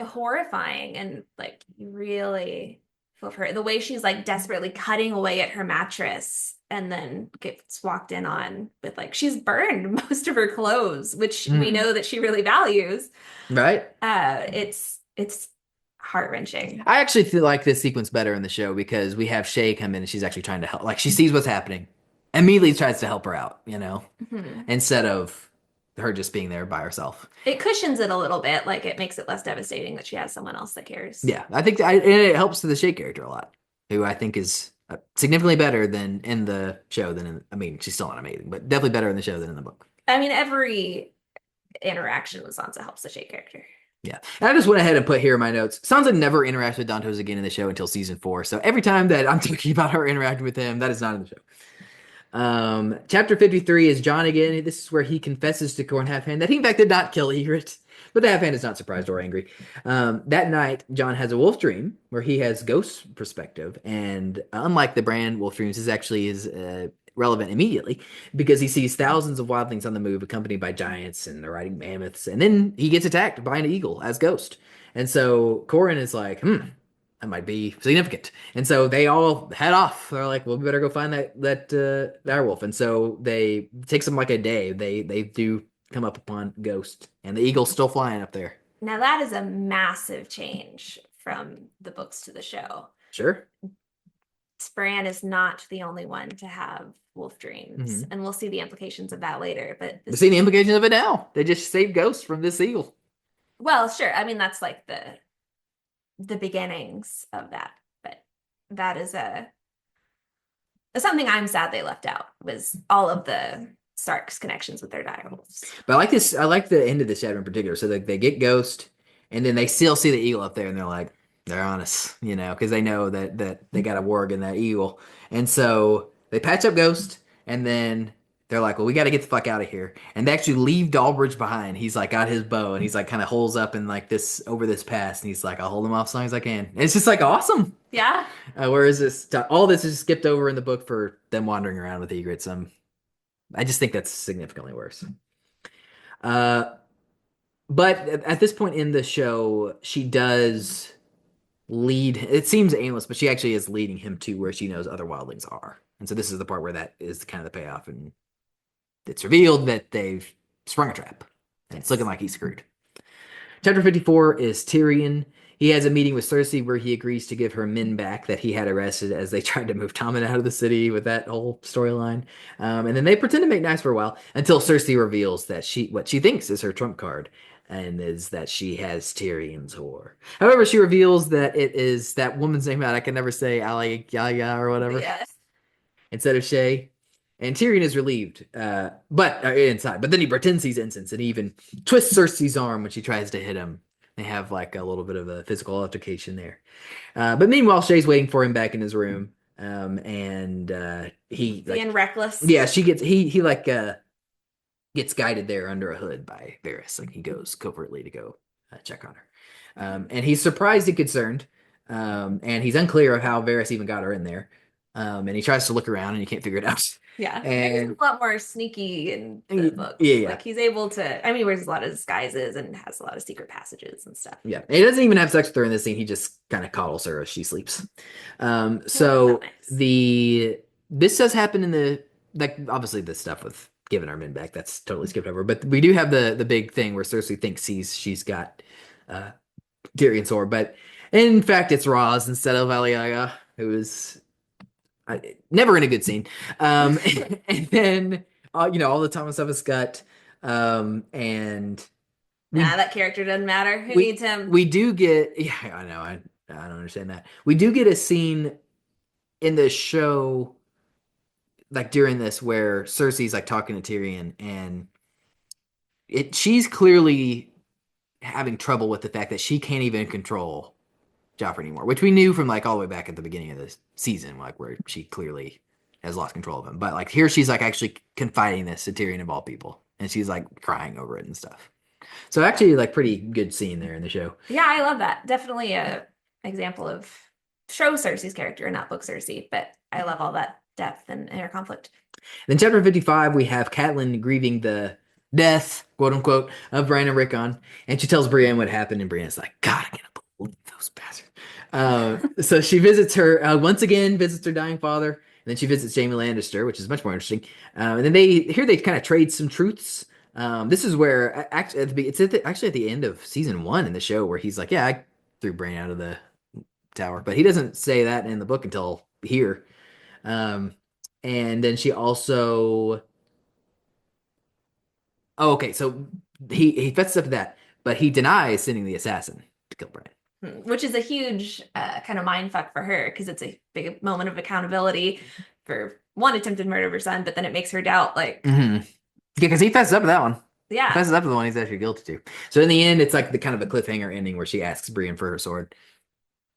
horrifying and like you really feel for her. The way she's like desperately cutting away at her mattress and then gets walked in on with like she's burned most of her clothes, which we know that she really values. Right? It's heart-wrenching. I actually feel like this sequence better in the show because we have Shay come in and she's actually trying to help. Like she sees what's happening, immediately tries to help her out, instead of her just being there by herself. It cushions it a little bit, like it makes it less devastating that she has someone else that cares. Yeah, I think and it helps to the Shay character a lot, who I think is significantly better than in the show I mean, she's still not amazing, but definitely better in the show than in the book. I mean, every interaction with Sansa helps the Shay character. Yeah. And I just went ahead and put here in my notes, Sansa never interacts with Dantos again in the show until season 4. So every time that I'm talking about her interacting with him, that is not in the show. Chapter 53 is Jon again. This is where he confesses to Corn Halfhand that he in fact did not kill Ygritte, but the Halfhand is not surprised or angry. That night, Jon has a wolf dream where he has ghost perspective, and unlike the Bran wolf dreams, this actually is relevant immediately because he sees thousands of wildlings on the move accompanied by giants and they're riding mammoths, and then he gets attacked by an eagle as Ghost. And so Corrin is like, that might be significant. And so they all head off. They're like, well, we better go find that direwolf. And so they takes them like a day. They do come up upon Ghost, and the eagle's still flying up there. Now that is a massive change from the books to the show. Sure. Bran is not the only one to have wolf dreams, and we'll see the implications of that later. But we're seeing the implications of it now. They just saved Ghost from this eagle. Well, sure. I mean, that's like the beginnings of that, but that is something I'm sad they left out was all of the Stark's connections with their direwolves. But I like this. I like the end of this chapter in particular. So they get Ghost, and then they still see the eagle up there, and they're like, they're on us, because they know that they got a warg in that eagle, and so they patch up Ghost, and then they're like, well, we got to get the fuck out of here. And they actually leave Dalbridge behind. He's like got his bow and he's like kind of holes up in like this over this pass. And he's like, I'll hold him off as long as I can. And it's just like awesome. Yeah. Whereas all this is skipped over in the book for them wandering around with Ygritte. I just think that's significantly worse. But at this point in the show, she does lead. It seems aimless, but she actually is leading him to where she knows other wildlings are. And so this is the part where that is kind of the payoff. And it's revealed that they've sprung a trap. And it's looking like he's screwed. Chapter 54 is Tyrion. He has a meeting with Cersei where he agrees to give her men back that he had arrested as they tried to move Tommen out of the city with that whole storyline. And then they pretend to make nice for a while until Cersei reveals that what she thinks is her trump card, and is that she has Tyrion's whore. However, she reveals that it is that woman's name that I can never say, Alyaya or whatever, instead of Shay. And Tyrion is relieved, but inside. But then he pretends he's innocent, and he even twists Cersei's arm when she tries to hit him. They have like a little bit of a physical altercation there. But meanwhile, Shay's waiting for him back in his room, and he being reckless. Yeah, he gets guided there under a hood by Varys. Like he goes covertly to go check on her, and he's surprised and concerned, and he's unclear of how Varys even got her in there. And he tries to look around and he can't figure it out. Yeah. And he's a lot more sneaky in the books. Yeah. Like he's able to, I mean, he wears a lot of disguises and has a lot of secret passages and stuff. Yeah. And he doesn't even have sex with her in this scene. He just kind of coddles her as she sleeps. So nice. This does happen in the, like, obviously the stuff with giving our men back, that's totally skipped over. But we do have the big thing where Cersei thinks she's got Tyrion's sword. But in fact, it's Roz instead of Alyaya, who is... never in a good scene. And then, all the Thomas stuff is cut. And that character doesn't matter. Who needs him? We do get, I know, I don't understand that. We do get a scene in the show, like during this, where Cersei's like talking to Tyrion, and she's clearly having trouble with the fact that she can't even control Joffrey anymore, which we knew from like all the way back at the beginning of this season, like where she clearly has lost control of him. But like here she's like actually confiding this to Tyrion of all people, and she's like crying over it and stuff. So actually like pretty good scene there in the show. Yeah, I love that. Definitely a example of show Cersei's character and not book Cersei, but I love all that depth and inner conflict. Then chapter 55, we have Catelyn grieving the death, quote unquote, of Bran and Rickon. And she tells Brienne what happened, and Brienne's like, God, I can't believe those bastards. So she visits her, once again, visits her dying father. And then she visits Jaime Lannister, which is much more interesting. And then they kind of trade some truths. This is where, actually at the end of season 1 in the show, where he's like, yeah, I threw Bran out of the tower. But he doesn't say that in the book until here. And then she also, oh, okay, so he fesses up to that, but he denies sending the assassin to kill Bran. Which is a huge kind of mind fuck for her, because it's a big moment of accountability for one attempted murder of her son, but then it makes her doubt, like, Yeah, because he fesses up to that one. yeah, He fesses up to the one he's actually guilty to. So in the end, it's like the kind of a cliffhanger ending where she asks Brienne for her sword.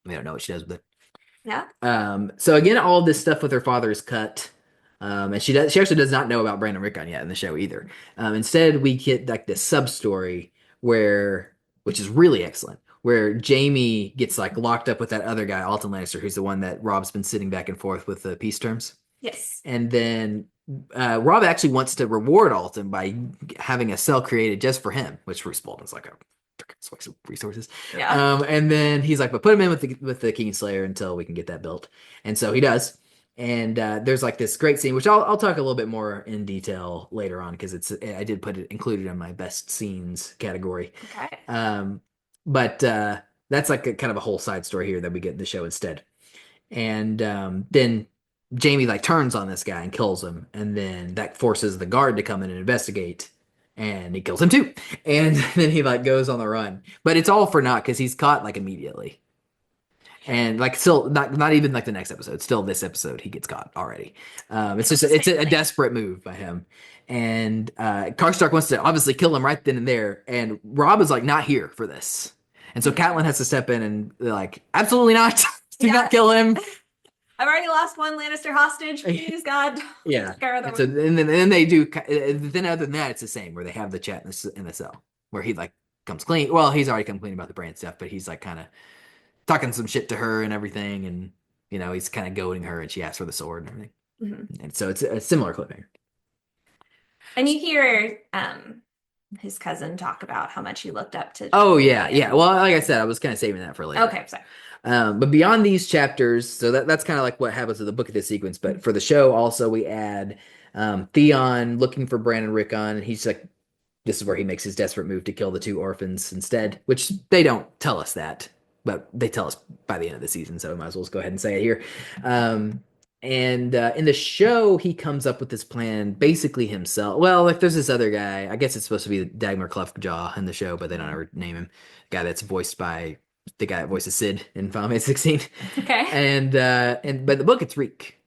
We don't know what she does with it. yeah. So again, all of this stuff with her father is cut. And she actually does not know about Brandon Rickon yet in the show either. Instead, we get like this sub story which is really excellent, where Jaime gets like locked up with that other guy, Alton Lannister, who's the one that Rob's been sitting back and forth with the peace terms. Yes. And then Rob actually wants to reward Alton by having a cell created just for him, which Bruce Bolton's like, waste of resources. Yeah. And then he's like, but put him in with the Kingslayer until we can get that built. And so he does. And there's like this great scene, which I'll talk a little bit more in detail later on, because I did put it included in my best scenes category. Okay. But that's like a kind of a whole side story here that we get in the show instead. And then Jaime like turns on this guy and kills him, and then that forces the guard to come in and investigate, and he kills him too. And then he like goes on the run, but it's all for naught because he's caught like immediately. And like still not even like the next episode, still this episode he gets caught already. It's just it's a desperate move by him. And Karstark wants to obviously kill him right then and there, and Rob is like not here for this. And so Catelyn has to step in and they're like, absolutely not. Do not kill him. I've already lost one Lannister hostage. Please, God. Yeah. And then they do. Then other than that, it's the same where they have the chat in the cell where he like comes clean. Well, he's already come clean about the Bran stuff, but he's like kind of talking some shit to her and everything, and he's kind of goading her, and she asks for the sword and everything. Mm-hmm. And so it's a similar cliffhanger. And you hear his cousin talk about how much he looked up to. Oh yeah. Well, like I said, I was kind of saving that for later. Okay, sorry. But beyond these chapters, so that's kind of like what happens in the book of this sequence. But for the show, also we add Theon looking for Bran and Rickon, and he's like, this is where he makes his desperate move to kill the 2 orphans instead, which they don't tell us that, but they tell us by the end of the season, so we might as well just go ahead and say it here. And in the show, he comes up with this plan basically himself. Well, like there's this other guy, I guess it's supposed to be Dagmar Cleftjaw in the show, but they don't ever name him. Guy that's voiced by the guy that voices Sid in Final Fantasy 16. Okay. And but in the book, it's Reek,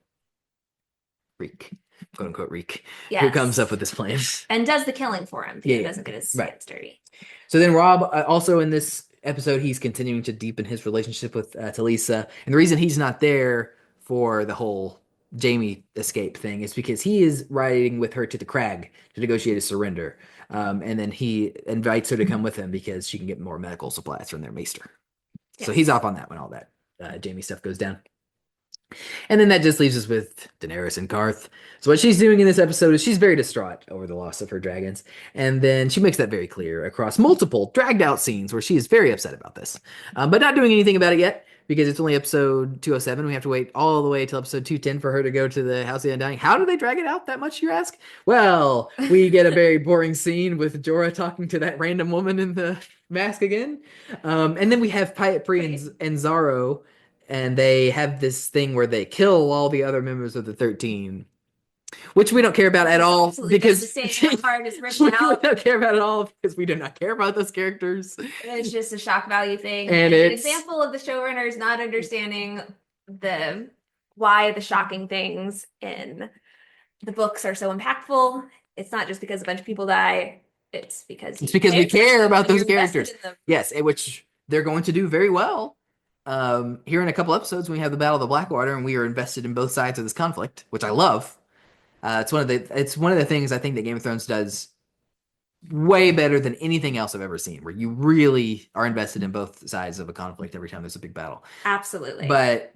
quote unquote Reek, yes, who comes up with this plan and does the killing for him. He doesn't get his hands dirty. So then Rob, also in this episode, he's continuing to deepen his relationship with Talisa, and the reason he's not there for the whole Jaime escape thing is because he is riding with her to the Crag to negotiate a surrender. And then he invites her to come with him because she can get more medical supplies from their maester. Yes. So he's off on that when all that Jaime stuff goes down. And then that just leaves us with Daenerys and Karth. So what she's doing in this episode is she's very distraught over the loss of her dragons. And then she makes that very clear across multiple dragged out scenes where she is very upset about this. But not doing anything about it yet because it's only episode 207. We have to wait all the way till episode 210 for her to go to the House of the Undying. How do they drag it out that much, you ask? Well, we get a very boring scene with Jorah talking to that random woman in the mask again. And then we have Pyat and Zaro, and they have this thing where they kill all the other members of the 13, which we don't care about at all because the part is written out. We don't care about it at all because we do not care about those characters. It's just a shock value thing. And an example of the showrunners not understanding why the shocking things in the books are so impactful. It's not just because a bunch of people die. It's because we care about those characters. Yes, which they're going to do very well. Here in a couple episodes, we have the Battle of the Blackwater, and we are invested in both sides of this conflict, which I love. It's one of the things I think that Game of Thrones does way better than anything else I've ever seen, where you really are invested in both sides of a conflict every time there's a big battle. Absolutely. But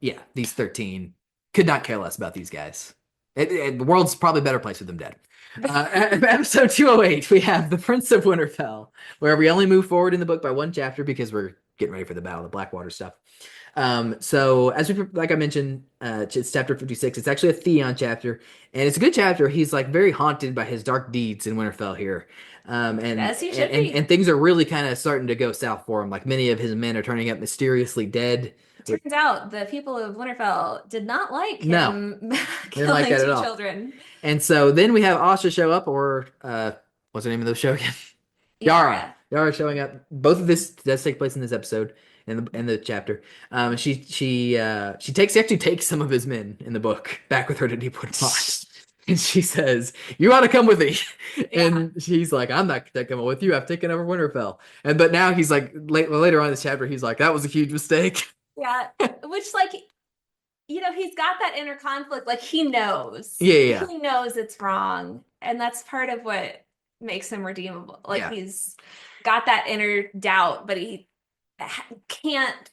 yeah, these 13 could not care less about these guys. The world's probably a better place with them dead. Episode 208, we have The Prince of Winterfell, where we only move forward in the book by one chapter because we're getting ready for the Battle of the Blackwater stuff. So as like I mentioned, it's chapter 56. It's actually a Theon chapter, and it's a good chapter. He's like very haunted by his dark deeds in Winterfell here. As he should be. And things are really kind of starting to go south for him. Like many of his men are turning up mysteriously dead. Turns out the people of Winterfell did not like No. him Didn't like killing that at two all. children. And so then we have Asha show up, or what's the name of the show again? Yara. Yara showing up. Both of this does take place in this episode, in the chapter. She actually takes some of his men in the book back with her to Deepwood Pond. And she says, "You ought to come with me." And he's like, "I'm not coming with you. I've taken over Winterfell." But now he's like, later on in this chapter, he's like, "That was a huge mistake." Yeah, which like, he's got that inner conflict. Like he knows. Yeah. He knows it's wrong, and that's part of what makes him redeemable. Like Yeah. he's got that inner doubt, but he can't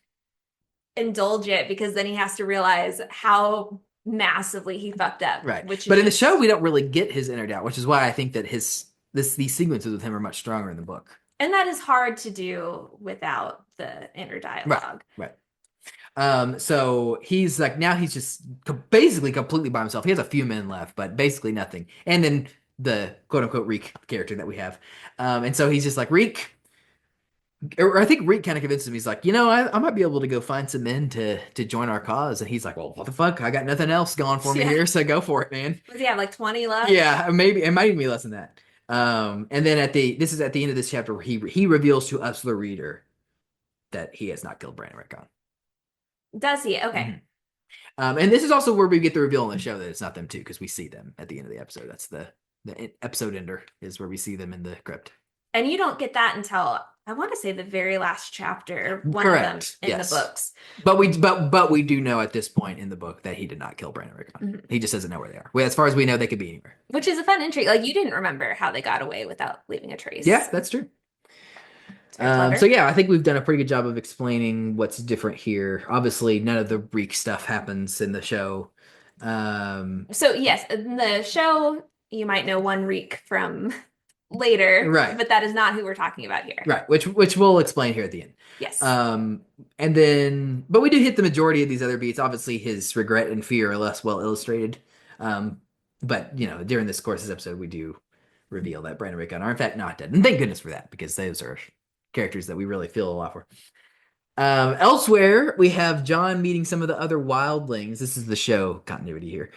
indulge it because then he has to realize how massively he fucked up. Right. Which But in the show, we don't really get his inner doubt, which is why I think that these sequences with him are much stronger in the book. and that is hard to do without the inner dialogue. Right. So he's like, now he's just basically completely by himself. He has a few men left, but basically nothing. And then the quote unquote Reek character that we have. And so he's just like, Reek. Or I think Reek kind of convinces him. He's like, I might be able to go find some men to join our cause. And he's like, well, what the fuck? I got nothing else going for me here, so go for it, man. Does he have like 20 left? Yeah, maybe it might even be less than that. And then this is at the end of this chapter where he reveals to us, the reader, that he has not killed Bran Rickon. Does he? Okay. Mm-hmm. And this is also where we get the reveal on the show that it's not them too, because we see them at the end of the episode. That's the episode ender is where we see them in the crypt. And you don't get that until I want to say the very last chapter, one Correct. of them in the books. But we do know at this point in the book that he did not kill Bran Rickon. Mm-hmm. He just doesn't know where they are. Well, as far as we know, they could be anywhere. Which is a fun intrigue. Like you didn't remember how they got away without leaving a trace. Yeah, that's true. So yeah, I think we've done a pretty good job of explaining what's different here. Obviously, none of the Reek stuff happens in the show. So yes, in the show, you might know one Reek from later, right? But that is not who we're talking about here, right? Which we'll explain here at the end. Yes. And then, but we do hit the majority of these other beats. Obviously, his regret and fear are less well illustrated. But during this course of this episode, we do reveal that Bran and Rickon are in fact not dead, and thank goodness for that, because those are characters that we really feel a lot for. Elsewhere, we have Jon meeting some of the other wildlings. This is the show continuity here,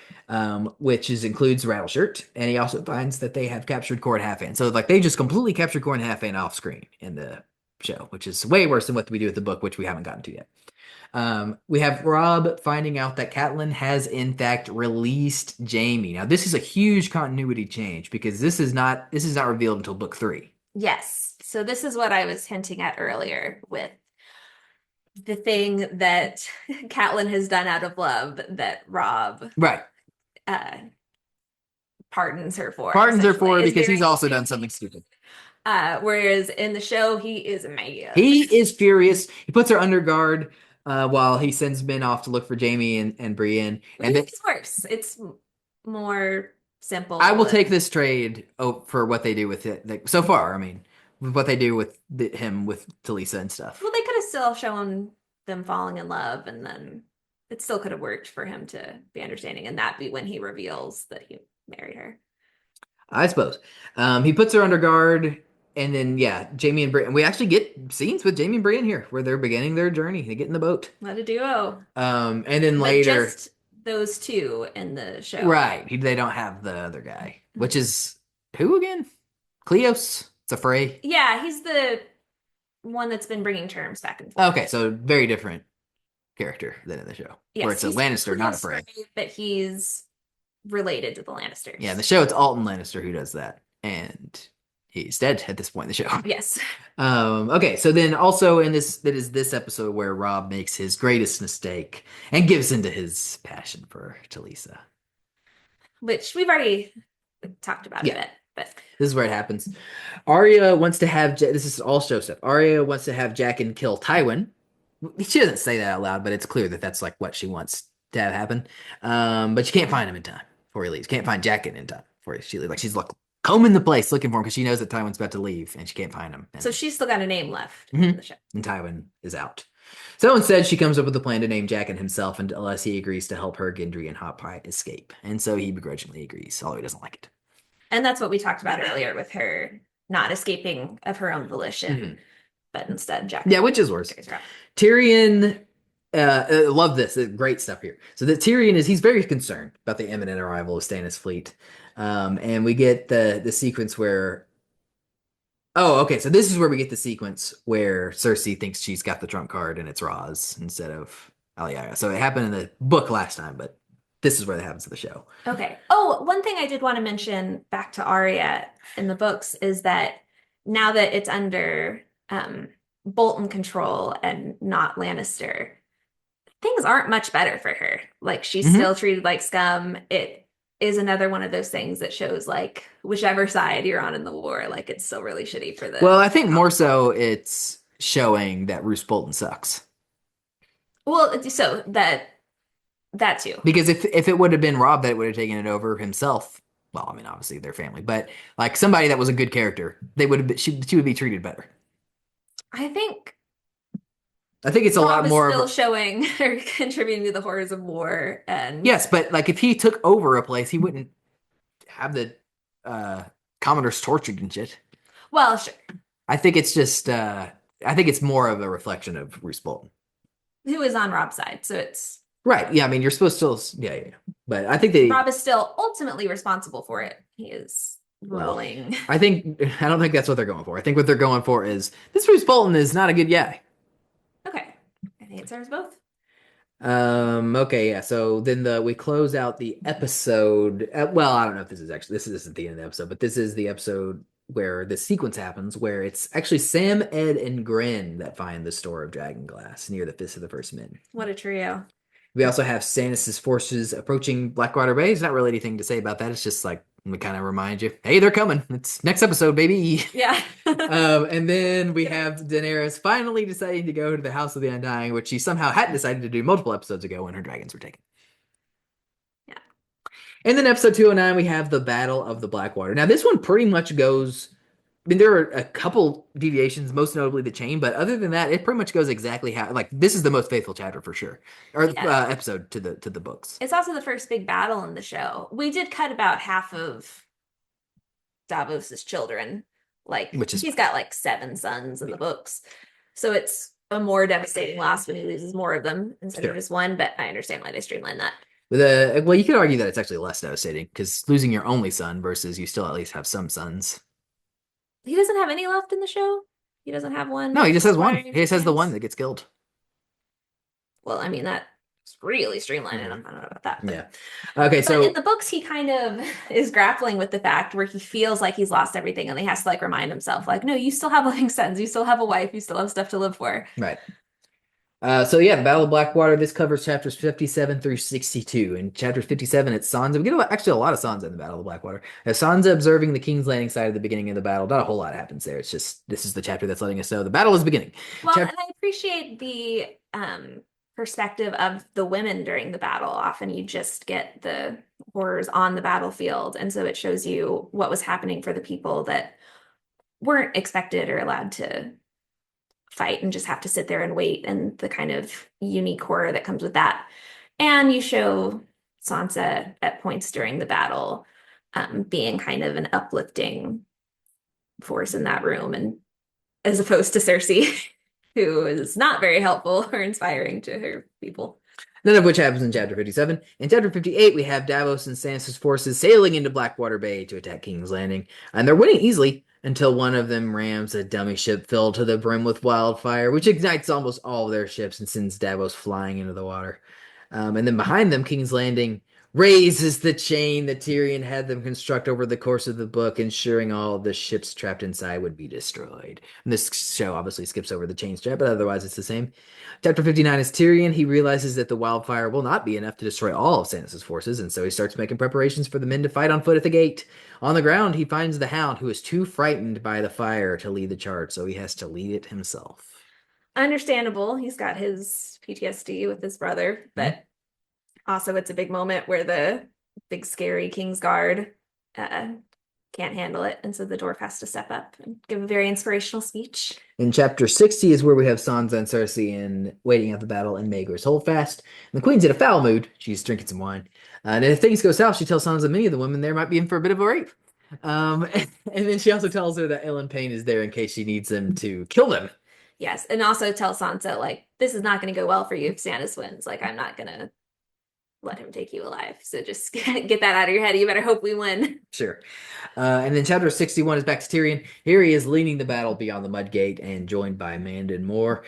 which includes Rattleshirt, and he also finds that they have captured Corn Halfhand. So like they just completely captured Corn Halfhand off screen in the show, which is way worse than what we do with the book, which we haven't gotten to yet. We have Robb finding out that Catelyn has in fact released Jaime. Now this is a huge continuity change because this is not revealed until book 3. Yes. So this is what I was hinting at earlier with the thing that Catelyn has done out of love that Robb pardons her for. Because he's also done something stupid. Whereas in the show, he is mad. He is furious. He puts her under guard while he sends men off to look for Jaime and Brienne. And it's worse. It's more simple. I will take this trade for what they do with it so far. I mean, what they do with him with Talisa and stuff. Well, they could have still shown them falling in love, and then it still could have worked for him to be understanding, and that be when he reveals that he married her. I suppose. He puts her under guard, and then Jaime and Brienne. We actually get scenes with Jaime and Brienne here, where they're beginning their journey. They get in the boat. What a duo! And then later, just those two in the show, right? They don't have the other guy, which is who again? Cleos. It's a Frey. Yeah, he's the one that's been bringing terms back and forth. Okay, so very different character than in the show. Yes, where it's a Lannister, not a Frey. But he's related to the Lannisters. Yeah, in the show it's Alton Lannister who does that. And he's dead at this point in the show. Yes. Okay, so then also in this episode where Robb makes his greatest mistake and gives into his passion for Talisa. Which we've already talked about a bit. But this is where it happens. Arya wants to have... This is all show stuff. Arya wants to have Jaqen kill Tywin. She doesn't say that out loud, but it's clear that that's like what she wants to have happen. But she can't find him in time. before he leaves. Can't find Jacket in time before she leaves. Like she's combing the place looking for him because she knows that Tywin's about to leave and she can't find him. And, So she's still got a name left in the show. and Tywin is out. So instead, she comes up with a plan to name Jacket himself unless he agrees to help her, Gendry, and Hot Pie escape. And so he begrudgingly agrees, although he doesn't like it. And that's what we talked about earlier with her not escaping of her own volition, but instead Jacket. Yeah, which is worse. Tyrion, love this. Great stuff here. So that Tyrion he's very concerned about the imminent arrival of Stannis' fleet. And we get the sequence where, so this is where we get the sequence where Cersei thinks she's got the trump card and it's Raz instead of Alyaya. So it happened in the book last time, but this is where that happens in the show. Okay. Oh, one thing I did want to mention back to Arya in the books is that now that it's under Bolton control and not Lannister, things aren't much better for her. Like she's still treated like scum. It is another one of those things that shows like whichever side you're on in the war, like it's still really shitty for the. Well, I think more so it's showing that Roose Bolton sucks. Well, so that too. Because if it would have been Robb that would have taken it over himself, well, I mean, obviously they're family, but like somebody that was a good character, they would have been, she would be treated better. I think it's a lot more still showing or contributing to the horrors of war. And yes, but like if he took over a place, he wouldn't have the Commodores tortured and shit. Well, sure. I think it's just I think it's more of a reflection of Roose Bolton, who is on Robb's side. So it's right. Yeah, I mean, you're supposed to yeah. But I think Robb is still ultimately responsible for it. He is ruling. Well, I don't think that's what they're going for. I think what they're going for is this Roose Bolton is not a good guy. Okay. I think it serves both. Okay, yeah. So then we close out the episode. Well, I don't know if this isn't the end of the episode, but this is the episode where the sequence happens where it's actually Sam, Ed, and Gren that find the store of Dragonglass near the Fist of the First Men. What a trio. We also have Stannis' forces approaching Blackwater Bay. There's not really anything to say about that. It's just like we kind of remind you, hey, they're coming. It's next episode, baby. Yeah. And then we have Daenerys finally deciding to go to the House of the Undying, which she somehow hadn't decided to do multiple episodes ago when her dragons were taken. Yeah. And then episode 209, we have the Battle of the Blackwater. Now, this one pretty much goes... I mean, there are a couple deviations, most notably the chain, but other than that, it pretty much goes exactly how... Like, this is the most faithful chapter for sure. Or episode to the books. It's also the first big battle in the show. We did cut about half of Davos's children. Like, he's got like 7 sons in the books. So it's a more devastating loss when he loses more of them instead of just one, but I understand why they streamlined that. Well, you could argue that it's actually less devastating, because losing your only son versus you still at least have some sons. He doesn't have any left in the show? He doesn't have one? No, he just has one. He just has the one that gets killed. Well, I mean, that's really streamlined. I don't know about that. Yeah. Okay, but in the books, he kind of is grappling with the fact where he feels like he's lost everything and he has to like remind himself, like, no, you still have living sons. You still have a wife. You still have stuff to live for. Right. So yeah, the Battle of Blackwater, this covers chapters 57 through 62. In chapter 57, it's Sansa. We get actually a lot of Sansa in the Battle of Blackwater. Sansa observing the King's Landing side at the beginning of the battle. Not a whole lot happens there. It's just, this is the chapter that's letting us know the battle is beginning. Well, and I appreciate the perspective of the women during the battle. Often you just get the horrors on the battlefield. And so it shows you what was happening for the people that weren't expected or allowed to fight and just have to sit there and wait, and the kind of unique horror that comes with that. And you show Sansa at points during the battle being kind of an uplifting force in that room, and as opposed to Cersei, who is not very helpful or inspiring to her people. None of which happens in chapter 57. In chapter 58, we have Davos and Stannis' forces sailing into Blackwater Bay to attack King's Landing, and they're winning easily until one of them rams a dummy ship filled to the brim with wildfire, which ignites almost all of their ships and sends Davos flying into the water. And then behind them, King's Landing raises the chain that Tyrion had them construct over the course of the book, ensuring all of the ships trapped inside would be destroyed. And this show obviously skips over the chain strap, but otherwise it's the same. Chapter 59 is Tyrion. He realizes that the wildfire will not be enough to destroy all of Stannis' forces, and so he starts making preparations for the men to fight on foot at the gate. On the ground, he finds the Hound, who is too frightened by the fire to lead the charge, so he has to lead it himself. Understandable. He's got his PTSD with his brother, but also it's a big moment where the big scary Kingsguard can't handle it, and so the dwarf has to step up and give a very inspirational speech. In chapter 60 is where we have Sansa and Cersei waiting out the battle in Maegor's Holdfast. And the queen's in a foul mood. She's drinking some wine. And if things go south, she tells Sansa many of the women there might be in for a bit of a rape. And then she also tells her that Ellen Payne is there in case she needs them to kill them. Yes, and also tells Sansa, like, this is not going to go well for you if Stannis wins. Like, I'm not going to let him take you alive. So just get that out of your head. You better hope we win. Sure. And then chapter 61 is back to Tyrion. Here he is leading the battle beyond the Mudgate and joined by Mandon Moore.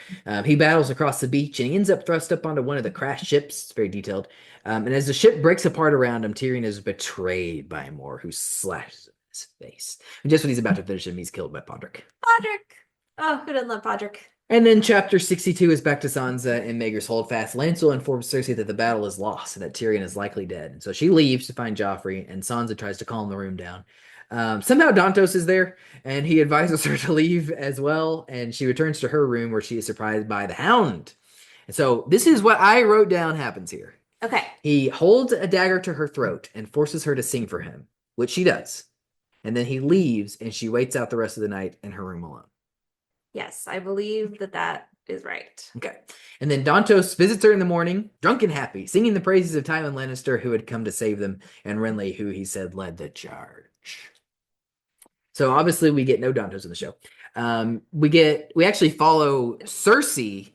He battles across the beach and he ends up thrust up onto one of the crashed ships. It's very detailed. And as the ship breaks apart around him, Tyrion is betrayed by Moore, who slashes him in his face. And just when he's about to finish him, he's killed by Podrick. Podrick! Oh, who doesn't love Podrick? And then chapter 62 is back to Sansa in Maegor's Holdfast. Lancel informs Cersei that the battle is lost and that Tyrion is likely dead. And so she leaves to find Joffrey, and Sansa tries to calm the room down. Somehow Dantos is there, and he advises her to leave as well, and she returns to her room where she is surprised by the Hound. And so this is what I wrote down happens here. Okay. He holds a dagger to her throat and forces her to sing for him, which she does. And then he leaves, and she waits out the rest of the night in her room alone. Yes, I believe that is right. Okay. And then Dantos visits her in the morning, drunk and happy, singing the praises of Tywin Lannister, who had come to save them, and Renly, who he said led the charge. So obviously we get no Dantos in the show. We actually follow Cersei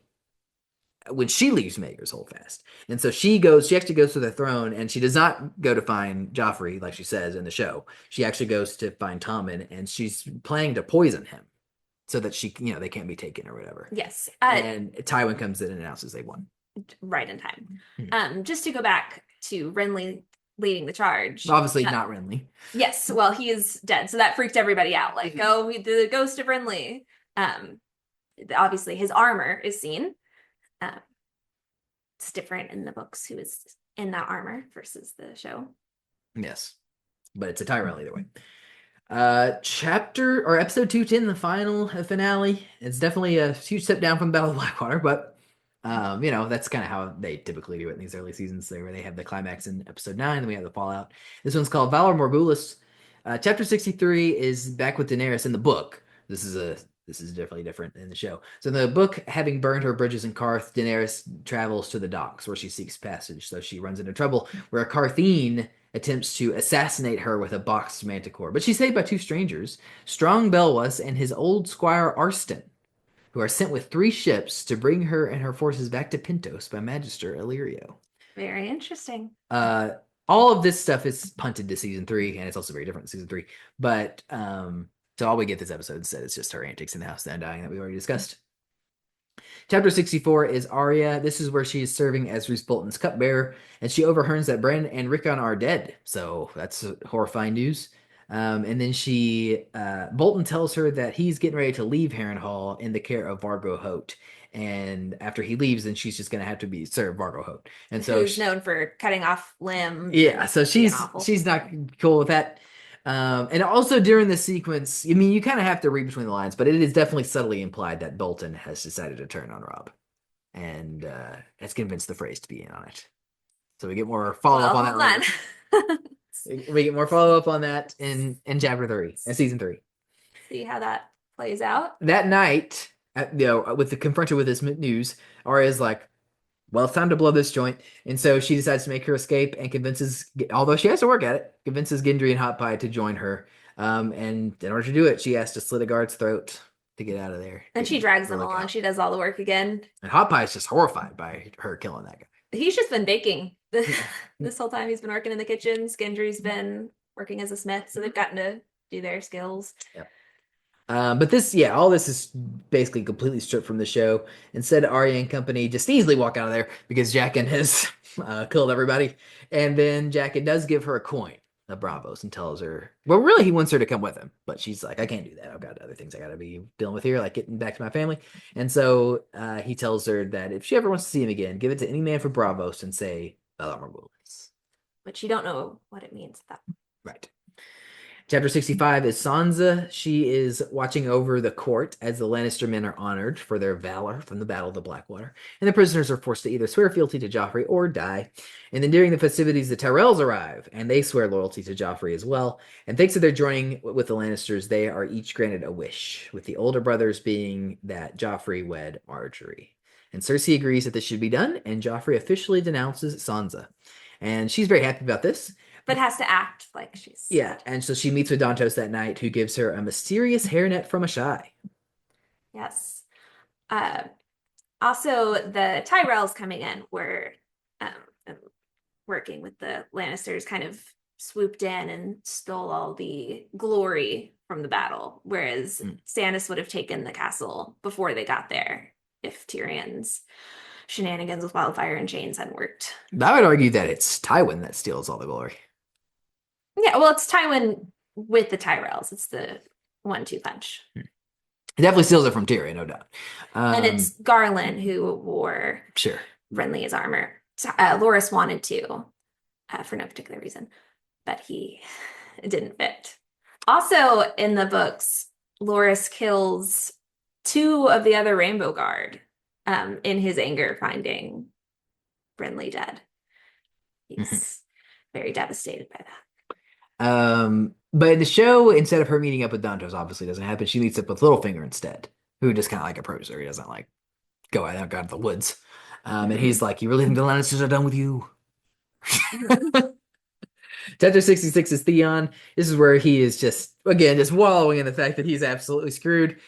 when she leaves Maegor's Holdfast. And so she actually goes to the throne, and she does not go to find Joffrey, like she says in the show. She actually goes to find Tommen, and she's planning to poison him so that they can't be taken or whatever. Yes. And Tywin comes in and announces they won. Right in time. Just to go back to Renly leading the charge. Obviously not Renly. Yes, well, he is dead, so that freaked everybody out. Like, oh, the ghost of Renly. Obviously, his armor is seen. It's different in the books who is in that armor versus the show. Yes, but it's a Tyrell either way. Episode 210, the final finale. It's definitely a huge step down from Battle of Blackwater, but that's kind of how they typically do it in these early seasons, where they have the climax in episode 9, then we have the fallout. This one's called Valor Morghulis. Chapter 63 is back with Daenerys in the book. This is definitely different in the show. So in the book, having burned her bridges in Karth, Daenerys travels to the docks where she seeks passage. So she runs into trouble where Karthine attempts to assassinate her with a boxed manticore. But she's saved by two strangers, Strong Belwas and his old squire Arston, who are sent with 3 ships to bring her and her forces back to Pentos by Magister Illyrio. Very interesting. All of this stuff is punted to season 3, and it's also very different in season 3. But so all we get this episode instead is just her antics in the House of Undying that we already discussed. Chapter 64 is Arya. This is where she is serving as Roose Bolton's cupbearer, and she overhears that Bran and Rickon are dead. So that's horrifying news. And then Bolton tells her that he's getting ready to leave Harrenhal in the care of Vargo Hoat. And after he leaves, then she's just going to have to serve Vargo Hoat. And so who's known for cutting off limbs. Yeah, so she's not cool with that. And also during the sequence, I mean, you kind of have to read between the lines, but it is definitely subtly implied that Bolton has decided to turn on Robb, and has convinced the Freys to be in on it. So we get more follow up on that. We get more follow up on that in chapter 3 and season 3. See how that plays out. That night, confronted with this news, Arya's like, well, it's time to blow this joint. And so she decides to make her escape and convinces, although she has to work at it, convinces Gendry and Hot Pie to join her. And in order to do it, she has to slit a guard's throat to get out of there. And she drags them along. She does all the work again. And Hot Pie is just horrified by her killing that guy. He's just been baking this whole time. He's been working in the kitchen. Gendry's been working as a smith, so they've gotten to do their skills. Yep. But all this is basically completely stripped from the show. Instead, Arya and company just easily walk out of there because Jaqen has killed everybody. And then Jaqen does give her a coin of Bravos and tells her, well, really, he wants her to come with him. But she's like, I can't do that. I've got other things I got to be dealing with here, like getting back to my family. And so he tells her that if she ever wants to see him again, give it to any man for Bravos and say, Valar Morghulis. But you don't know what it means. Right. Chapter 65 is Sansa. She is watching over the court as the Lannister men are honored for their valor from the Battle of the Blackwater, and the prisoners are forced to either swear fealty to Joffrey or die. And then during the festivities, the Tyrells arrive, and they swear loyalty to Joffrey as well. And thanks to their joining with the Lannisters, they are each granted a wish, with the older brothers being that Joffrey wed Marjorie. And Cersei agrees that this should be done, and Joffrey officially denounces Sansa. And she's very happy about this. But has to act like she's... Yeah, and so she meets with Dantos that night, who gives her a mysterious hairnet from a shy. Yes. Also, the Tyrells coming in were working with the Lannisters, kind of swooped in and stole all the glory from the battle, whereas Stannis would have taken the castle before they got there if Tyrion's shenanigans with Wildfire and chains hadn't worked. I would argue that it's Tywin that steals all the glory. Yeah, well, it's Tywin with the Tyrells. It's the 1-2 punch. It definitely steals it from Tyrion, no doubt. And it's Garland who wore Renly's armor. Loras wanted to, for no particular reason, but he didn't fit. Also, in the books, Loras kills 2 of the other Rainbow Guard in his anger finding Renly dead. He's very devastated by that. But in the show, instead of her meeting up with Dantos, obviously doesn't happen. She meets up with Littlefinger instead, who just kind of like approaches her. He doesn't like go out to the woods. And he's like, "You really think the Lannisters are done with you?" Chapter 66 is Theon. This is where he is just wallowing in the fact that he's absolutely screwed.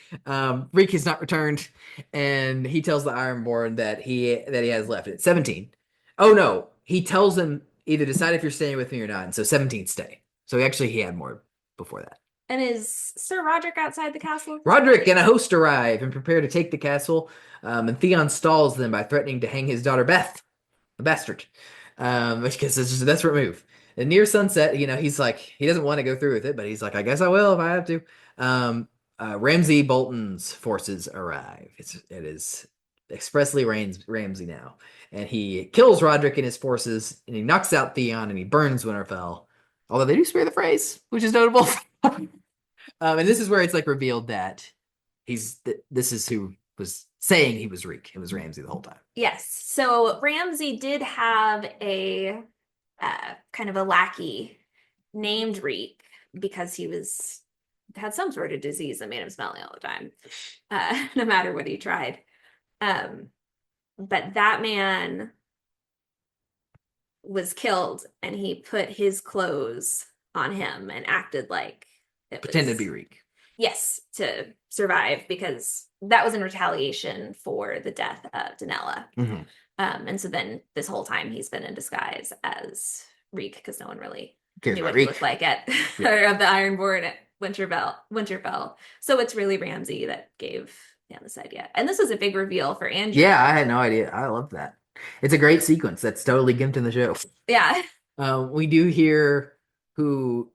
Reek has not returned, and he tells the Ironborn that he has left at 17. Oh no, he tells them either decide if you're staying with me or not, and so 17 stay. So he had more before that. And is Sir Roderick outside the castle? Roderick and a host arrive and prepare to take the castle, and Theon stalls them by threatening to hang his daughter Beth, the bastard, because it's just a desperate move. And near sunset, he's like, he doesn't want to go through with it, but he's like, I guess I will if I have to. Ramsay Bolton's forces arrive. It is expressly Ramsay now. And he kills Roderick and his forces, and he knocks out Theon, and he burns Winterfell. Although they do spare the phrase, which is notable. And this is where it's like revealed that this is who was saying he was Reek. It was Ramsay the whole time. Yes. So Ramsay did have a kind of a lackey named Reek because he had some sort of disease that made him smelly all the time, no matter what he tried. But that man was killed, and he put his clothes on him and acted like pretended to be Reek. Yes, to survive, because that was in retaliation for the death of Danella. And so then this whole time he's been in disguise as Reek, because no one really knew what he looked like at or of the Ironborn at Winterfell. So it's really Ramsay that gave this idea. And this was a big reveal for Andrew. Yeah, I had no idea. I love that. It's a great sequence. That's totally gimped in the show. Yeah. We do hear who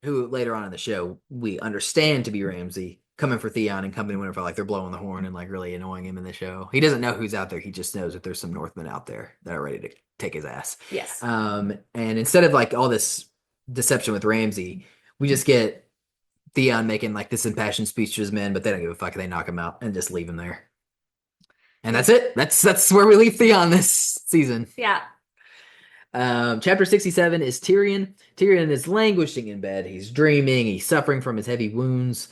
later on in the show we understand to be Ramsay coming for Theon and coming to Winterfell, like they're blowing the horn and like really annoying him in the show. He doesn't know who's out there. He just knows that there's some Northmen out there that are ready to take his ass. Yes. And instead of like all this deception with Ramsay, we just get Theon making like this impassioned speech to his men, but they don't give a fuck. They knock him out and just leave him there. And that's it. That's where we leave Theon this season. Yeah. Chapter 67 is Tyrion. Tyrion is languishing in bed. He's dreaming. He's suffering from his heavy wounds.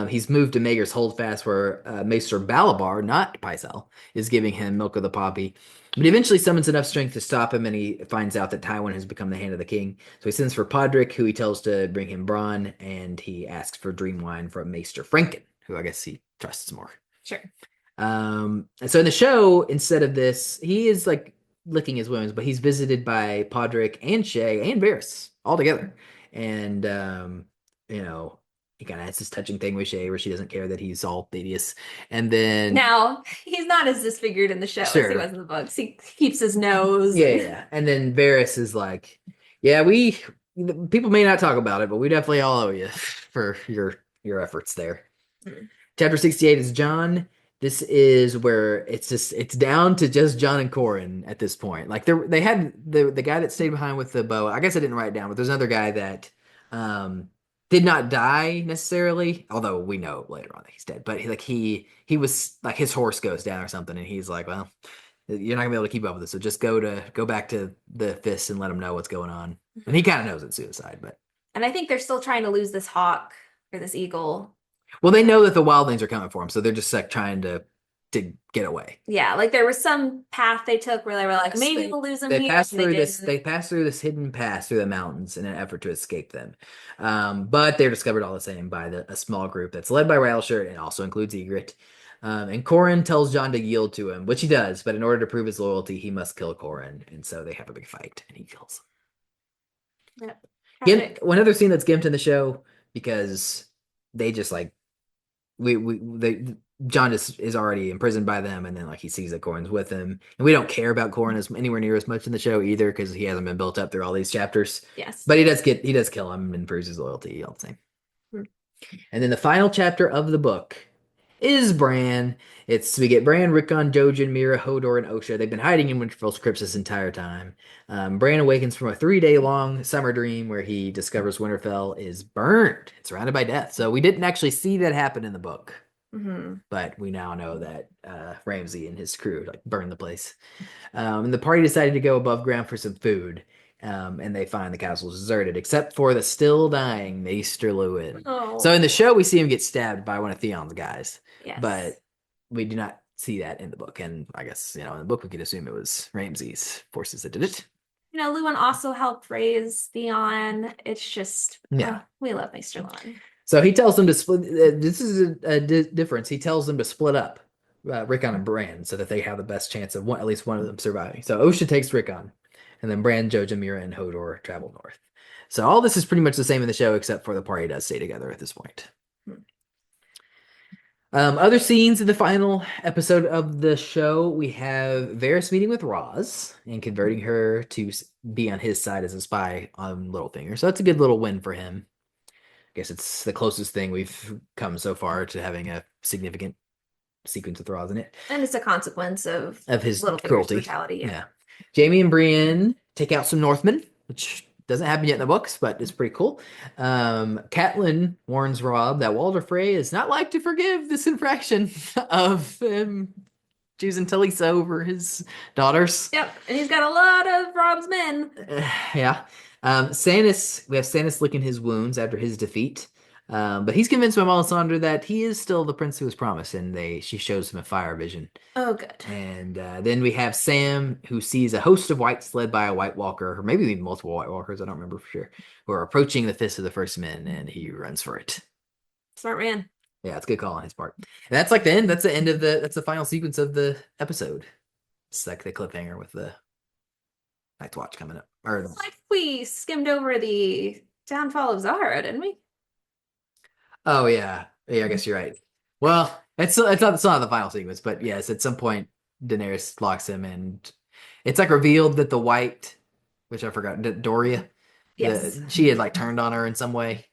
He's moved to Maegor's Holdfast, where Maester Balabar, not Pycelle, is giving him milk of the poppy. But he eventually summons enough strength to stop him, and he finds out that Tywin has become the hand of the king. So he sends for Podrick, who he tells to bring him Bronn, and he asks for dream wine from Maester Franken, who I guess he trusts more. Sure. And so in the show, instead of this, he is like licking his wounds, but he's visited by Podrick and Shay and Varys all together. And, he kind of has this touching thing with Shay where she doesn't care that he's all hideous. And then... Now, he's not as disfigured in the show as he was in the books. He keeps his nose. Yeah. And then Varys is like, yeah, people may not talk about it, but we definitely all owe you for your efforts there. Chapter 68 is Jon. This is where it's down to just Jon and Corran at this point. Like they had the guy that stayed behind with the bow. I guess I didn't write it down, but there's another guy that did not die necessarily, although we know later on that he's dead. But he was like his horse goes down or something, and he's like, well, you're not gonna be able to keep up with this, so just go back to the Fist and let him know what's going on. And he kind of knows it's suicide, but And I think they're still trying to lose this hawk or this eagle. well, they know that the wildlings are coming for him, so they're just like trying to get away. Yeah, like there was some path they took where they were like, Yes, maybe we'll lose him They here. pass and they through this. didn't. They pass through this hidden pass through the mountains in an effort to escape them, but they're discovered all the same by a small group that's led by Rattleshirt and also includes Egret. And Corin tells John to yield to him, which he does, but in order to prove his loyalty, he must kill Corin, and so they have a big fight, and he kills him. Yep. One other scene that's gimped in the show because they just like John just is already imprisoned by them, and then like he sees that Corin's with him, and we don't care about Corin as anywhere near as much in the show either because he hasn't been built up through all these chapters. Yes, but he does kill him and proves his loyalty all the same. And then the final chapter of the book is Bran. We get Bran, Rickon, Jojen, Mira, Hodor, and Osha. They've been hiding in Winterfell's crypts this entire time. Bran awakens from a 3-day-long summer dream where he discovers Winterfell is burned. It's surrounded by death. So we didn't actually see that happen in the book. But we now know that Ramsay and his crew like burned the place. And the party decided to go above ground for some food. And they find the castle deserted, except for the still dying Maester Lewin. Oh. So in the show, we see him get stabbed by one of Theon's guys. Yes. But we do not see that in the book. And I guess, in the book, we could assume it was Ramsay's forces that did it. Lewin also helped raise Theon. It's just, Yeah. We love Maester Lewin. So he tells them to split. This is a difference. He tells them to split up Rickon and Bran so that they have the best chance of at least one of them surviving. So Osha takes Rickon, and then Bran, Jojen, Mira, and Hodor travel north. So all this is pretty much the same in the show, except for the party does stay together at this point. Other scenes in the final episode of the show, we have Varys meeting with Roz and converting her to be on his side as a spy on Littlefinger. So that's a good little win for him. I guess it's the closest thing we've come so far to having a significant sequence with Roz in it. And it's a consequence of his Littlefinger's cruelty. brutality. Yeah. Jaime and Brienne take out some Northmen, which doesn't happen yet in the books, but it's pretty cool. Catelyn warns Robb that Walder Frey is not like to forgive this infraction of choosing Talisa over his daughters. Yep, and he's got a lot of Robb's men. Yeah. We have Stannis licking his wounds after his defeat. But he's convinced by Melisandre that he is still the prince who was promised, and she shows him a fire vision. Oh, good. And then we have Sam, who sees a host of whites led by a White Walker, or maybe even multiple White Walkers, I don't remember for sure, who are approaching the Fist of the First Men, and he runs for it. Smart man. Yeah, it's a good call on his part. And that's like the end. That's the end of that's the final sequence of the episode. It's like the cliffhanger with the Night's Watch coming up. Like we skimmed over the downfall of Zahara, didn't we? Oh yeah, I guess you're right. Well, it's not the final sequence, but yes, at some point Daenerys locks him, and it's like revealed that the White, which I forgot, Doria, yes, she had like turned on her in some way.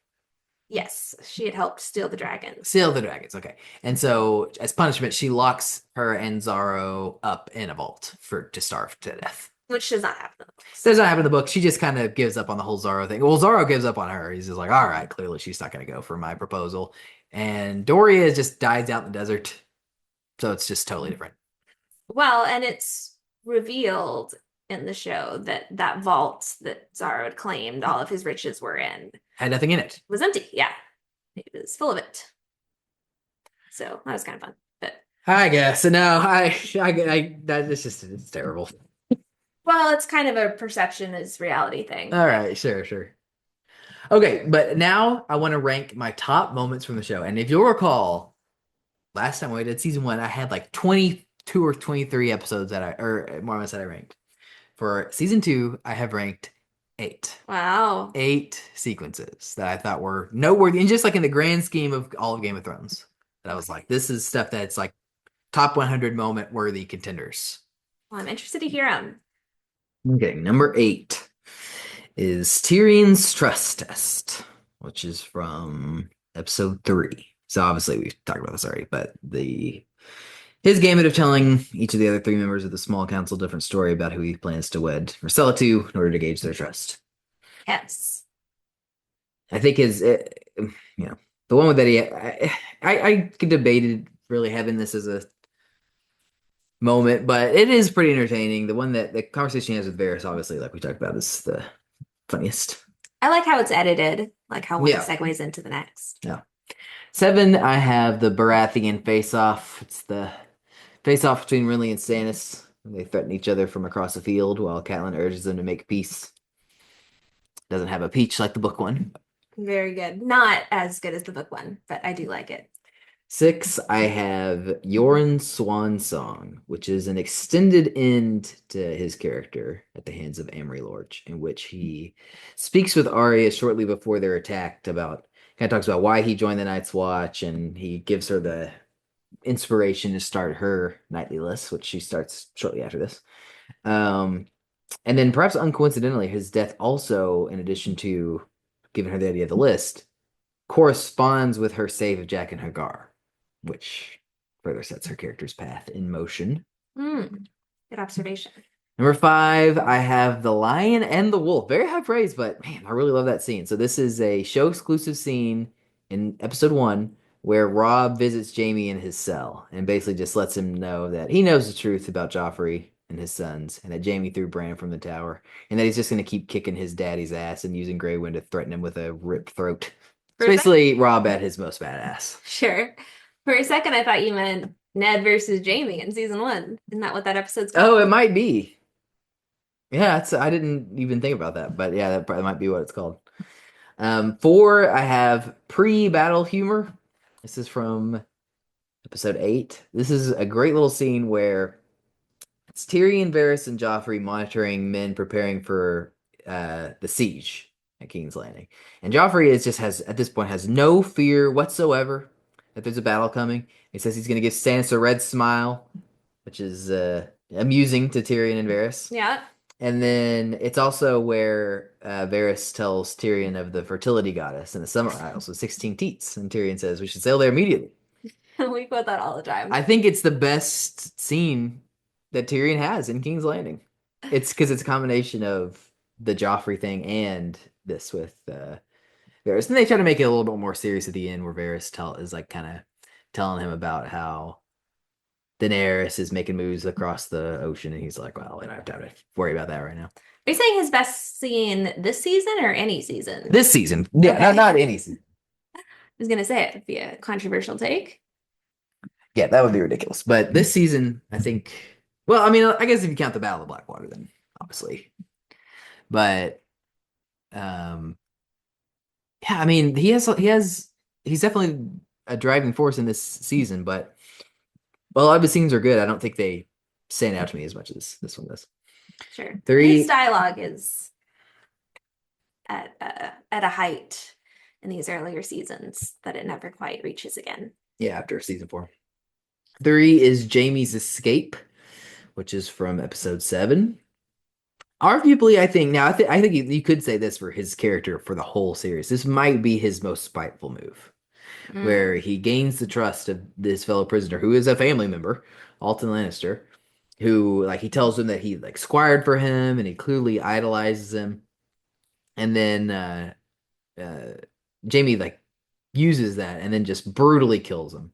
Yes, she had helped steal the dragons. Steal the dragons, okay. And so, as punishment, she locks her and Zaro up in a vault to starve to death. Which does not happen in the books. Does not happen in the book. She just kind of gives up on the whole Zaro thing. Well, Zaro gives up on her. He's just like, all right, clearly she's not going to go for my proposal. And Doria just dies out in the desert. So it's just totally different. Well, and it's revealed in the show that vault that Zaro had claimed all of his riches were in had nothing in it. Was empty. Yeah, it was full of it. So that was kind of fun. But I guess. So no, it's terrible. Well, it's kind of a perception is reality thing. All right, sure. Okay, but now I want to rank my top moments from the show. And if you'll recall, last time we did season 1, I had like 22 or 23 episodes or moments that I ranked. For season 2, I have ranked 8. Wow. 8 sequences that I thought were noteworthy. And just like in the grand scheme of all of Game of Thrones, that I was like, this is stuff that's like top 100 moment worthy contenders. Well, I'm interested to hear them. Okay, number 8 is Tyrion's trust test, which is from episode 3. So obviously we've talked about this already, but his gambit of telling each of the other 3 members of the small council a different story about who he plans to wed or sell it to in order to gauge their trust. Yes. I think the one that I could debated really having this as a moment, but it is pretty entertaining. The one that the conversation he has with Varys, obviously, like we talked about, is the funniest. I like how it's edited, like how one Yeah. segues into the next. Yeah. 7, I have the Baratheon face-off. It's the face-off between Renly and Stannis. They threaten each other from across the field while Catelyn urges them to make peace. Doesn't have a peach like the book one. Very good. Not as good as the book one, but I do like it. 6, I have Yoren's Swan Song, which is an extended end to his character at the hands of Amory Lorch, in which he speaks with Arya shortly before they're attacked about, kind of talks about why he joined the Night's Watch, and he gives her the inspiration to start her nightly list, which she starts shortly after this. And then perhaps uncoincidentally, his death also, in addition to giving her the idea of the list, corresponds with her save of Jack and Hagar, which further sets her character's path in motion. Good observation. Number 5, I have The Lion and the Wolf. Very high praise, but man, I really love that scene. So this is a show exclusive scene in episode 1 where Rob visits Jaime in his cell and basically just lets him know that he knows the truth about Joffrey and his sons, and that Jaime threw Bran from the tower, and that he's just going to keep kicking his daddy's ass and using Grey Wind to threaten him with a ripped throat. It's basically Rob at his most badass. Sure. For a second, I thought you meant Ned versus Jaime in season 1. Isn't that what that episode's called? Oh, it might be. Yeah, I didn't even think about that, but yeah, that probably might be what it's called. 4, I have pre-battle humor. This is from episode 8. This is a great little scene where it's Tyrion, Varys, and Joffrey monitoring men preparing for the siege at King's Landing. And Joffrey at this point has no fear whatsoever that there's a battle coming. He says he's going to give Stannis a red smile, which is amusing to Tyrion and Varys. Yeah. And then it's also where Varys tells Tyrion of the fertility goddess in the Summer Isles with 16 teats. And Tyrion says we should sail there immediately. We quote that all the time. I think it's the best scene that Tyrion has in King's Landing. It's because it's a combination of the Joffrey thing and this with Varys. And they try to make it a little bit more serious at the end, where Varys is like kind of telling him about how Daenerys is making moves across the ocean, and he's like, well, I don't have time to worry about that right now. Are you saying his best scene this season or any season? This season. Yeah, Okay. not any season. I was going to say it would be a controversial take. Yeah, that would be ridiculous. But this season, I think, well, I mean, I guess if you count the Battle of Blackwater, then obviously. But yeah, I mean, he's definitely a driving force in this season, but a lot of his scenes are good. I don't think they stand out to me as much as this one does. Sure. 3. His dialogue is at a height in these earlier seasons that it never quite reaches again. Yeah, after season 4. 3 is Jaime's escape, which is from episode 7. Arguably, I think you could say this for his character for the whole series. This might be his most spiteful move, where he gains the trust of this fellow prisoner who is a family member, Alton Lannister, who he tells him that he squired for him and he clearly idolizes him, and then Jaime uses that and then just brutally kills him.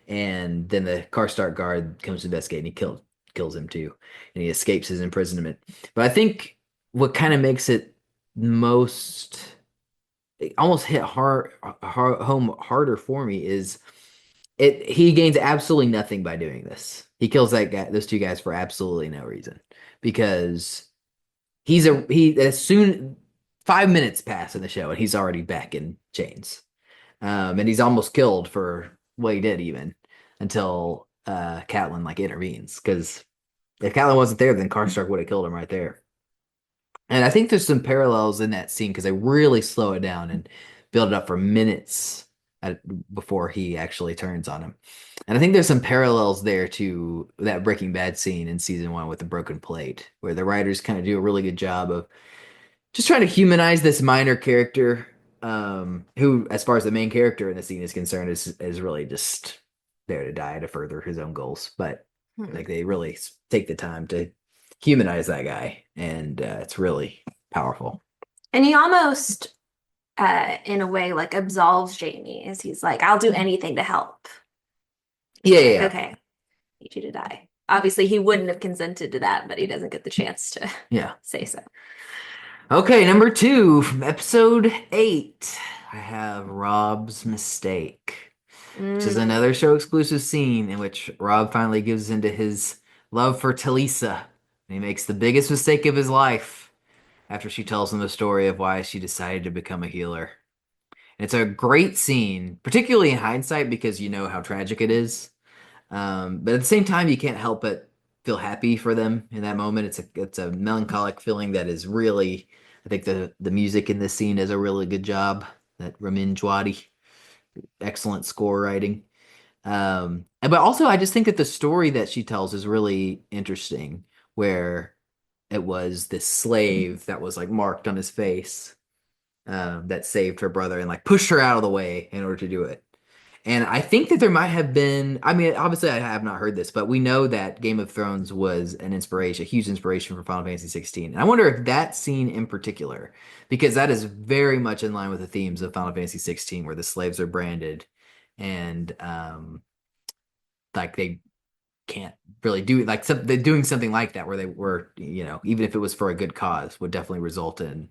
And then the Karstark guard comes to investigate, and he kills him too, and he escapes his imprisonment. But I think what kind of makes it almost hit home harder for me is he gains absolutely nothing by doing this. He kills those two guys for absolutely no reason, because as soon 5 minutes pass in the show and he's already back in chains, and he's almost killed for what he did, even until Catelyn intervenes, because if Catelyn wasn't there, then Karstark would have killed him right there. And I think there's some parallels in that scene because they really slow it down and build it up for minutes before he actually turns on him. And I think there's some parallels there to that Breaking Bad scene in season 1 with the broken plate, where the writers kind of do a really good job of just trying to humanize this minor character, who, as far as the main character in the scene is concerned, is really just there to die to further his own goals. But they really take the time to humanize that guy, and it's really powerful. And he almost in a way, like absolves Jamie, as he's like, I'll do anything to help. Yeah, Like, yeah, okay, I need you to die. Obviously, he wouldn't have consented to that, but he doesn't get the chance to yeah. say so. Okay, number 2 from episode 8. I have Rob's mistake, which is Mm. another show exclusive scene in which Rob finally gives into his love for Talisa. And he makes the biggest mistake of his life after she tells him the story of why she decided to become a healer. And it's a great scene, particularly in hindsight because you know how tragic it is. But at the same time, you can't help but feel happy for them in that moment. It's a melancholic feeling that is really. I think the music in this scene does a really good job. That Ramin Djawadi, excellent score writing. But also I just think that the story that she tells is really interesting, where it was this slave that was like marked on his face, that saved her brother and like pushed her out of the way in order to do it. And I think that there might have been, I mean, obviously I have not heard this, but we know that Game of Thrones was an inspiration, a huge inspiration for Final Fantasy 16. And I wonder if that scene in particular, because that is very much in line with the themes of Final Fantasy 16, where the slaves are branded and like they can't really do like they're doing something like that where they were, even if it was for a good cause, would definitely result in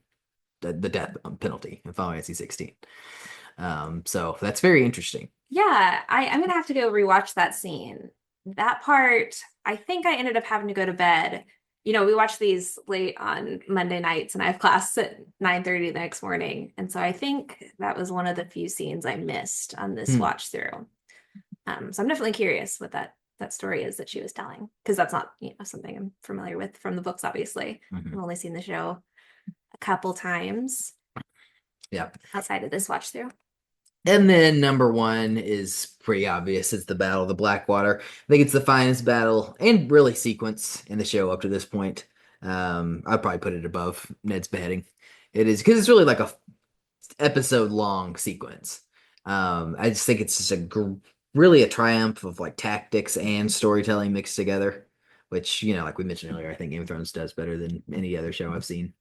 the death penalty in Final Fantasy 16. So that's very interesting. Yeah, I'm gonna have to go rewatch that scene. That part, I think I ended up having to go to bed. We watch these late on Monday nights, and I have class at 9:30 the next morning. And so I think that was one of the few scenes I missed on this Hmm. watch through. So I'm definitely curious what that story is that she was telling, because that's not, something I'm familiar with from the books, obviously. Mhm. I've only seen the show a couple times Yeah. outside of this watch through. And then number 1 is pretty obvious. It's the Battle of the Blackwater. I think it's the finest battle and really sequence in the show up to this point. I'd probably put it above Ned's beheading. It is because it's really like a episode long sequence. I just think it's just really a triumph of like tactics and storytelling mixed together, which, like we mentioned earlier, I think Game of Thrones does better than any other show I've seen.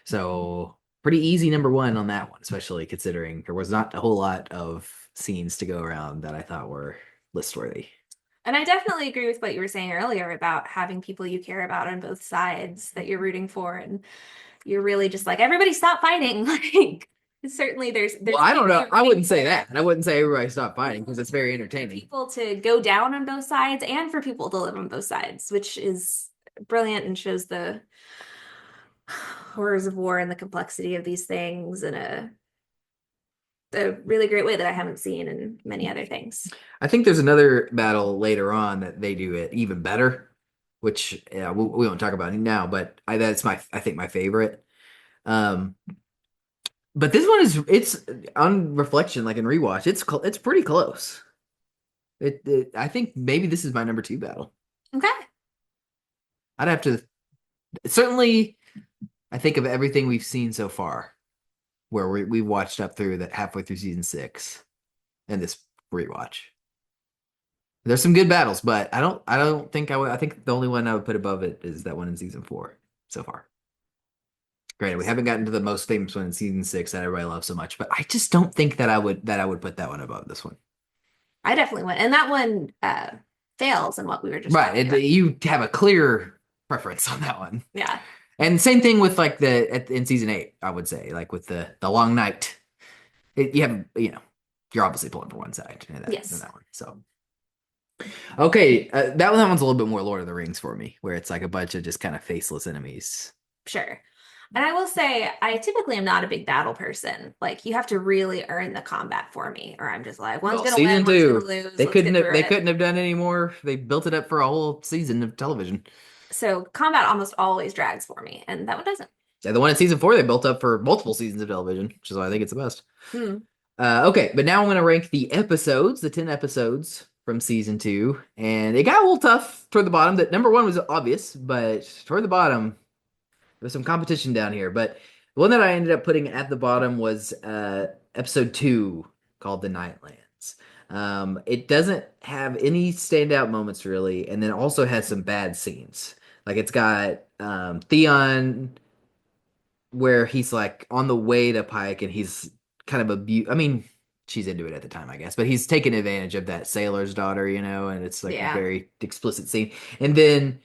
So pretty easy number 1 on that one, especially considering there was not a whole lot of scenes to go around that I thought were list worthy. And I definitely agree with what you were saying earlier about having people you care about on both sides that you're rooting for, and you're really just like, everybody stop fighting. Like, certainly there's Well, I don't people know. you're I rooting wouldn't say for. that. I wouldn't say everybody stop fighting because it's very entertaining. People to go down on both sides and for people to live on both sides, which is brilliant and shows the horrors of war and the complexity of these things in a really great way that I haven't seen in many other things. I think there's another battle later on that they do it even better, which we won't talk about it now, but that's I think my favorite. Um, but this one it's on reflection, like in rewatch, it's pretty close. I think maybe this is my number 2 battle. Okay. I'd have to certainly. I think of everything we've seen so far, where we've watched up through that halfway through season 6, and this rewatch. There's some good battles, but I don't think I would. I think the only one I would put above it is that one in season 4 so far. Granted, we haven't gotten to the most famous one in season 6 that everybody loves so much, but I just don't think that I would put that one above this one. I definitely would. And that one fails in what we were just Right, talking about. you have a clear preference on that one. Yeah. And same thing with like in season 8, I would say, like with the long night. You have you're obviously pulling for one side in Yes. that one. So okay, that one's a little bit more Lord of the Rings for me, where it's like a bunch of just kind of faceless enemies. Sure. And I will say, I typically am not a big battle person. Like, you have to really earn the combat for me, or I'm just like, one's Well, gonna season win, one's 2, gonna lose. Let's get through they it. couldn't have done any more. They built it up for a whole season of television. So combat almost always drags for me, and that one doesn't. Yeah, the one in season 4 they built up for multiple seasons of television, which is why I think it's the best. Hmm. Okay, but now I'm going to rank the episodes, the 10 episodes from season 2, and it got a little tough toward the bottom. That number 1 was obvious, but toward the bottom, there's some competition down here. But the one that I ended up putting at the bottom was episode 2, called The Nightlands. It doesn't have any standout moments really, and then also has some bad scenes. Like it's got Theon where he's like on the way to Pike and he's kind of I mean, she's into it at the time, I guess, but he's taking advantage of that sailor's daughter, and it's like a Yeah. very explicit scene. And then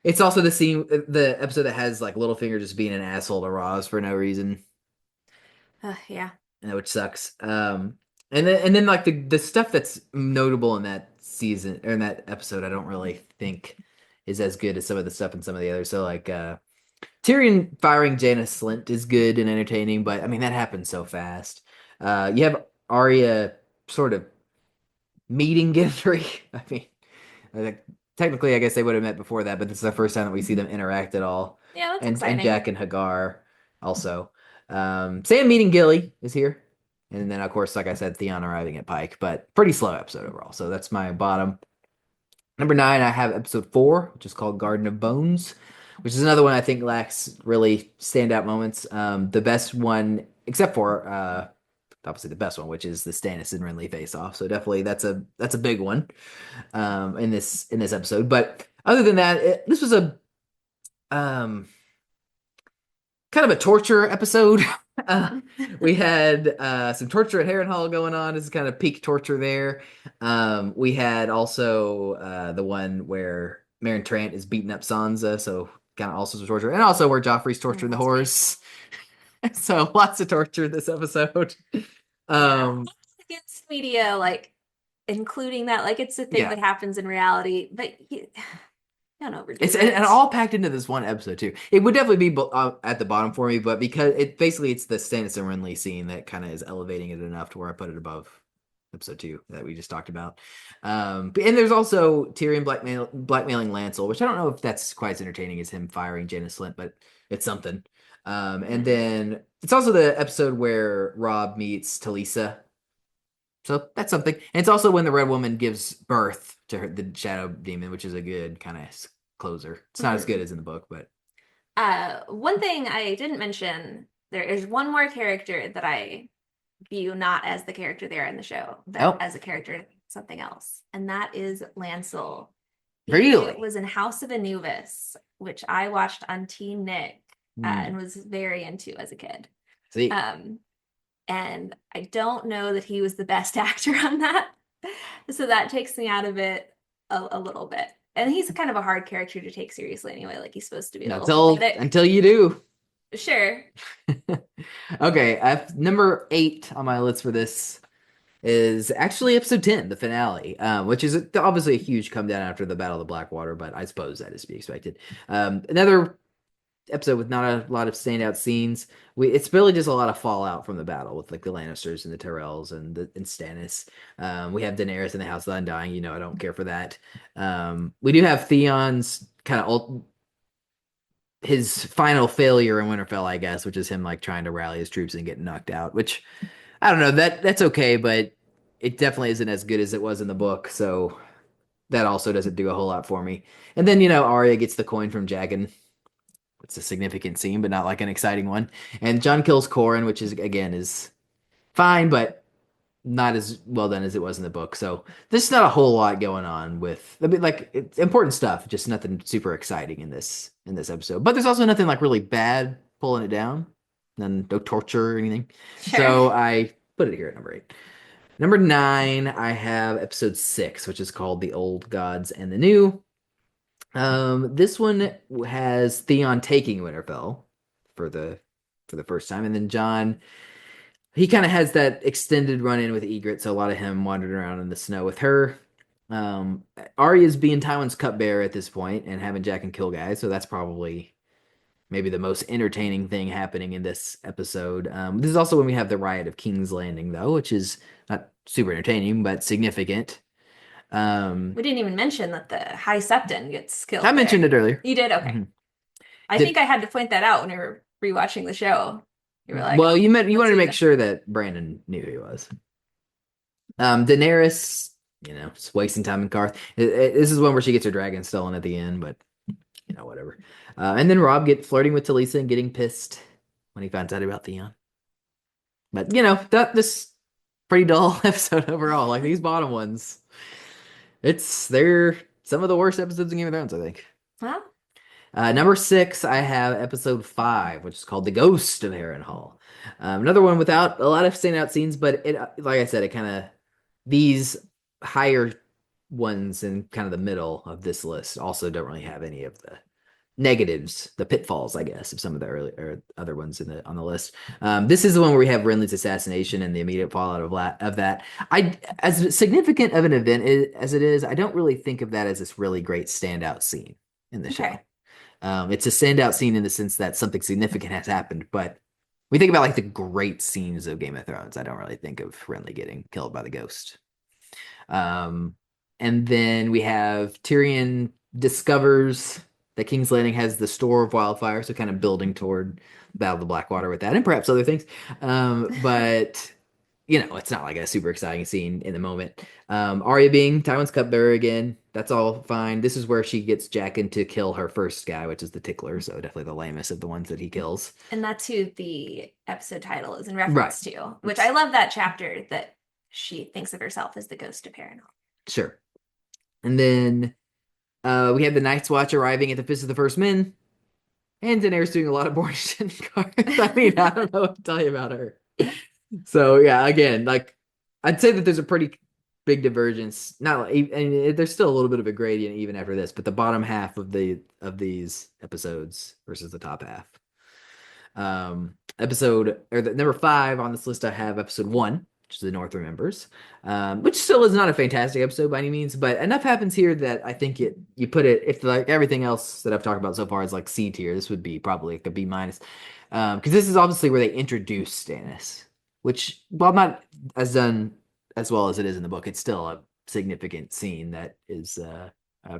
it's also the episode that has like Littlefinger just being an asshole to Roz for no reason, Yeah. which sucks. And then like the stuff that's notable in that season or in that episode, I don't really think is as good as some of the stuff in some of the others. So like Tyrion firing Jaina Slint is good and entertaining, but I mean that happens so fast. You have Arya sort of meeting Gendry. I mean, like, technically, I guess they would have met before that, but this is the first time that we see them interact at all. Yeah, that's And exciting. Jack and Hagar also. Sam meeting Gilly is here. And then, of course, like I said, Theon arriving at Pike, but pretty slow episode overall. So that's my bottom. Number 9, I have episode 4, which is called Garden of Bones, which is another one I think lacks really standout moments. The best one, except for obviously the best one, which is the Stannis and Renly face off. So definitely that's a big one in this episode. But other than that, this was a kind of a torture episode. We had some torture at Harrenhal going on. This is kind of peak torture there. We had also the one where Meryn Trant is beating up Sansa, so kind of also some torture, and also where Joffrey's torturing the horse. So lots of torture this episode. Against media, like including that, like it's a thing that happens in reality, but don't overdo it's it. and all packed into this one episode too. It would definitely be at the bottom for me, but because it's the Stannis and Renly scene that kind of is elevating it enough to where I put it above episode 2 that we just talked about. And there's also Tyrion blackmailing Lancel, which I don't know if that's quite as entertaining as him firing Jaina Slint, but it's something. And then it's also the episode where Robb meets Talisa. So that's something. And it's also when the Red Woman gives birth to the Shadow Demon, which is a good kind of closer. It's not as good as in the book, but one thing I didn't mention, there is one more character that I view not as the character there in the show, but as a character something else, and that is Lancel. Really? It was in House of Anubis, which I watched on Teen Nick and was very into as a kid. See. And I don't know that he was the best actor on that. So that takes me out of it a little bit. And he's kind of a hard character to take seriously anyway, like he's supposed to be until you do. Sure. Okay, number 8 on my list for this is actually episode 10, the finale, which is obviously a huge come down after the Battle of the Blackwater, but I suppose that is to be expected. Another episode with not a lot of standout scenes. It's really just a lot of fallout from the battle with like the Lannisters and the Tyrells and Stannis. We have Daenerys in the House of the Undying. I don't care for that. We do have Theon's kind of his final failure in Winterfell, I guess, which is him like trying to rally his troops and getting knocked out. Which I don't know, that's okay, but it definitely isn't as good as it was in the book. So that also doesn't do a whole lot for me. And then Arya gets the coin from Jaqen. It's a significant scene, but not like an exciting one. And Jon kills Corran, which is fine, but not as well done as it was in the book. So there's not a whole lot going on with, I mean, like it's important stuff, just nothing super exciting in this episode. But there's also nothing like really bad pulling it down, no torture or anything. Sure. So I put it here at number 8. Number 9, I have episode 6, which is called The Old Gods and the New. This one has Theon taking Winterfell for the first time, and then Jon, he kind of has that extended run-in with Ygritte, so a lot of him wandering around in the snow with her. Arya's being Tywin's cupbearer at this point and having Jaqen kill guys, so that's probably maybe the most entertaining thing happening in this episode. This is also when we have the Riot of King's Landing, though, which is not super entertaining, but significant. We didn't even mention that the High Septon gets killed. I mentioned it earlier. You did? Okay. Mm-hmm. I think I had to point that out when we were rewatching the show. You were like, well, you wanted to make sure that Brandon knew who he was. Daenerys, just wasting time in Karth. This is one where she gets her dragon stolen at the end, but whatever. And then Robb flirting with Talisa and getting pissed when he finds out about Theon. But this pretty dull episode overall. Like these bottom ones. They're some of the worst episodes in Game of Thrones, I think. Well, Number 6, I have episode 5, which is called The Ghost of Harrenhal. Another one without a lot of standout scenes, but it, like I said, it kind of, these higher ones in kind of the middle of this list also don't really have any of the negatives, the pitfalls, I guess, of some of the early or other ones on the list. This is the one where we have Renly's assassination and the immediate fallout of that. As significant of an event as it is, I don't really think of that as this really great standout scene in the show. Okay. It's a standout scene in the sense that something significant has happened, but we think about like the great scenes of Game of Thrones. I don't really think of Renly getting killed by the ghost. And then we have Tyrion discovers that King's Landing has the store of Wildfire, so kind of building toward Battle of the Blackwater with that, and perhaps other things. But it's not like a super exciting scene in the moment. Arya being Tywin's cupbearer again, that's all fine. This is where she gets Jaqen to kill her first guy, which is the Tickler, so definitely the lamest of the ones that he kills. And that's who the episode title is in reference to, which I love that chapter that she thinks of herself as the ghost of Harrenhal. Sure. And then we have the Night's Watch arriving at the Fist of the First Men, and Daenerys doing a lot of boring shit in cards. I mean, I don't know what to tell you about her. So yeah, again, like I'd say that there's a pretty big divergence. Not, and there's still a little bit of a gradient even after this, but the bottom half of these episodes versus the top half. Number 5 on this list, I have episode 1, which is The North Remembers, which still is not a fantastic episode by any means, but enough happens here that I think you put it, if like everything else that I've talked about so far is like C tier, this would be probably like a B minus, because this is obviously where they introduce Stannis, which, while not as done as well as it is in the book, it's still a significant scene that is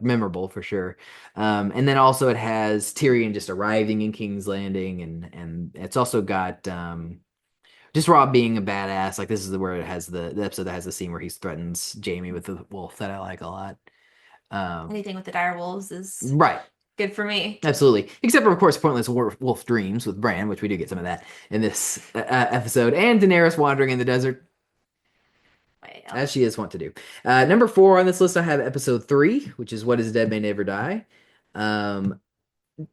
memorable for sure. And then also it has Tyrion just arriving in King's Landing, and it's also got just Rob being a badass. Like this is where it has the episode that has the scene where he threatens Jaime with the wolf that I like a lot. Anything with the dire wolves is right. Good for me. Absolutely. Except for, of course, Pointless Wolf Dreams with Bran, which we do get some of that in this episode, and Daenerys wandering in the desert. Well. As she is wont to do. Number 4 on this list, I have episode 3, which is What is Dead May Never Die.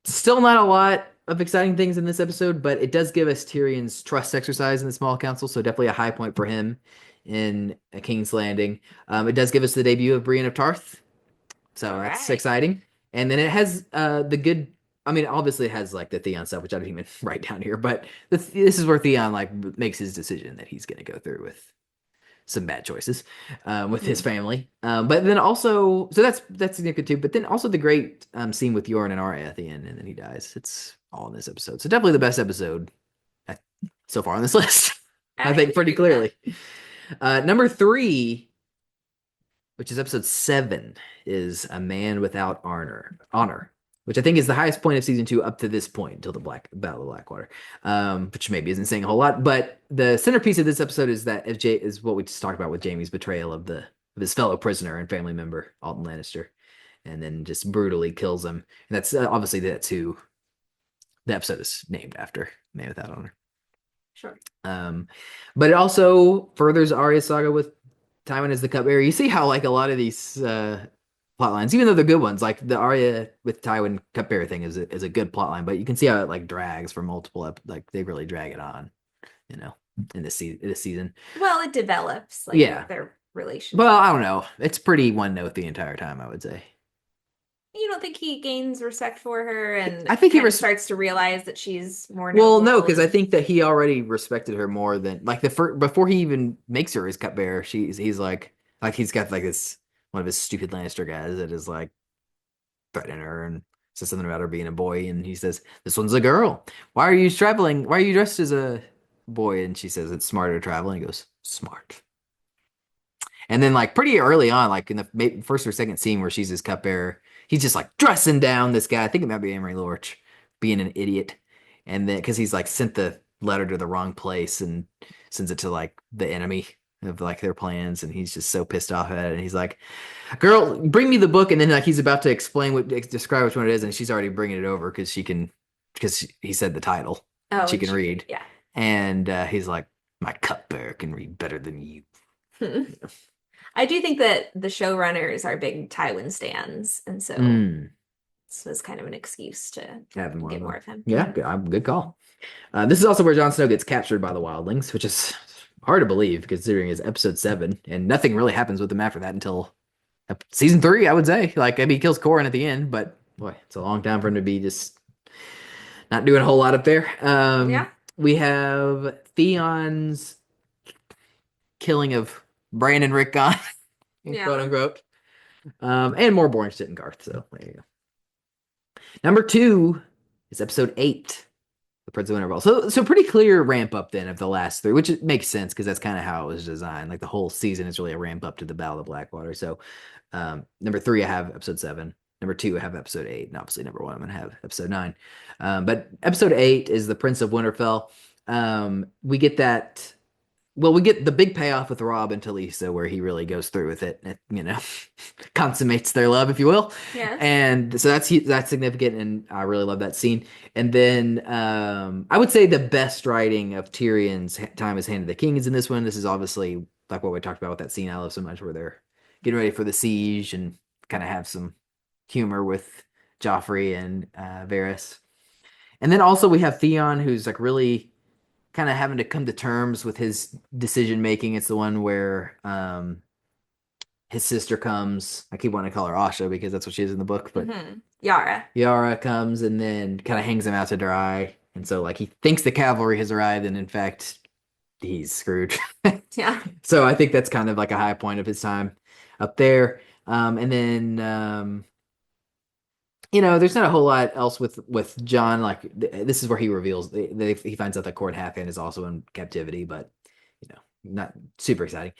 Still not a lot of exciting things in this episode, but it does give us Tyrion's trust exercise in the small council, so definitely a high point for him in A King's Landing. It does give us the debut of Brienne of Tarth, so that's exciting. And then it has the good, I mean, obviously it has like the Theon stuff, which I didn't even write down here, but this is where Theon like makes his decision that he's going to go through with some bad choices with his family. But then also, so that's significant too, but then also the great scene with Yoren and Arya at the end, and then he dies. It's all in this episode. So definitely the best episode so far on this list, I think pretty clearly. Number 3, which is episode 7, is A Man Without Honor, which I think is the highest point of season 2 up to this point until the Battle of Blackwater, which maybe isn't saying a whole lot. But the centerpiece of this episode is that is what we just talked about with Jaime's betrayal of his fellow prisoner and family member Alton Lannister, and then just brutally kills him. And that's obviously that's who the episode is named after, Man Without Honor. Sure. But it also furthers Arya's saga with Tywin as the cupbearer. You see how like a lot of these plot lines, even though they're good ones, like the Arya with Tywin cupbearer thing is a good plot line, but you can see how it like drags for multiple like they really drag it on, in this season. Well, it develops their relationship. Well, I don't know. It's pretty one note the entire time, I would say. You don't think he gains respect for her, and I think he starts to realize that she's more noble? Well, no, because I think that he already respected her more than like before he even makes her his cupbearer. He's like he's got like this one of his stupid Lannister guys that is like threatening her and says something about her being a boy, and he says, "This one's a girl. Why are you traveling? Why are you dressed as a boy?" And she says, "It's smarter to travel." And he goes, "Smart." And then like pretty early on, like in the first or second scene where she's his cupbearer, he's just like dressing down this guy. I think it might be Amory Lorch being an idiot. And then because he's like sent the letter to the wrong place and sends it to like the enemy of like their plans, and he's just so pissed off at it. And he's like, "Girl, bring me the book." And then like he's about to describe which one it is, and she's already bringing it over because he said the title. Oh, she can read. Yeah. And he's like, "My cupbearer can read better than you." I do think that the showrunners are big Tywin stans, and so this was kind of an excuse to Have more get of more them. of him. Yeah, good call. This is also where Jon Snow gets captured by the wildlings, which is hard to believe considering it's episode 7, and nothing really happens with him after that until season 3, I would say. Like, maybe he kills Corin at the end, but boy, it's a long time for him to be just not doing a whole lot up there. Yeah. We have Theon's killing of Brandon Rickon, Yeah. quote unquote, and more boring shit in Garth. So there you go. Number 2 is episode 8. The Prince of Winterfell. So pretty clear ramp up then of the last 3, which makes sense because that's kind of how it was designed. Like the whole season is really a ramp up to the Battle of Blackwater. So number 3, I have episode 7. Number 2, I have episode 8. And obviously number 1, I'm going to have episode 9. But episode 8 is the Prince of Winterfell. We get that. Well, we get the big payoff with Rob and Talisa where he really goes through with it. And, consummates their love, if you will. Yes. And so that's significant, and I really love that scene. And then I would say the best writing of Tyrion's time as Hand of the King is in this one. This is obviously like what we talked about with that scene I love so much where they're getting ready for the siege and kind of have some humor with Joffrey and Varys. And then also we have Theon, who's like really kind of having to come to terms with his decision making. It's the one where his sister comes. I keep wanting to call her Asha because that's what she is in the book, but Yara comes and then kind of hangs him out to dry. And so like he thinks the cavalry has arrived, and in fact he's screwed. Yeah. So I think that's kind of like a high point of his time up there. And then there's not a whole lot else with Jon. Like this is where he reveals he finds out that Court Halfhand is also in captivity, but not super exciting.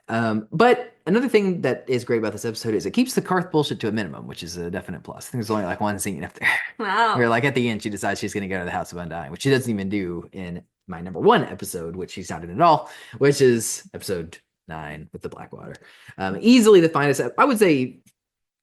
But another thing that is great about this episode is it keeps the Karth bullshit to a minimum, which is a definite plus. I think there's only like one scene up there. Wow. Where like at the end she decides she's going to go to the House of Undying, which she doesn't even do in my number 1 episode, which she's not in at all, which is episode 9 with the Blackwater. Easily the finest. I would say,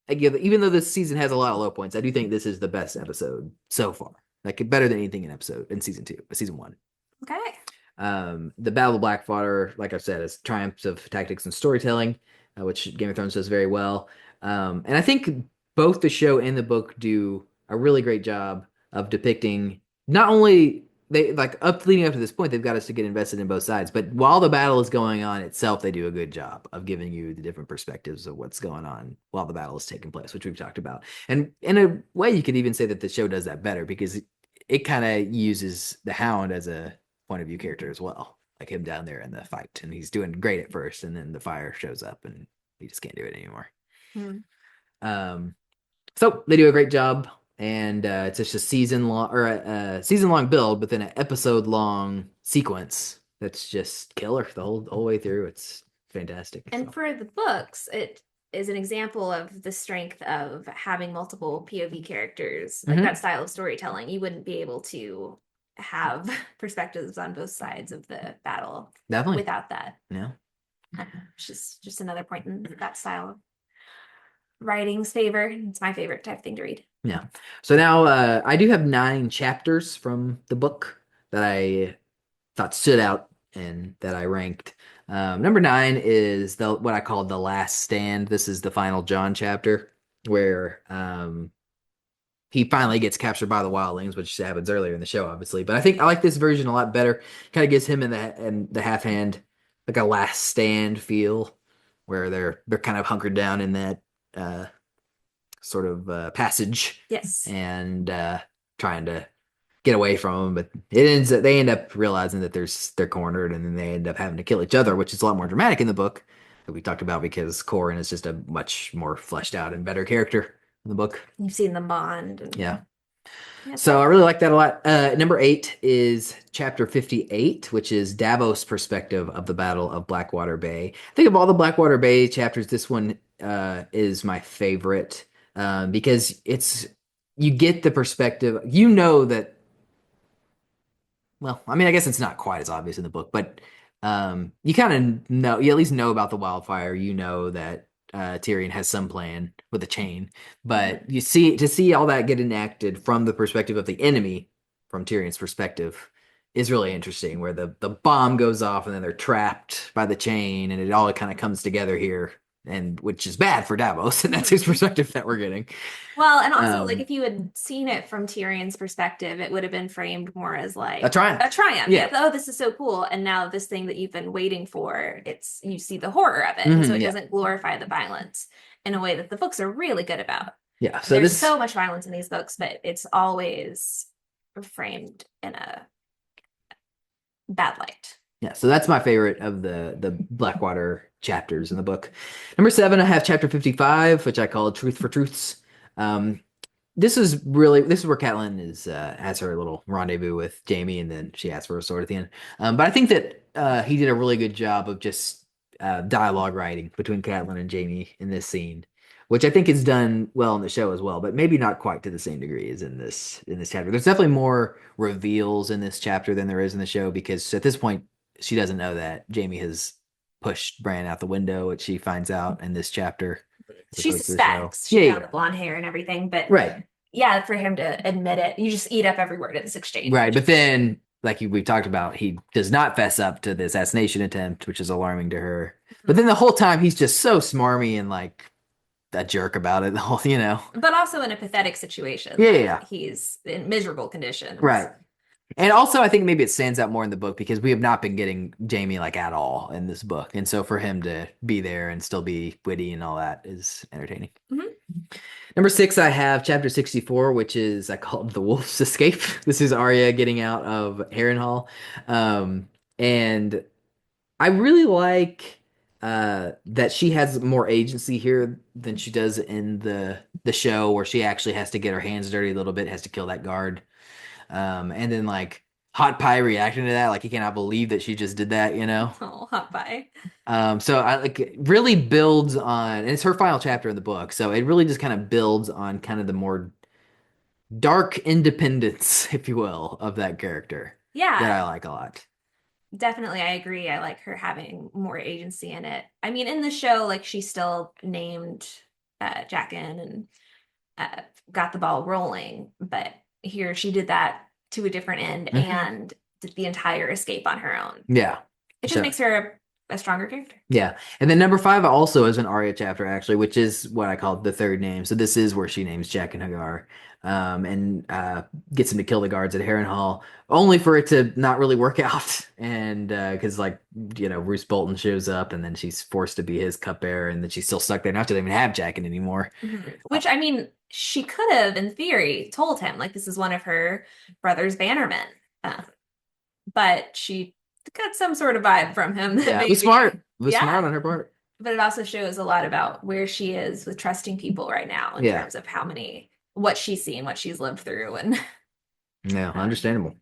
even though this season has a lot of low points, I do think this is the best episode so far. Like better than anything in season 1. Okay. The Battle of Blackwater, like I said, is triumphs of tactics and storytelling, which Game of Thrones does very well. And I think both the show and the book do a really great job of depicting not only leading up to this point, they've got us to get invested in both sides, but while the battle is going on itself, they do a good job of giving you the different perspectives of what's going on while the battle is taking place, which we've talked about. And in a way, you could even say that the show does that better because it kind of uses the Hound as a point of view character as well, like him down there in the fight, and he's doing great at first, and then the fire shows up and he just can't do it anymore. So they do a great job, and it's just a season long build, but then an episode long sequence that's just killer the whole way through. It's fantastic. And for the books, it is an example of the strength of having multiple POV characters, like that style of storytelling. You wouldn't be able to have perspectives on both sides of the battle Definitely without that. Yeah. It's just another point in that style of writing's favor. It's my favorite type of thing to read. Yeah. So now I do have 9 chapters from the book that I thought stood out and that I ranked. Number 9 is what I called The Last Stand. This is the final Jon chapter where he finally gets captured by the wildlings, which happens earlier in the show, obviously. But I think I like this version a lot better. Kind of gives him and the half hand like a last stand feel, where they're kind of hunkered down in that sort of passage. Yes. And trying to get away from them, but they end up realizing that they're cornered, and then they end up having to kill each other, which is a lot more dramatic in the book that we talked about because Corin is just a much more fleshed out and better character in the book. You've seen them bond. Yeah. So I really like that a lot. Number 8 is chapter 58, which is Davos' perspective of the Battle of Blackwater Bay. I think of all the Blackwater Bay chapters, this one is my favorite because you get the perspective. You know that. Well, I mean, I guess it's not quite as obvious in the book, but you kind of know. You at least know about the wildfire. You know that Tyrion has some plan with a chain, but to see all that get enacted from the perspective of the enemy, from Tyrion's perspective, is really interesting. Where the bomb goes off and then they're trapped by the chain, and it all kind of comes together here and which is bad for Davos, and that's his perspective that we're getting. Well, and also, Um, like, if you had seen it from Tyrion's perspective, it would have been framed more as like A triumph. A triumph. Yeah. Oh, this is so cool. And now this thing that you've been waiting for, you see the horror of it. And so it doesn't glorify the violence in a way that the books are really good about. Yeah. So there's so much violence in these books, but it's always framed in a bad light. Yeah, so that's my favorite of the Blackwater chapters in the book. Number 7, I have chapter 55, which I call Truth for Truths. This is where Catelyn has her little rendezvous with Jaime, and then she asks for a sword at the end. But I think that he did a really good job of just dialogue writing between Catelyn and Jaime in this scene, which I think is done well in the show as well, but maybe not quite to the same degree as in this chapter. There's definitely more reveals in this chapter than there is in the show, because at this point she doesn't know that Jaime has pushed Bran out the window, which she finds out in this chapter. She suspects. She found the blonde hair and everything, but yeah, for him to admit it, you just eat up every word of this exchange. Right, but then, like we talked about, he does not fess up to the assassination attempt, which is alarming to her. But then the whole time he's just so smarmy and like a jerk about it, the whole, But also in a pathetic situation. Yeah. He's in miserable conditions. Right. And also, I think maybe it stands out more in the book because we have not been getting Jaime like at all in this book. And so for him to be there and still be witty and all that is entertaining. Number 6, I have chapter 64, which is, I call it The Wolf's Escape. This is Arya getting out of Harrenhal. And I really like that she has more agency here than she does in the show, where she actually has to get her hands dirty a little bit, has to kill that guard. And then like Hot Pie reacting to that, like he cannot believe that she just did that, Oh, Hot Pie. So I like it really builds on, and it's her final chapter in the book, so it really just kind of builds on kind of the more dark independence, if you will, of that character. Yeah. That I like a lot. Definitely, I agree. I like her having more agency in it. I mean, in the show, like she still named Jaqen and got the ball rolling, but here she did that to a different end and did the entire escape on her own. Yeah. It just makes her a stronger character. Yeah. And then number 5 also is an Arya chapter, actually, which is what I call the third name. So this is where she names Jaqen H'ghar and gets him to kill the guards at Harrenhal, only for it to not really work out. And because, Roose Bolton shows up and then she's forced to be his cupbearer, and then she's still stuck there. Not to even have Jaqen anymore. Which, I mean, she could have, in theory, told him, like, this is one of her brother's bannermen. But she got some sort of vibe from him. Yeah, it was smart. It was smart on her part. But it also shows a lot about where she is with trusting people right now in terms of what she's seen, what she's lived through. And yeah, understandable.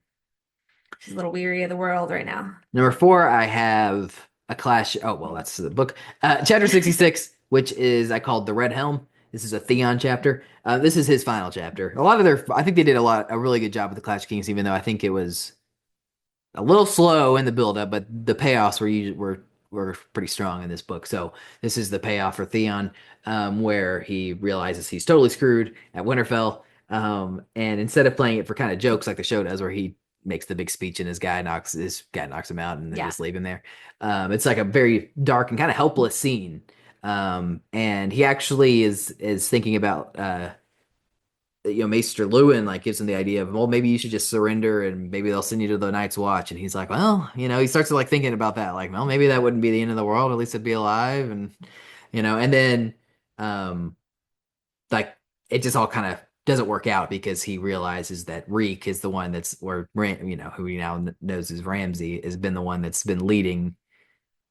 She's a little weary of the world right now. Number 4, I have a clash. Oh, well, that's the book. Chapter 66, which is, I called The Red Helm. This is a Theon chapter. This is his final chapter. I think they did a really good job with the Clash of Kings, even though I think it was a little slow in the build-up, but the payoffs were pretty strong in this book. So this is the payoff for Theon, where he realizes he's totally screwed at Winterfell. And instead of playing it for kind of jokes like the show does, where he makes the big speech and his guy knocks him out and then just leave him there. It's like a very dark and kind of helpless scene. And he actually is thinking about Maester Lewin, like, gives him the idea of, well, maybe you should just surrender and maybe they'll send you to the Night's Watch. And he's like, well, he starts to like thinking about that, like, well, maybe that wouldn't be the end of the world, at least it'd be alive. And and then like it just all kind of doesn't work out, because he realizes that Reek is the one who he now knows as Ramsay, has been the one that's been leading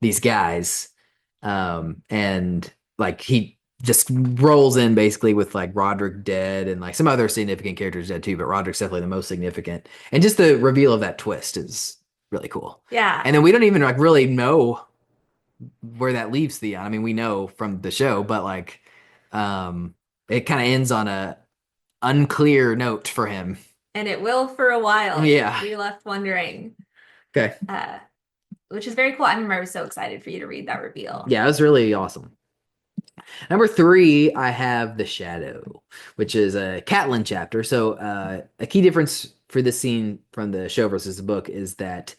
these guys. And like he just rolls in basically with like Roderick dead and like some other significant characters dead too, but Roderick's definitely the most significant. And just the reveal of that twist is really cool. Yeah. And then we don't even like really know where that leaves Theon. I mean, we know from the show, but like it kind of ends on a unclear note for him. And it will for a while. Yeah. We left wondering. Okay. Which is very cool. I remember I was so excited for you to read that reveal. Yeah, it was really awesome. Number 3, I have The Shadow, which is a Catelyn chapter. So a key difference for this scene from the show versus the book is that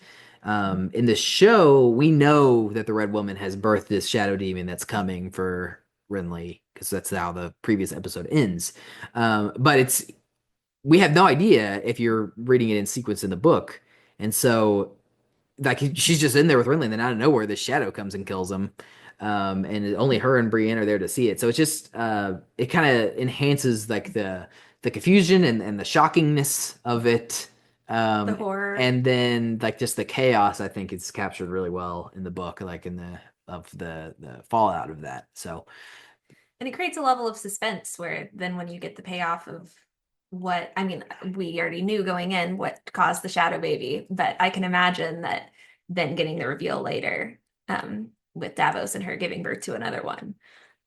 In the show, we know that the Red Woman has birthed this shadow demon that's coming for Renly, because that's how the previous episode ends. But we have no idea if you're reading it in sequence in the book. And so like she's just in there with Renly, and then out of nowhere this shadow comes and kills him. And only her and Brienne are there to see it. So it's just it kind of enhances like the confusion and the shockingness of it. The horror. And then like just the chaos, I think it's captured really well in the book, like in the fallout of that. So And it creates a level of suspense where then when you get the payoff of what, I mean, we already knew going in what caused the shadow baby, but I can imagine that then getting the reveal later with Davos and her giving birth to another one.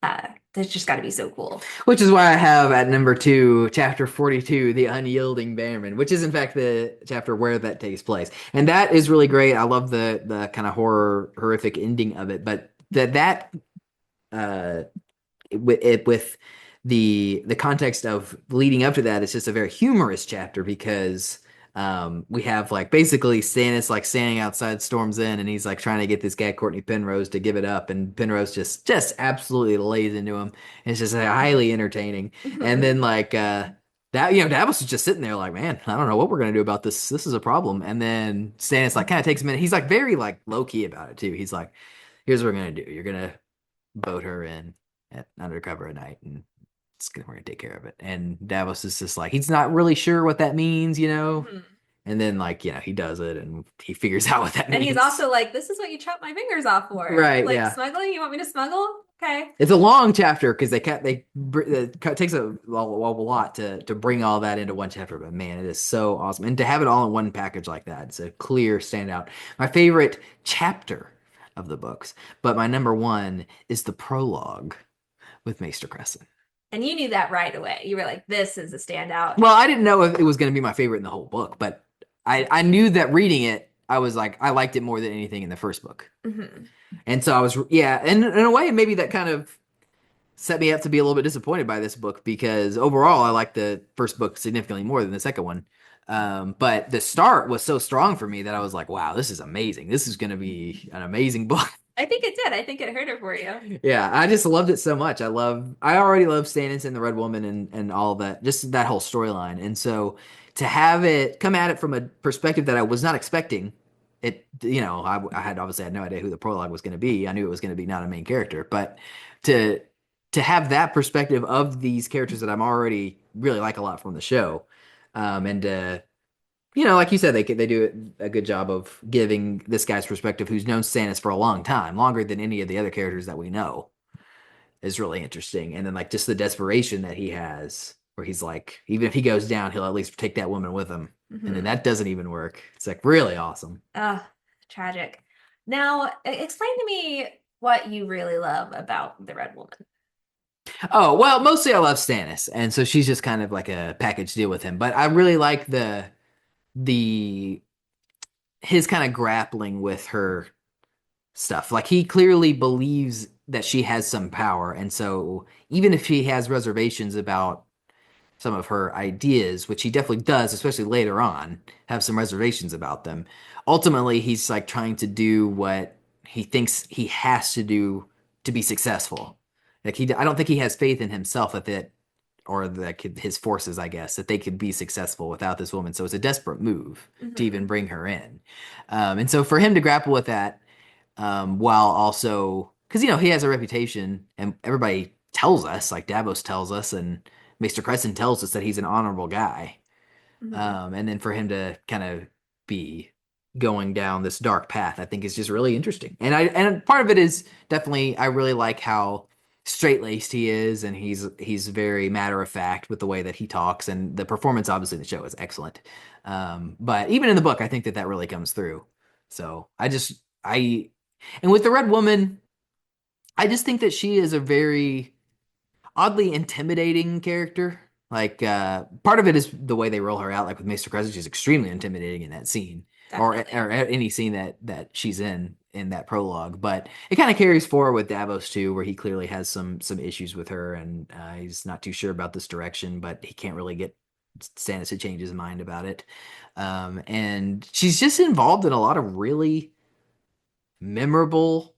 That's just got to be so cool. Which is why I have at number 2, chapter 42, The Unyielding Bearman, which is in fact the chapter where that takes place. And that is really great. I love the kind of horrific ending of it, but with the context of leading up to that, it's just a very humorous chapter because we have like basically Stannis like standing outside Storm's Inn, and he's like trying to get this guy Courtney Penrose to give it up, and Penrose just absolutely lays into him. It's just highly entertaining. And then like Davos is just sitting there like, man, I don't know what we're gonna do about this. This is a problem. And then Stannis like kind of takes a minute. He's like very like low key about it too. He's like, here's what we're gonna do. You're gonna boat her in at undercover at night, and we're gonna take care of it. And Davos is just like, he's not really sure what that means, And then like, he does it and he figures out what that means. And he's also like, this is what you chop my fingers off for. Right, like yeah. smuggling, you want me to smuggle? Okay. It's a long chapter because it takes a lot to bring all that into one chapter, but man, it is so awesome. And to have it all in one package like that, it's a clear standout. My favorite chapter of the books, but my number 1 is the prologue with Maester Crescent. And you knew that right away. You were like, this is a standout. Well, I didn't know if it was going to be my favorite in the whole book, but I knew that reading it, I was like, I liked it more than anything in the first book. Mm-hmm. And so I was, and in a way, maybe that kind of set me up to be a little bit disappointed by this book because overall, I liked the first book significantly more than the second one. But the start was so strong for me that I was like, wow, this is amazing. This is going to be an amazing book. I think it did. I think it hurt it for you. Yeah, I just loved it so much. I already love Stannis and the Red Woman and all that, just that whole storyline. And so to have it come at it from a perspective that I was not expecting, I had obviously had no idea who the prologue was going to be. I knew it was going to be not a main character, but to have that perspective of these characters that I'm already really like a lot from the show, and like you said, they do a good job of giving this guy's perspective, who's known Stannis for a long time, longer than any of the other characters that we know, is really interesting. And then like just the desperation that he has, where he's like, even if he goes down, he'll at least take that woman with him. Mm-hmm. And then that doesn't even work. It's like really awesome. Tragic. Now, explain to me what you really love about the Red Woman. Oh, well, mostly I love Stannis. And so she's just kind of like a package deal with him. But I really like his kind of grappling with her stuff. Like he clearly believes that she has some power, and so even if he has reservations about some of her ideas, which he definitely does, especially later on, have some reservations about them, ultimately he's like trying to do what he thinks he has to do to be successful. Like I don't think he has faith in himself or his forces, I guess, that they could be successful without this woman. So it's a desperate move to even bring her in. And so for him to grapple with that, while also, because, he has a reputation and everybody tells us, like Davos tells us, and Maester Crescent tells us that he's an honorable guy. Mm-hmm. And then for him to kind of be going down this dark path, I think is just really interesting. And part of it is definitely, I really like how straight-laced he is, and he's very matter-of-fact with the way that he talks, and the performance obviously in the show is excellent. But even in the book, I think that really comes through. So and with the Red Woman, I just think that she is a very oddly intimidating character. Like part of it is the way they roll her out. Like with Maester Crescent, she's extremely intimidating in that scene, or any scene that she's in that prologue. But it kind of carries forward with Davos too, where he clearly has some issues with her, and he's not too sure about this direction, but he can't really get Stannis had changed his mind about it. And she's just involved in a lot of really memorable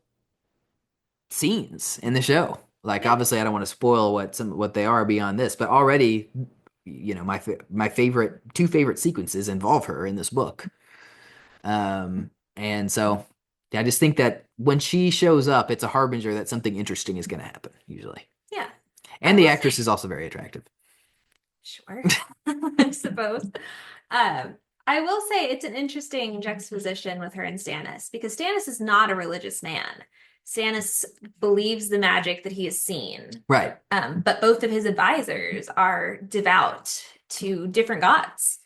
scenes in the show. Like, obviously, I don't want to spoil what they are beyond this, but already, my favorite two favorite sequences involve her in this book. And so I just think that when she shows up, it's a harbinger that something interesting is going to happen, usually. Yeah. And the actress is also very attractive. Sure, I suppose. I will say it's an interesting juxtaposition with her and Stannis, because Stannis is not a religious man. Stannis believes the magic that he has seen. Right. But both of his advisors are devout to different gods.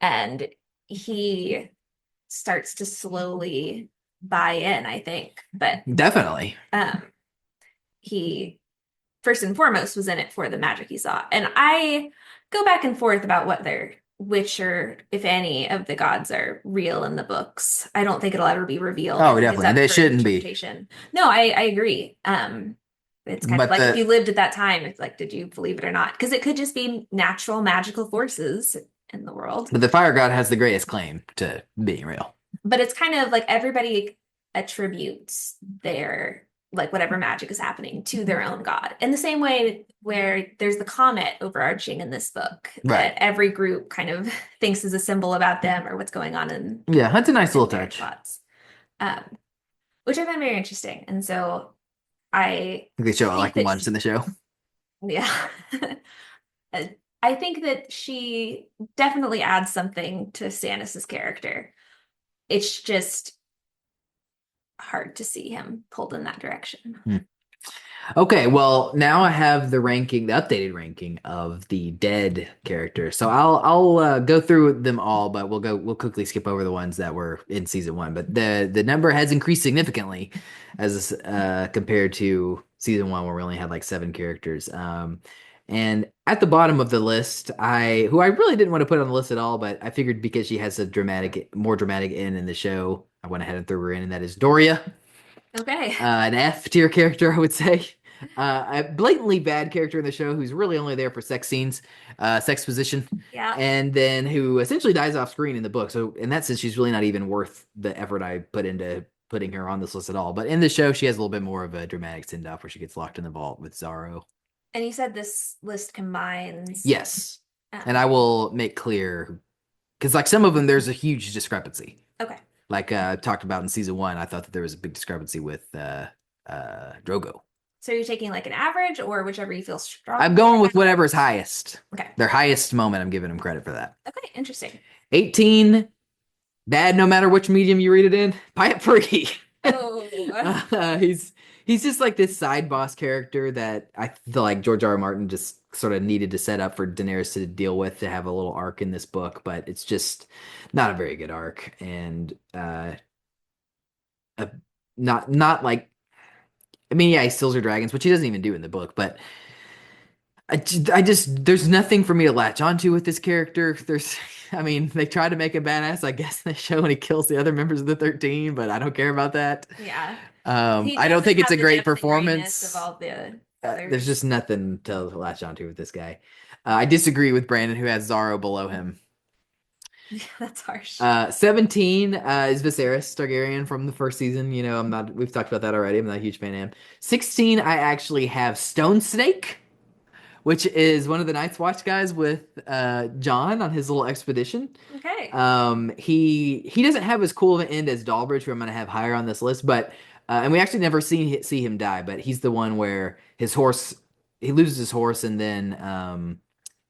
And he starts to slowly buy in, I think. But definitely. He first and foremost was in it for the magic he saw. And I go back and forth about which or if any of the gods are real in the books. I don't think it'll ever be revealed. Oh, definitely. They shouldn't be. No, I agree. It's kind of like if you lived at that time, it's like, did you believe it or not? Because it could just be natural magical forces in the world. But the fire god has the greatest claim to being real. But it's kind of like everybody attributes their, like, whatever magic is happening to their own god. In the same way where there's the comet overarching in this book that every group kind of thinks is a symbol about them or what's going on in. Yeah, that's a nice little touch. Which I find very interesting. And so I think they show it like once in the show. Yeah. I think that she definitely adds something to Stannis's character. It's just hard to see him pulled in that direction. Okay, well, now I have the updated ranking of the dead characters. So I'll go through them all, but we'll quickly skip over the ones that were in season 1. But the number has increased significantly as compared to season 1, where we only had like 7 characters. And at the bottom of the list, who I really didn't want to put on the list at all, but I figured because she has a more dramatic end in the show, I went ahead and threw her in, and that is Doria. Okay. An F tier character, I would say. A blatantly bad character in the show who's really only there for sex scenes, sex position. Yeah. And then who essentially dies off screen in the book. So in that sense, she's really not even worth the effort I put into putting her on this list at all. But in the show, she has a little bit more of a dramatic send-off where she gets locked in the vault with Zaro. And you said this list combines. Yes. And I will make clear, because like some of them, there's a huge discrepancy. Okay. Like I talked about in season 1, I thought that there was a big discrepancy with Drogo. So you're taking like an average or whichever you feel strong? I'm going with whatever's highest. Okay. Their highest moment, I'm giving them credit for that. Okay, interesting. 18, bad no matter which medium you read it in. Pipe Free. Oh. He's just like this side boss character that I feel like George R. R. Martin just sort of needed to set up for Daenerys to deal with, to have a little arc in this book, but it's just not a very good arc, and not like, I mean, yeah, he steals her dragons, which he doesn't even do in the book, but I just there's nothing for me to latch onto with this character. I mean, they try to make him badass, I guess, in the show, and he kills the other members of the 13, but I don't care about that. Yeah. I don't think it's a great performance. Of all the there's just nothing to latch onto with this guy. I disagree with Brandon, who has Zaro below him. Yeah, that's harsh. 17 is Viserys Targaryen from the first season. You know, we've talked about that already. I'm not a huge fan of him. 16, I actually have Stone Snake, which is one of the Night's Watch guys with Jon on his little expedition. Okay. He doesn't have as cool of an end as Dalbridge, who I'm going to have higher on this list, but and we actually never see him die, but he's the one where he loses his horse, and then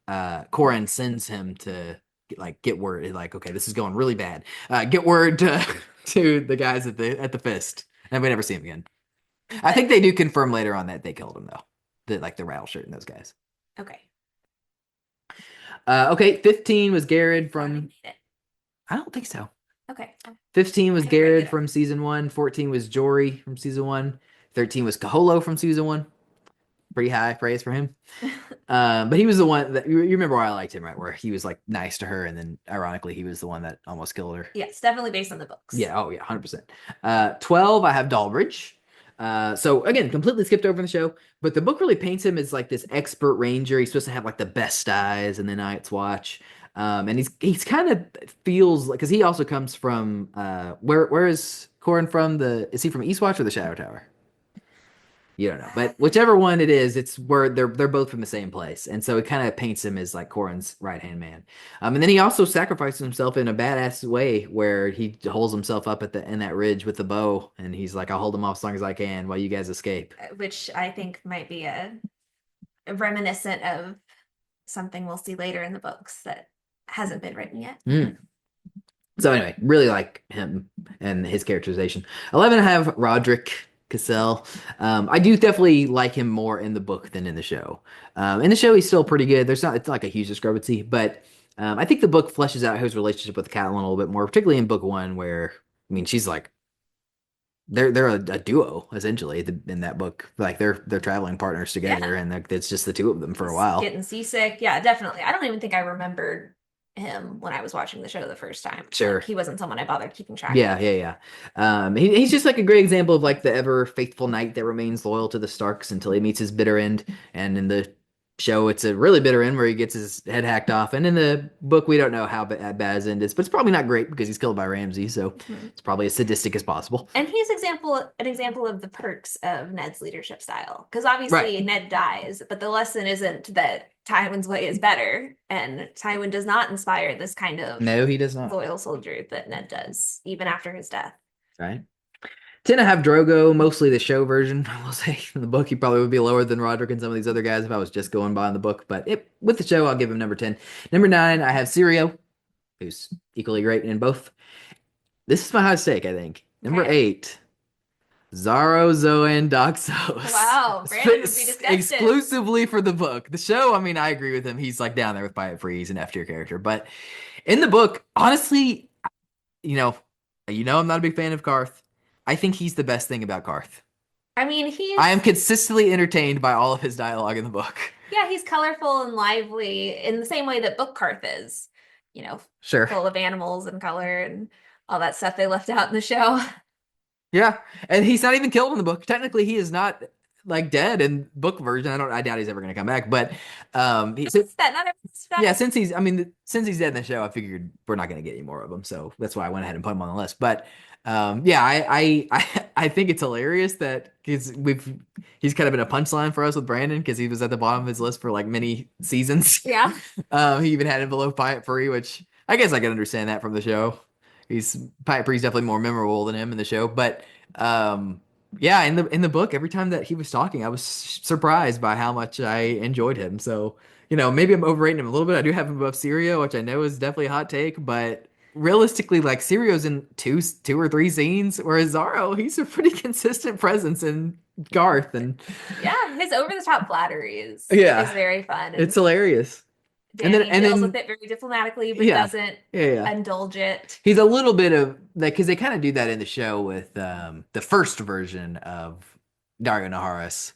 Corran sends him to get word, like, okay, this is going really bad. Get word to the guys at the Fist, and we never see him again. I think they do confirm later on that they killed him, though. The Rattleshirt and those guys. Okay. Okay, 15 was Garrett from. I don't think so. Okay. 15 was Garrett from season 1. 14 was Jory from season 1. 13 was Kaholo from season 1. Pretty high praise for him. But he was the one that you remember why I liked him, right? Where he was like nice to her, and then ironically he was the one that almost killed her. Yes, definitely based on the books. Yeah, 100%. 12, I have Dalbridge. So again, completely skipped over in the show, but the book really paints him as like this expert ranger. He's supposed to have like the best eyes in the Night's Watch. And he's kind of feels like because he also comes from where is Corin from? Is he from Eastwatch or the Shadow Tower? You don't know, but whichever one it is, it's where they're both from the same place, and so it kind of paints him as like Corin's right hand man. And then he also sacrifices himself in a badass way, where he holds himself up at the in that ridge with the bow, and he's like, "I'll hold him off as long as I can while you guys escape." Which I think might be a reminiscent of something we'll see later in the books that hasn't been written yet. So anyway, really like him and his characterization. 11, I have Roderick Cassell. I do definitely like him more in the book than in the show. In the show, he's still pretty good. It's not like a huge discrepancy, but I think the book fleshes out his relationship with Catelyn a little bit more, particularly in book one, where I mean, she's like they're a duo essentially in that book. Like they're traveling partners together, and it's just the two of them for a while. Getting seasick, yeah, definitely. I don't even think I remembered him when I was watching the show the first time. Sure. Like, he wasn't someone I bothered keeping track Yeah, of. he's just like a great example of like the ever faithful knight that remains loyal to the Starks until he meets his bitter end. And in the show, it's a really bitter end where he gets his head hacked off. And in the book, we don't know how bad his end is, but it's probably not great because he's killed by Ramsay, so it's probably as sadistic as possible. And he's an example of the perks of Ned's leadership style. Because obviously Ned dies, but the lesson isn't that Tywin's way is better. And Tywin does not inspire this kind of he does not. Loyal soldier that Ned does, even after his death. Right. 10, I have Drogo, mostly the show version. I will say in the book, he probably would be lower than Roderick and some of these other guys if I was just going by in the book. But with the show, I'll give him number 10. Number 9, I have Syrio, who's equally great in both. This is my hot stake, I think. Number 8, Zaro, Zoan, Doxos. Wow, Brandon would be disgusted. Exclusively for the book. The show, I mean, I agree with him. He's like down there with Pyatt Free. He's an F tier character. But in the book, honestly, I'm not a big fan of Karth. I think he's the best thing about Karth. I mean, I am consistently entertained by all of his dialogue in the book. Yeah, he's colorful and lively in the same way that book Karth is. Sure. Full of animals and color and all that stuff they left out in the show. Yeah, and he's not even killed in the book. Technically, he is not like dead in book version. I doubt he's ever going to come back. But since he's dead in the show, I figured we're not going to get any more of him. So that's why I went ahead and put him on the list. But I think it's hilarious that he's kind of been a punchline for us with Brandon because he was at the bottom of his list for like many seasons. Yeah. He even had him below Pyatt Free, which I guess I can understand that from the show. Pyatt Free's definitely more memorable than him in the show, but in the book, every time that he was talking, I was surprised by how much I enjoyed him. So, maybe I'm overrating him a little bit. I do have him above Syrio, which I know is definitely a hot take, but realistically, like Syrio's in two or three scenes, whereas Zaro, he's a pretty consistent presence in Garth, and his over the top flattery is very fun. It's hilarious. Danny deals with it very diplomatically, but doesn't indulge it. He's a little bit of like because they kind of do that in the show with the first version of Dario Naharis.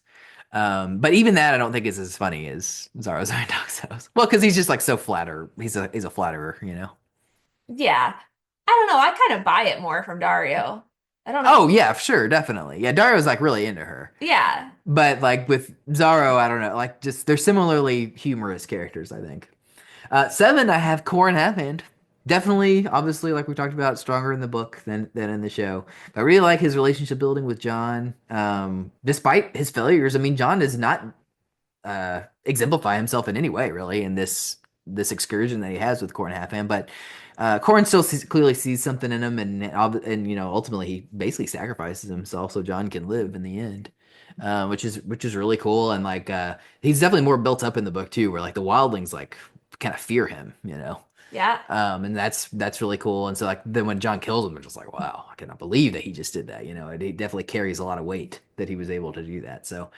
But even that I don't think is as funny as Zaro Doxos. Well, because he's just like so flatter. He's a flatterer, Yeah. I don't know. I kind of buy it more from Dario. I don't know. Oh, yeah, sure, definitely. Yeah, Dario's like really into her. Yeah. But like with Zaro, I don't know. Like just they're similarly humorous characters, I think. 7, I have Corin Halfhand. Definitely, obviously, like we talked about, stronger in the book than in the show. But I really like his relationship building with Jon. Despite his failures, I mean, Jon does not exemplify himself in any way, really, in this excursion that he has with Corin Halfhand. But Corin still clearly sees something in him, and ultimately he basically sacrifices himself so Jon can live in the end. Which is really cool, and like he's definitely more built up in the book too, where like the wildlings like kind of fear him, Yeah. And that's really cool. And so like then when Jon kills him, it's just like, wow, I cannot believe that he just did that. It definitely carries a lot of weight that he was able to do that. So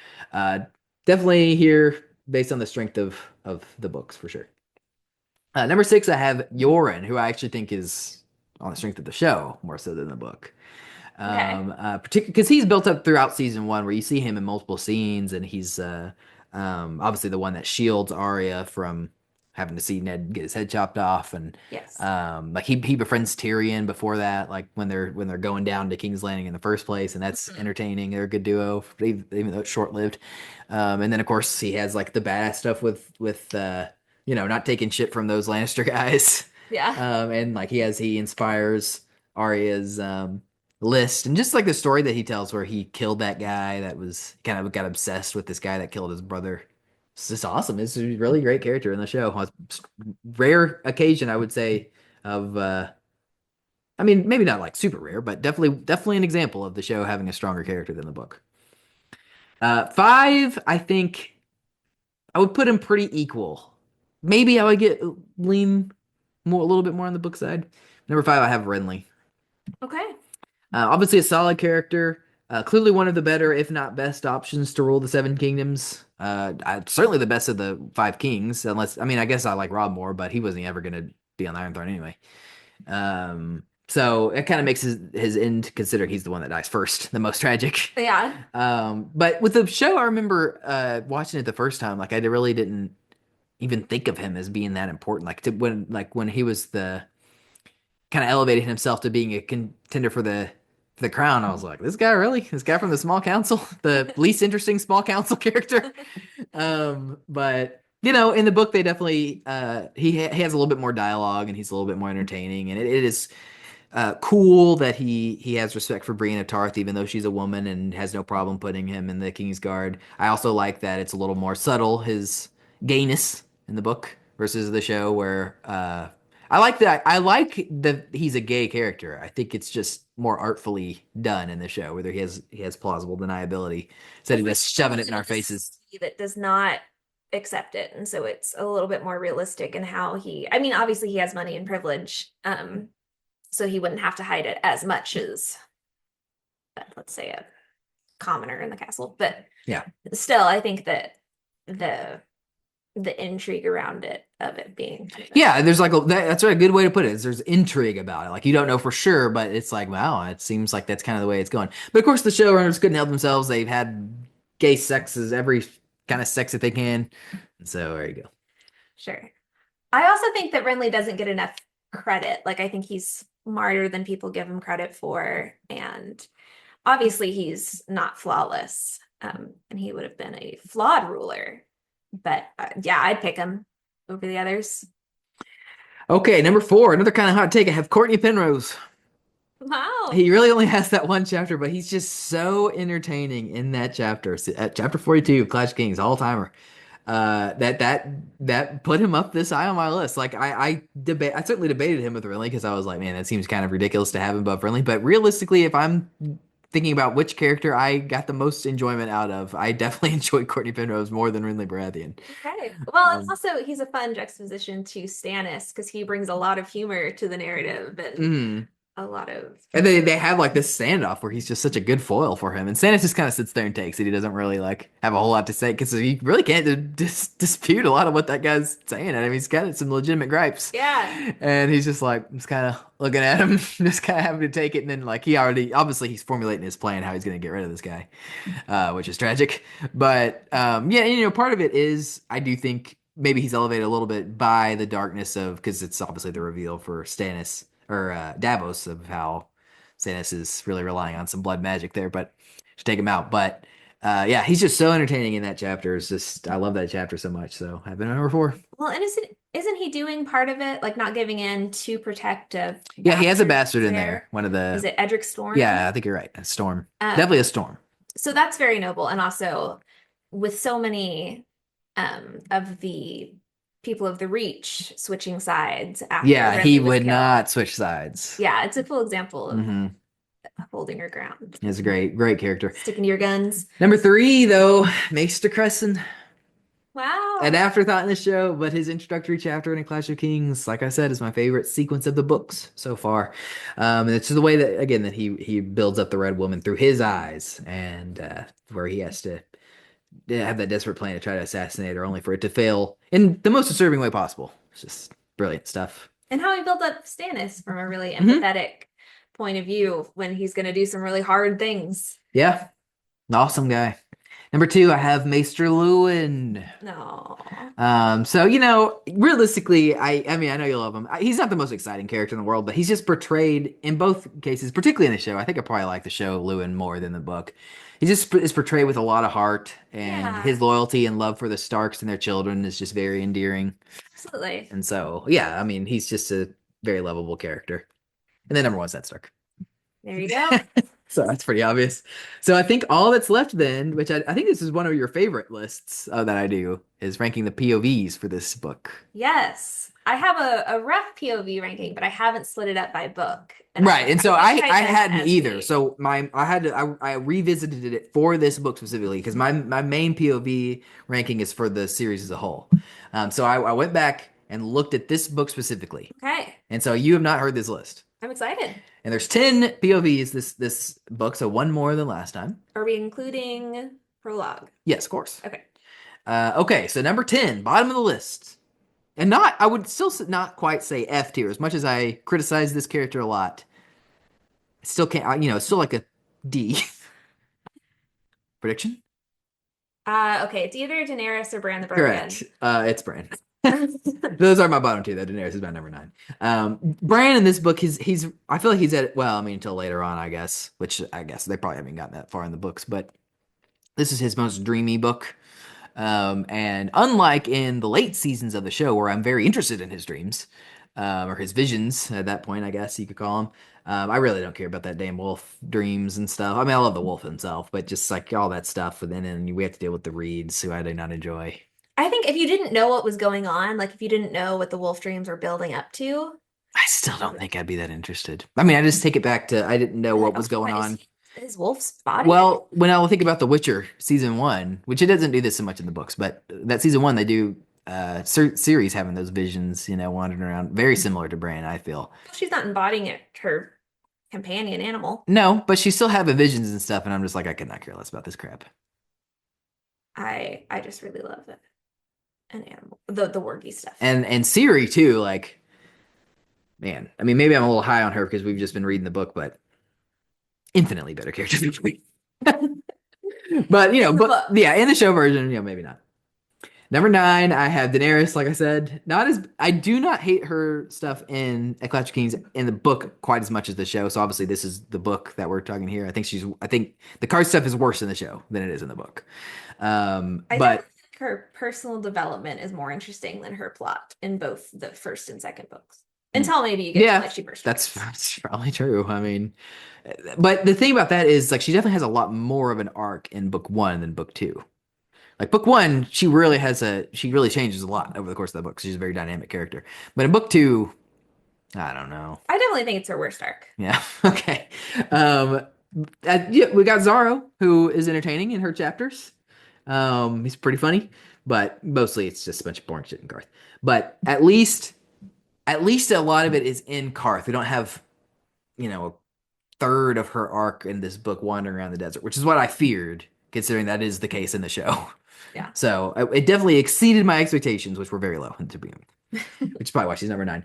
definitely here based on the strength of the books for sure. Number 6, I have Yoren, who I actually think is on the strength of the show more so than the book. Particularly because he's built up throughout season 1 where you see him in multiple scenes, and he's obviously the one that shields Arya from having to see Ned get his head chopped off, and Yes. like he befriends Tyrion before that, like when they're going down to King's Landing in the first place, and that's entertaining. They're a good duo, even though it's short lived. And then of course he has like the badass stuff with not taking shit from those Lannister guys. Yeah. And like he inspires Arya's list, and just like the story that he tells where he killed that guy that was kind of got obsessed with this guy that killed his brother. It's just awesome. It's a really great character in the show. A rare occasion, I would say, of I mean, maybe not like super rare, but definitely an example of the show having a stronger character than the book. Five, I think I would put him pretty equal. Maybe I would lean a little bit more on the book side. Number five, I have Renly. Okay. Obviously a solid character. Clearly one of the better, if not best, options to rule the Seven Kingdoms. Certainly the best of the Five Kings, unless, I mean, I guess I like Rob more, but he wasn't ever going to be on the Iron Throne anyway. So it kind of makes his end, considering he's the one that dies first, the most tragic. Yeah. But with the show, I remember watching it the first time, like I really didn't even think of him as being that important. When he was the kind of elevated himself to being a contender for the crown, I was like, this guy from the small council, the least interesting small council character. But in the book they definitely he has a little bit more dialogue, and he's a little bit more entertaining, and it is cool that he has respect for Brienne of Tarth, even though she's a woman, and has no problem putting him in the King's Guard. I also like that it's a little more subtle, his gayness in the book versus the show, where I like that. I like that he's a gay character. I think it's just more artfully done in the show, whether he has plausible deniability instead of just shoving it in our faces. That does not accept it, and so it's a little bit more realistic in how I mean, obviously he has money and privilege, so he wouldn't have to hide it as much as, let's say, a commoner in the castle. But yeah, still, I think that the intrigue around it of it being there's like that's a good way to put it, is there's intrigue about it. Like you don't know for sure, but it's like, wow, it seems like that's kind of the way it's going. But of course the showrunners couldn't help themselves. They've had gay sexes, every kind of sex that they can, so there you go. Sure. I also think that Renly doesn't get enough credit. Like I think he's smarter than people give him credit for, and obviously he's not flawless, and he would have been a flawed ruler, but I'd pick him over the others. Okay, number 4, another kind of hot take. I have Courtney Penrose. Wow. He really only has that one chapter, but he's just so entertaining in that chapter. At chapter 42 of Clash of Kings, all-timer. That put him up this high on my list. Like I certainly debated him with Renly, because I was like, man, that seems kind of ridiculous to have him above Renly. But realistically, if I'm thinking about which character I got the most enjoyment out of, I definitely enjoyed Courtney Penrose more than Renly Baratheon. Okay. Well, it's also, he's a fun juxtaposition to Stannis, because he brings a lot of humor to the narrative, and a lot of, and they have like this standoff where he's just such a good foil for him, and Stannis just kind of sits there and takes it. He doesn't really like have a whole lot to say, because he really can't dispute a lot of what that guy's saying. I mean, he's got some legitimate gripes. Yeah. And he's just like, just kind of looking at him, just kind of having to take it, and then like obviously he's formulating his plan how he's going to get rid of this guy, which is tragic. But part of it is, I do think maybe he's elevated a little bit by the darkness of, because it's obviously the reveal for Stannis or Davos, of how Stannis is really relying on some blood magic there, but to take him out. But he's just so entertaining in that chapter. It's just, I love that chapter so much. So I've been number 4. Well, and isn't he doing part of it, like not giving in to protect a Yeah, he has a bastard in there. One of the, is it Edric Storm? Yeah, I think you're right. A storm. Definitely a storm. So that's very noble. And also, with so many of the people of the Reach switching sides after he Renly was would killed. Not switch sides. Yeah, it's a cool example of holding your ground. He's a great character. Sticking to your guns. Number 3, though, Maester Crescent. Wow. An afterthought in the show, but his introductory chapter in A Clash of Kings, like I said, is my favorite sequence of the books so far. And it's the way that, again, that he builds up the Red Woman through his eyes, and where he has to have that desperate plan to try to assassinate her, only for it to fail in the most disturbing way possible. It's just brilliant stuff. And how he built up Stannis from a really empathetic point of view when he's going to do some really hard things. Yeah. Awesome guy. Number 2, I have Maester Lewin. No. So realistically, I mean, I know you love him. He's not the most exciting character in the world, but he's just portrayed in both cases, particularly in the show. I think I probably like the show Lewin more than the book. He just is portrayed with a lot of heart, and Yeah. his loyalty and love for the Starks and their children is just very endearing. Absolutely. And so, yeah, I mean, he's just a very lovable character. And then number 1's Ned Stark. There you go. So that's pretty obvious. So I think all that's left then, which I think this is one of your favorite lists that I do, is ranking the POVs for this book. Yes. I have a rough POV ranking, but I haven't split it up by book. Right, and so I hadn't as either. we- So I revisited it for this book specifically because my main POV ranking is for the series as a whole. So I went back and looked at this book specifically. Okay. And so you have not heard this list. I'm excited. And there's 10 POVs this book, so one more than last time. Are we including prologue? Yes, of course. Okay. Okay, so number 10, bottom of the list. And I would still not quite say F tier, as much as I criticize this character a lot. I still can't, it's still like a D. Prediction? Okay, it's either Daenerys or Bran the Barbarian. Correct. It's Bran. Those are my bottom 2, though. Daenerys is my number 9. Bran in this book, I feel like he's until later on, I guess, which I guess they probably haven't gotten that far in the books, but this is his most dreamy book. And unlike in the late seasons of the show, where I'm very interested in his dreams, or his visions at that point, I guess you could call them. I really don't care about that damn wolf dreams and stuff. I mean, I love the wolf himself, but just like all that stuff. And then we have to deal with the Reeds, who I do not enjoy. I think if you didn't know what was going on, like if you didn't know what the wolf dreams were building up to, I still don't think I'd be that interested. I mean, I just take it back to I didn't know what was going on. His wolf's body. Well, when I think about The Witcher season 1, which it doesn't do this so much in the books, but that season 1 they do series having those visions, wandering around, very similar to Bran, I feel. She's not embodying it, her companion animal. No, but she still have the visions and stuff, and I'm just like, I could not care less about this crap. I just really love it. An animal, the wargy stuff, and Ciri too. Like, man, I mean, maybe I'm a little high on her because we've just been reading the book, but infinitely better character than me. But yeah, in the show version, maybe not. Number 9, I have Daenerys. Like I said, I do not hate her stuff in A Clash of Kings in the book quite as much as the show. So obviously, this is the book that we're talking here. I think the card stuff is worse in the show than it is in the book. But her personal development is more interesting than her plot in both the first and second books. Until maybe you get to like she burst. That's probably true. I mean, but the thing about that is like she definitely has a lot more of an arc in book 1 than book 2. Like book 1, she really changes a lot over the course of the book. She's a very dynamic character. But in book 2, I don't know. I definitely think it's her worst arc. Yeah. Okay. We got Zaro, who is entertaining in her chapters. He's pretty funny, but mostly it's just a bunch of boring shit in Karth. But at least a lot of it is in Karth. We don't have, a third of her arc in this book wandering around the desert, which is what I feared, considering that is the case in the show. Yeah. So it definitely exceeded my expectations, which were very low to begin with, which is probably why she's number 9.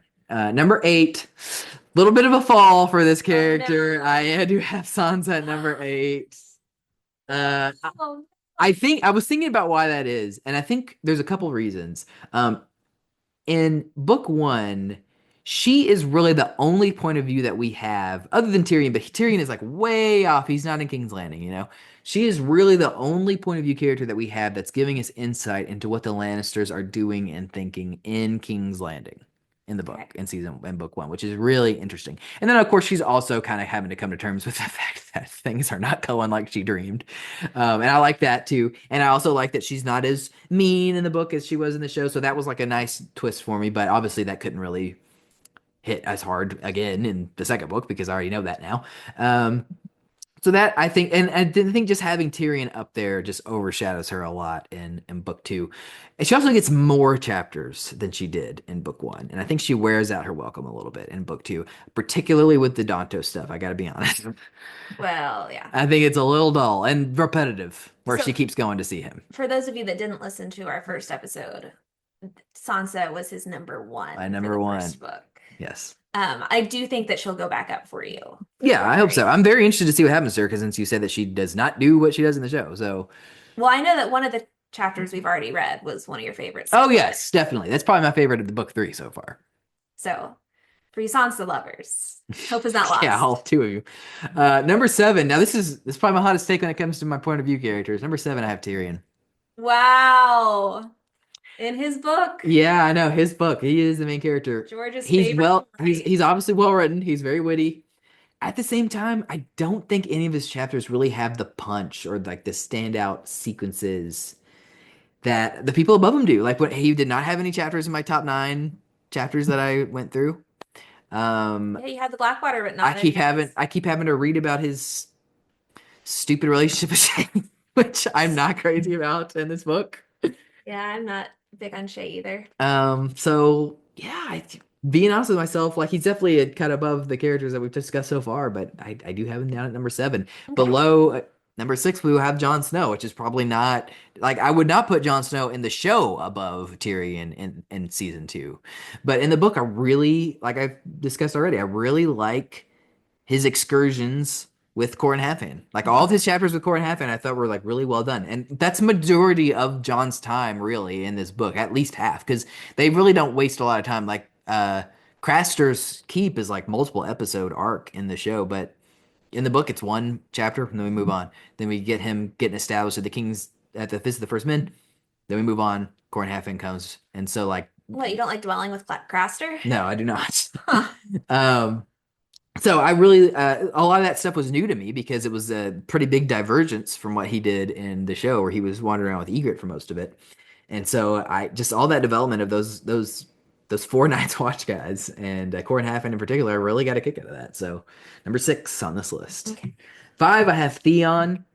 Number 8, little bit of a fall for this character. Oh, no. I do have Sansa at number 8. Oh. I was thinking about why that is, and I think there's a couple reasons. In book 1, she is really the only point of view that we have, other than Tyrion, but Tyrion is like way off. He's not in King's Landing, She is really the only point of view character that we have that's giving us insight into what the Lannisters are doing and thinking in King's Landing in the book, in book 1, which is really interesting. And then, of course, she's also kind of having to come to terms with the fact that things are not going like she dreamed. And I like that, too. And I also like that she's not as mean in the book as she was in the show. So that was like a nice twist for me. But obviously, that couldn't really hit as hard again in the second book because I already know that now. So that I think, and I think just having Tyrion up there just overshadows her a lot in book 2. And she also gets more chapters than she did in book 1. And I think she wears out her welcome a little bit in book 2, particularly with the Danto stuff. I got to be honest. Well, yeah. I think it's a little dull and repetitive where she keeps going to see him. For those of you that didn't listen to our first episode, Sansa was his number 1. My number 1. First book. Yes. I do think that she'll go back up for you. Yeah, I hope so. I'm very interested to see what happens to her because since you said that she does not do what she does in the show, so Well, I know that one of the chapters we've already read was one of your favorites. Oh, yes, definitely. That's probably my favorite of the book 3 so far. So, Frissons the Lovers. Hope is not Yeah, all lost. 2 of you. Number 7. Now, this is probably my hottest take when it comes to my point of view characters. Number 7, I have Tyrion. Wow. In his book, Yeah, I know his book. He is the main character. George's He's favorite to write. he's obviously well written. He's very witty. At the same time, I don't think any of his chapters really have the punch or like the standout sequences that the people above him do. Like what he did not have any chapters in my top 9 chapters that I went through. Yeah, you had the Blackwater, but not in yours. I keep having to read about his stupid relationship with Shay, which I'm not crazy about in this book. Yeah, I'm not big on Shay either. So yeah, being honest with myself, like he's definitely a cut above the characters that we've discussed so far, but I do have him down at number 7. Okay. Below number 6, we will have Jon Snow, which is probably not like I would not put Jon Snow in the show above Tyrion in season 2, but in the book, I really like I've discussed already. I really like his excursions with Corin Halfhand. Like all of his chapters with Corin Halfhand, I thought were like really well done. And that's majority of John's time really in this book, at least half, because they really don't waste a lot of time. Like Craster's Keep is like multiple episode arc in the show, but in the book it's one chapter, and then we move on. Then we get him getting established at the King's at the Fist of the First Men. Then we move on. Corin Halfhand comes, and so like What, you don't like dwelling with Craster? no, I do not. Huh. So I really a lot of that stuff was new to me because it was a pretty big divergence from what he did in the show where he was wandering around with Egret for most of it. And so I just all that development of those 4 Night's Watch guys and Corin Halfhand in particular, I really got a kick out of that. So number 6 on this list. Okay. 5, I have Theon.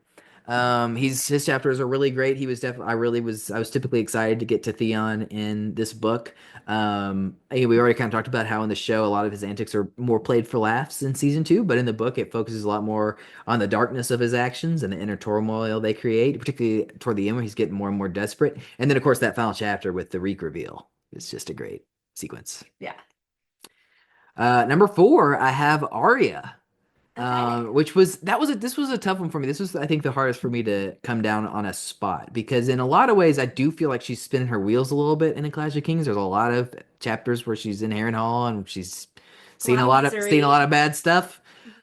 His chapters are really great. He was definitely I was typically excited to get to Theon in this book. We already kind of talked about how in the show a lot of his antics are more played for laughs in season 2, but in the book it focuses a lot more on the darkness of his actions and the inner turmoil they create, particularly toward the end where he's getting more and more desperate. And then of course that final chapter with the Reek reveal is just a great sequence. Yeah. Number 4, I have Arya. Okay. This was a tough one for me. This was, I think, the hardest for me to come down on a spot because in a lot of ways, I do feel like she's spinning her wheels a little bit in A Clash of Kings. There's a lot of chapters where she's in Harrenhal and she's seen a lot of bad stuff.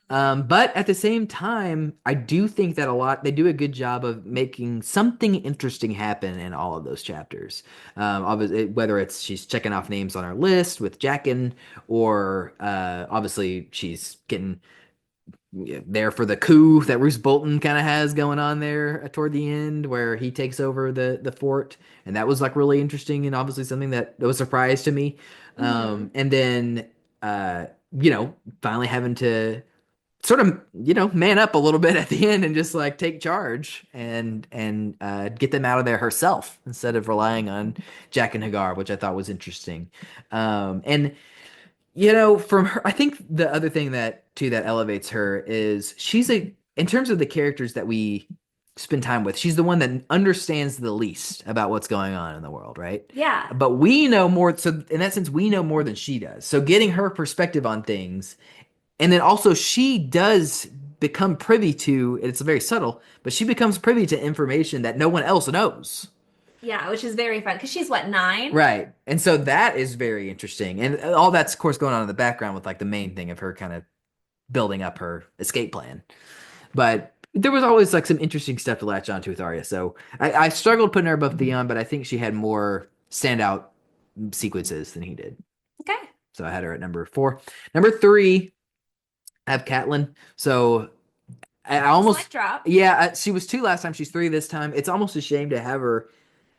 But at the same time, I do think that they do a good job of making something interesting happen in all of those chapters. Obviously, whether it's she's checking off names on her list with Jaqen, or obviously she's getting there for the coup that Roose Bolton kind of has going on there toward the end where he takes over the fort, and that was like really interesting and obviously something that was a surprise to me. And then finally having to sort of man up a little bit at the end and just like take charge and get them out of there herself instead of relying on Jack and Hagar, which I thought was interesting. And from her, I think the other thing that elevates her is in terms of the characters that we spend time with, she's the one that understands the least about what's going on in the world, right? Yeah. But we know more, so in that sense, we know more than she does. So getting her perspective on things, and then also she does become privy to, it's very subtle, but she becomes privy to information that no one else knows. Yeah, which is very fun because she's what, 9? Right. And so that is very interesting. And all that's, of course, going on in the background with like the main thing of her kind of building up her escape plan. But there was always like some interesting stuff to latch onto with Arya. So I struggled putting her above Theon, but I think she had more standout sequences than he did. Okay. So I had her at number 4. Number 3, I have Catelyn. So I almost Slight drop. Yeah, she was 2 last time. She's 3 this time. It's almost a shame to have her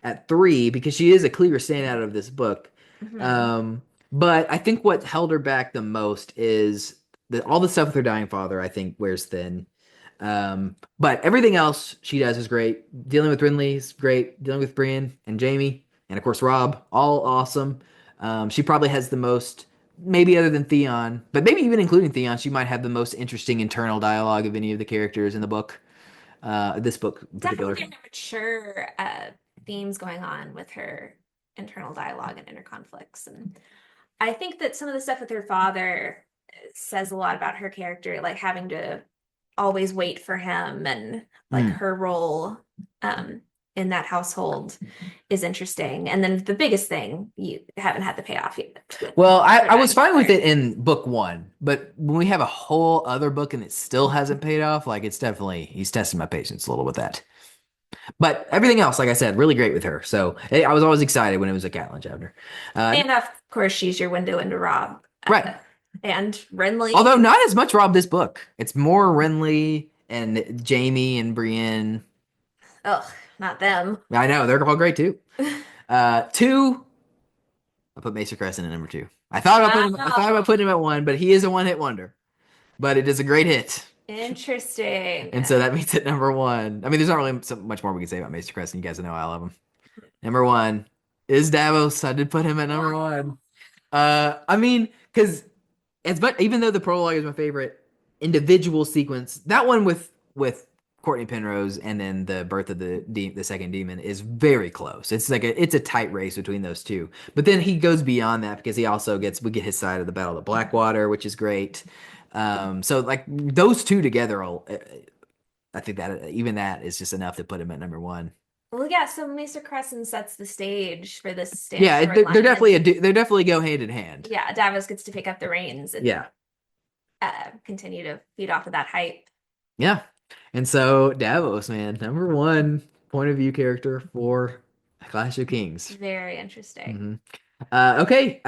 at 3 because she is a clear standout of this book. But I think what held her back the most is all the stuff with her dying father, I think, wears thin. But everything else she does is great. Dealing with Renly is great. Dealing with Brienne and Jaime, and of course Robb, all awesome. She probably has the most, maybe other than Theon, but maybe even including Theon, she might have the most interesting internal dialogue of any of the characters in the book. This book in particular. Definitely mature themes going on with her internal dialogue and inner conflicts. And I think that some of the stuff with her father says a lot about her character, like having to always wait for him and like her role in that household is interesting. And then the biggest thing, you haven't had the payoff yet. Well, I was fine with it in book one, but when we have a whole other book and it still hasn't paid off, like it's definitely, he's testing my patience a little with that. But everything else, like I said, really great with her. So I was always excited when it was a Catelyn chapter. And of course, she's your window into Rob. Right. And Renly. Although not as much Rob this book. It's more Renly and Jamie and Brienne. Ugh, not them. I know, they're all great too. Two, I put Maester Crescent at number 2. I thought about putting him at 1, but he is a one-hit wonder. But it is a great hit. Interesting. And so that makes it number 1. I mean, there's not really so much more we can say about Maester Crescent. You guys know I love him. Number 1 is Davos. I did put him at number 1. I mean, because even though the prologue is my favorite individual sequence, that one with Courtney Penrose and then the birth of the second demon is very close. It's like it's a tight race between those two. But then he goes beyond that because he also we get his side of the Battle of the Blackwater, which is great. So like those two together, I think that even that is just enough to put him at number 1. Well, yeah. So Maester Crescent sets the stage for this. Yeah, they're definitely go hand in hand. Yeah, Davos gets to pick up the reins. And, continue to feed off of that hype. Yeah. And so Davos, man, number 1 point of view character for Clash of Kings. Very interesting. Okay.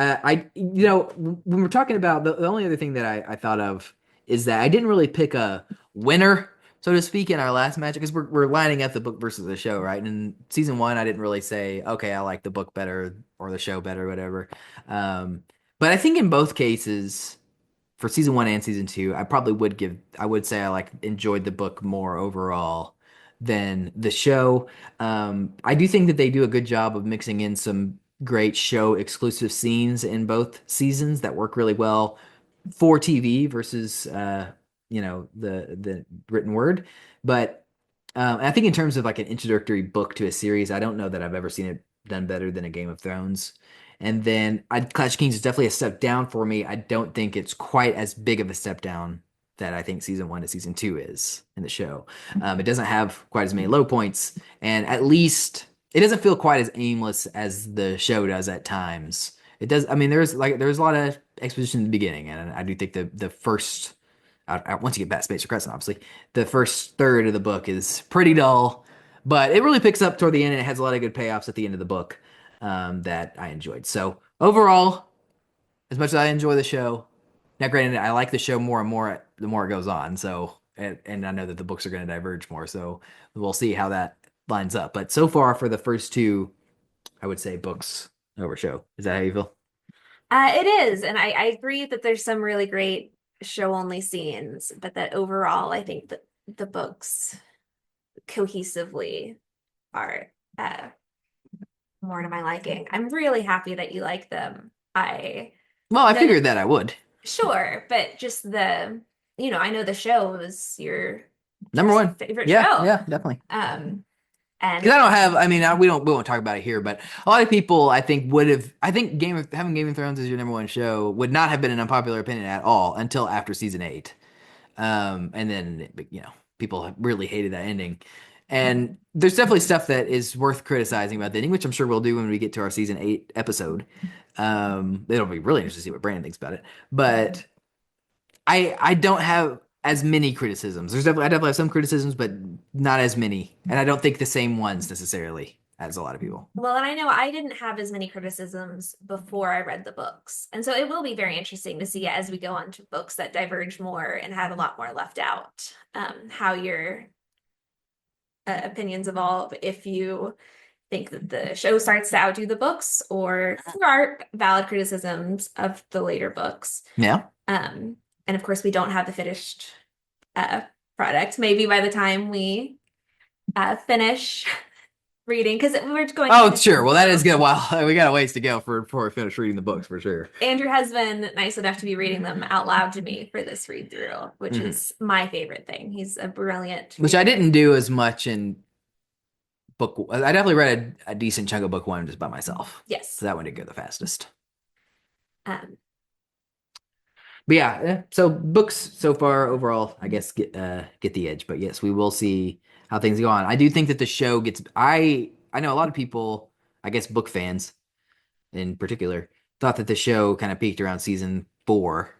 When we're talking about the only other thing that I thought of is that I didn't really pick a winner, so to speak, in our last match because we're lining up the book versus the show, right? And in season 1, I didn't really say, okay, I like the book better or the show better, whatever. But I think in both cases, for season 1 and season 2, I would say I enjoyed the book more overall than the show. I do think that they do a good job of mixing in some great show exclusive scenes in both seasons that work really well for TV versus the written word. But I think in terms of like an introductory book to a series, I don't know that I've ever seen it done better than a Game of Thrones. And then Clash of Kings is definitely a step down for me. I don't think it's quite as big of a step down that I think season 1 to season 2 is in the show. It doesn't have quite as many low points, and at least it doesn't feel quite as aimless as the show does at times. It does. I mean, there's a lot of exposition in the beginning, and I do think the first, once you get past Maester Crescent, obviously, the first third of the book is pretty dull, but it really picks up toward the end, and it has a lot of good payoffs at the end of the book. That I enjoyed. So overall, as much as I enjoy the show, now granted, I like the show more and more the more it goes on. So, and I know that the books are going to diverge more. So we'll see how that lines up. But so far for the first 2, I would say books over show. Is that how you feel? It is. And I agree that there's some really great show only scenes, but that overall, I think that the books cohesively are, more to my liking. I'm really happy that you like them. I figured that I would. Sure, but just I know the show was your number 1 favorite show. Yeah, definitely. And because I don't have, we won't talk about it here, but a lot of people I think having Game of Thrones as your number 1 show would not have been an unpopular opinion at all until after season 8. And then, people really hated that ending. And there's definitely stuff that is worth criticizing about the ending, which I'm sure we'll do when we get to our season 8 episode. It'll be really interesting to see what Brandon thinks about it. But I don't have as many criticisms. I definitely have some criticisms, but not as many. And I don't think the same ones necessarily as a lot of people. Well, and I know I didn't have as many criticisms before I read the books. And so it will be very interesting to see as we go on to books that diverge more and had a lot more left out, how your opinions evolve if you think that the show starts to outdo the books, or there are valid criticisms of the later books. Yeah. And of course, we don't have the finished product. Maybe by the time we finish reading, because we're going. Oh, sure. Well, that is good. Well, we got a ways to go before we finish reading the books for sure. Andrew has been nice enough to be reading them out loud to me for this read through, which is my favorite thing. He's a brilliant. Which I didn't do as much in book. I definitely read a decent chunk of book 1 just by myself. Yes. So that one did go the fastest. But yeah, so books so far overall, I guess get the edge. But yes, we will see how things go on. I do think that the show gets. I know a lot of people, I guess book fans in particular, thought that the show kind of peaked around season 4,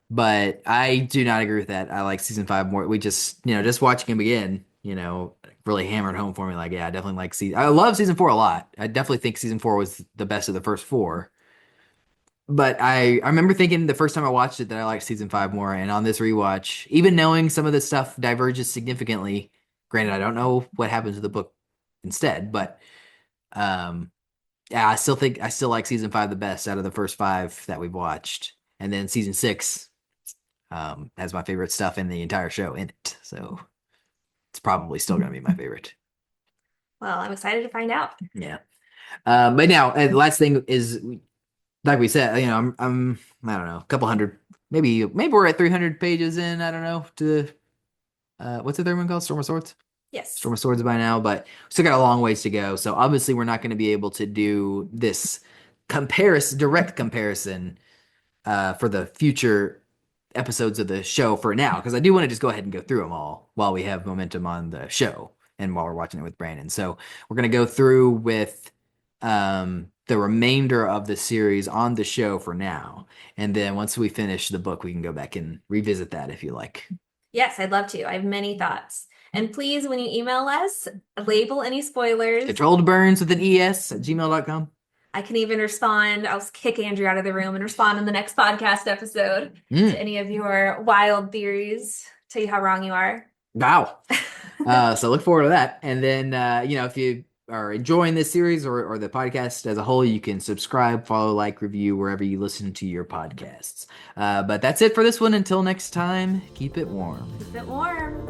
but I do not agree with that. I like season 5 more. We just just watching him again, really hammered home for me. Like, yeah, I definitely like season. I love season 4 a lot. I definitely think season 4 was the best of the first 4. But I remember thinking the first time I watched it that I liked season 5 more, and on this rewatch, even knowing some of the stuff diverges significantly, granted I don't know what happens to the book instead, but um yeah, I still like season 5 the best out of the first 5 that we've watched. And then season 6 has my favorite stuff in the entire show in it. So it's probably still gonna be my favorite. Well, I'm excited to find out. Yeah. But now the last thing is, like we said, I'm I don't know, a couple hundred, maybe we're at 300 pages in. I don't know, to what's the third one called? Storm of Swords. Yes. Storm of Swords by now, but still got a long ways to go. So obviously we're not going to be able to do this direct comparison for the future episodes of the show for now, because I do want to just go ahead and go through them all while we have momentum on the show and while we're watching it with Brandon. So we're going to go through with the remainder of the series on the show for now. And then once we finish the book, we can go back and revisit that if you like. Yes, I'd love to. I have many thoughts. And please, when you email us, label any spoilers. controlledburnes with an ES at gmail.com. I can even respond. I'll kick Andrew out of the room and respond in the next podcast episode to any of your wild theories. Tell you how wrong you are. Wow. So look forward to that. And then, if you are enjoying this series or the podcast as a whole, you can subscribe, follow, like, review wherever you listen to your podcasts. But that's it for this one. Until next time, keep it warm. Keep it warm.